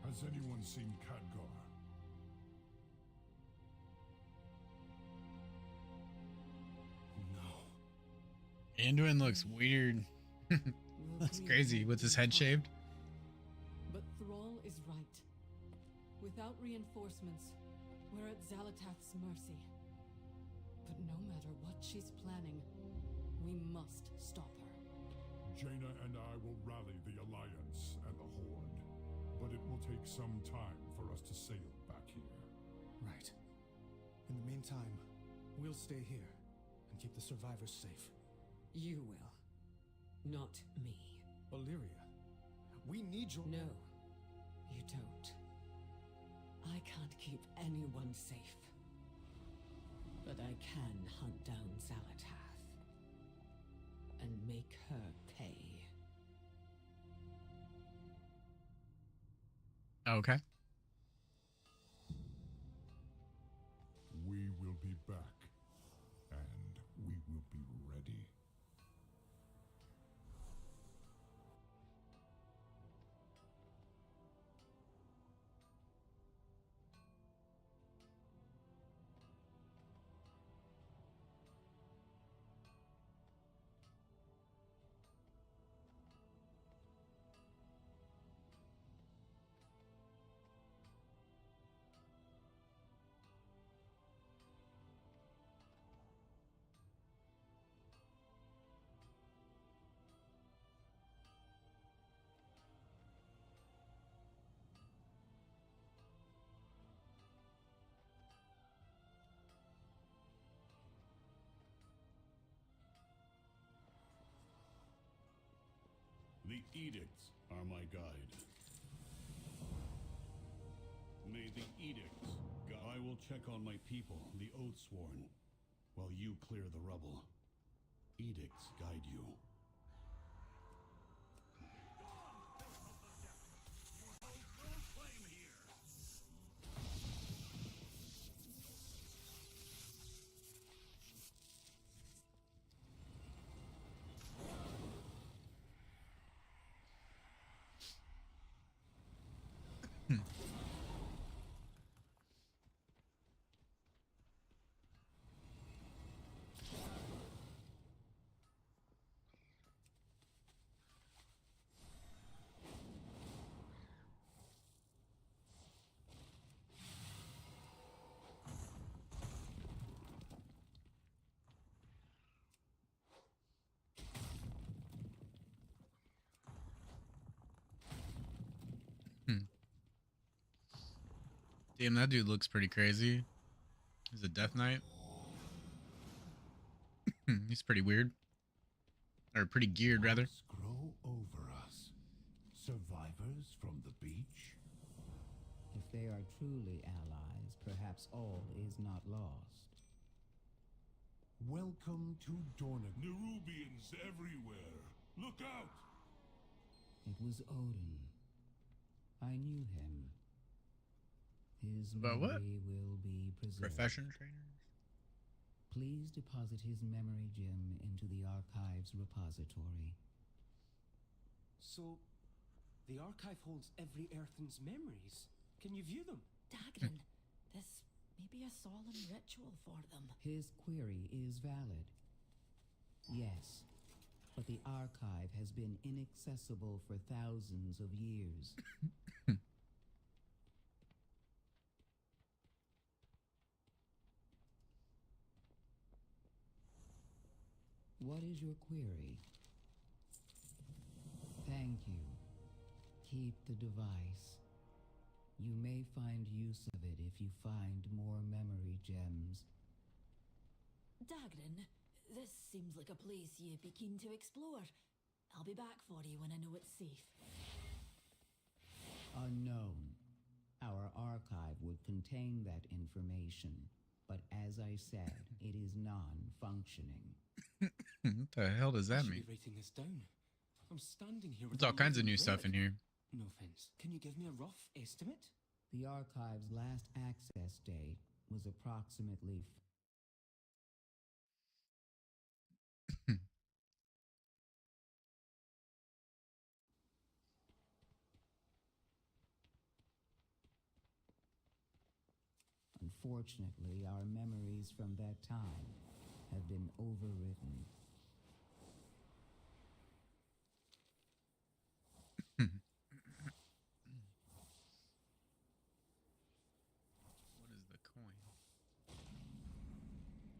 Has anyone seen Khadgar? No. Anduin looks weird. That's crazy with his head shaved. But Thrall is right. Without reinforcements, we're at Xalatath's mercy. But no matter what she's planning, we must stop her. Jaina and I will rally the Alliance and the Horde, but it will take some time for us to sail back here. Right. In the meantime, we'll stay here and keep the survivors safe. You will. Not me. Illyria, we need your... No, you don't. I can't keep anyone safe. But I can hunt down Xalatath and make her pay. Okay. We will be back, and we will be ready. The edicts are my guide. May the edicts guide. I will check on my people, the Oathsworn, while you clear the rubble. Edicts guide you. Damn, that dude looks pretty crazy. He's a Death Knight. He's pretty weird. Or pretty geared, rather. Grow over us. Survivors from the beach? If they are truly allies, perhaps all is not lost. Welcome to Dornick. Nerubians everywhere. Look out! It was Odin. I knew him. His But memory what? will be preserved. Profession trainers? Please deposit his memory gem into the Archive's repository. So, the Archive holds every Earthen's memories. Can you view them? Dagrin, this may be a solemn ritual for them. His query is valid. Yes, but the Archive has been inaccessible for thousands of years. What is your query? Thank you. Keep the device. You may find use of it if you find more memory gems. Dagrin, this seems like a place you'd be keen to explore. I'll be back for you when I know it's safe. Unknown. Our archive would contain that information, but as I said, it is non-functioning. What the hell does that I should mean? be writing this down. I'm standing here with There's all kinds of new stuff in here. No offense. Can you give me a rough estimate? The archive's last access date was approximately Unfortunately, our memories from that time have been overwritten. What is the coin?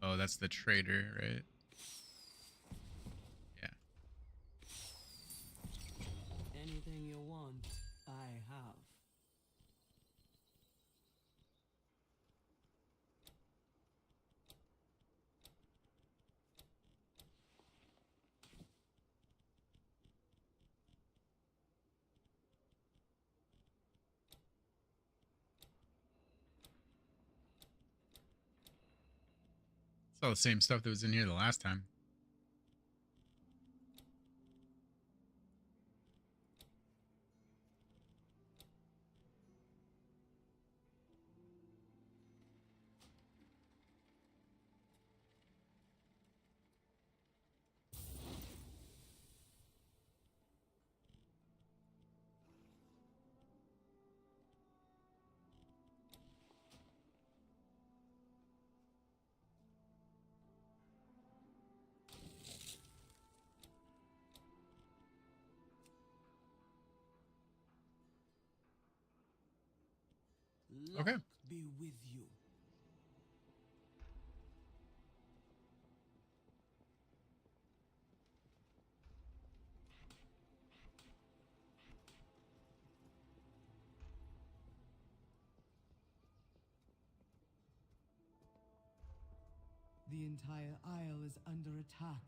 Oh, that's the trader, right? Yeah. Anything you want, I have. It's all the same stuff that was in here the last time. Okay. Luck be with you. The entire isle is under attack.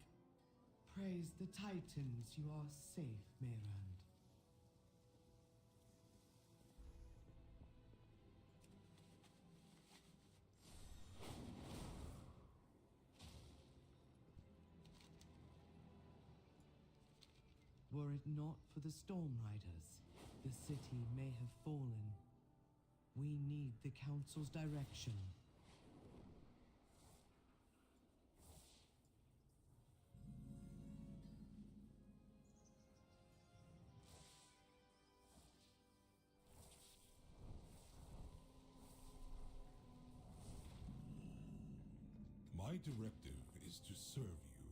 Praise the Titans, you are safe, Meyrand. Were it not for the Storm Riders, the city may have fallen. We need the Council's direction. My directive is to serve you.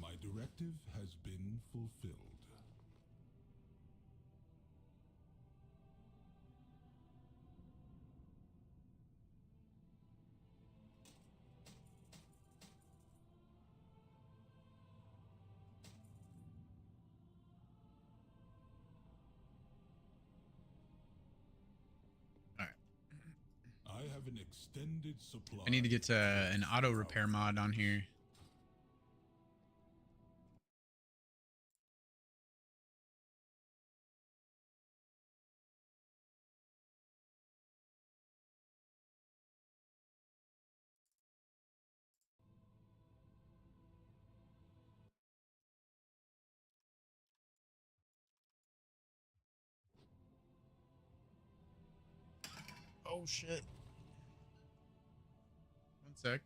My directive has been fulfilled. I have an extended supply. I need to get an auto repair mod on here. Oh shit. One sec.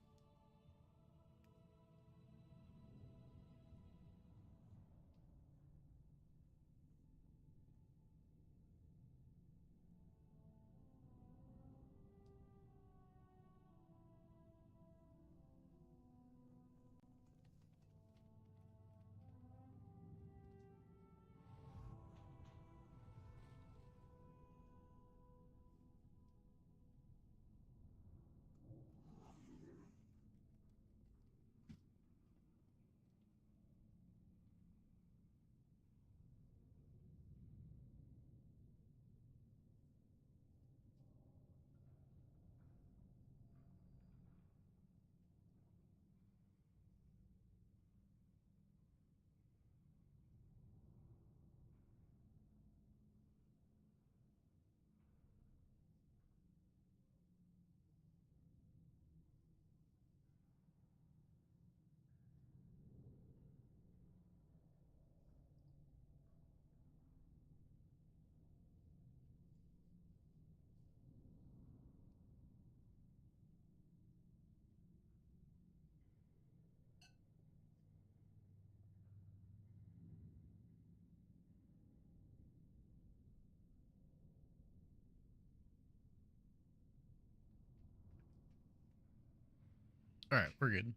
All right, we're good.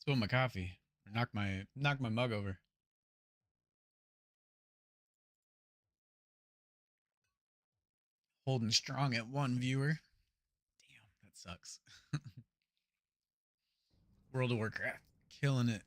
Spill my coffee. Or knock my mug over. Holding strong at one viewer. Damn, that sucks. World of Warcraft. Killing it.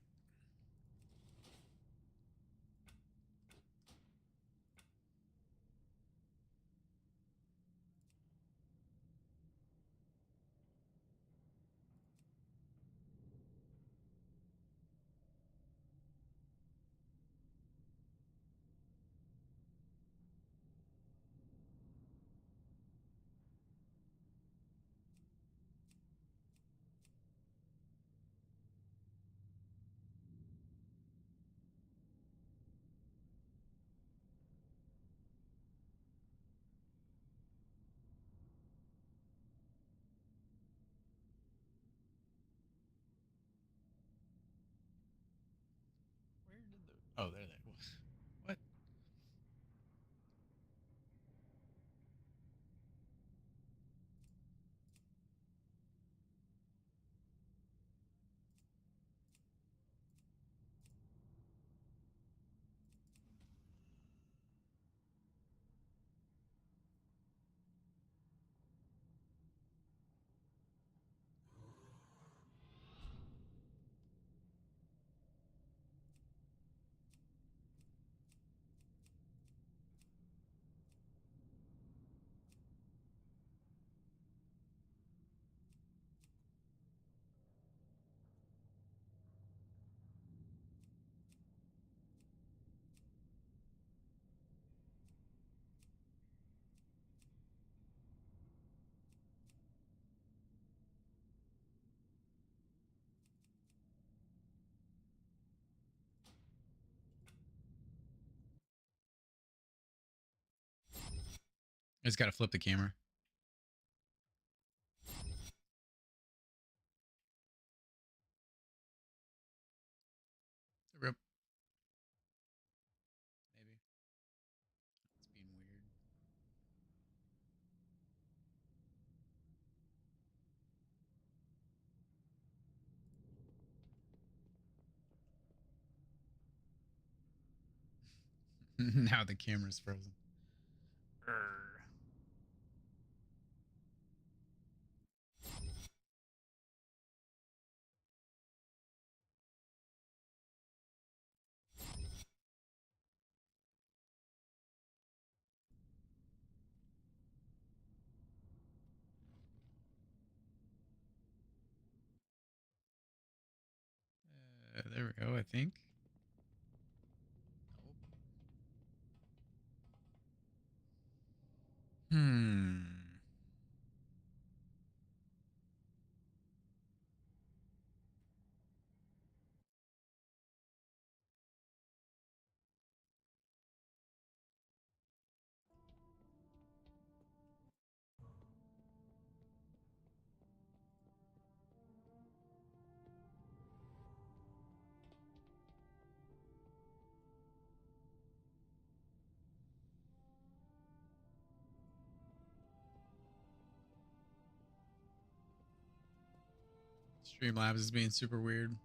It's got to flip the camera. Rip. Maybe. It's being weird. Now the camera's frozen. There we go, I think. Hmm. Streamlabs is being super weird.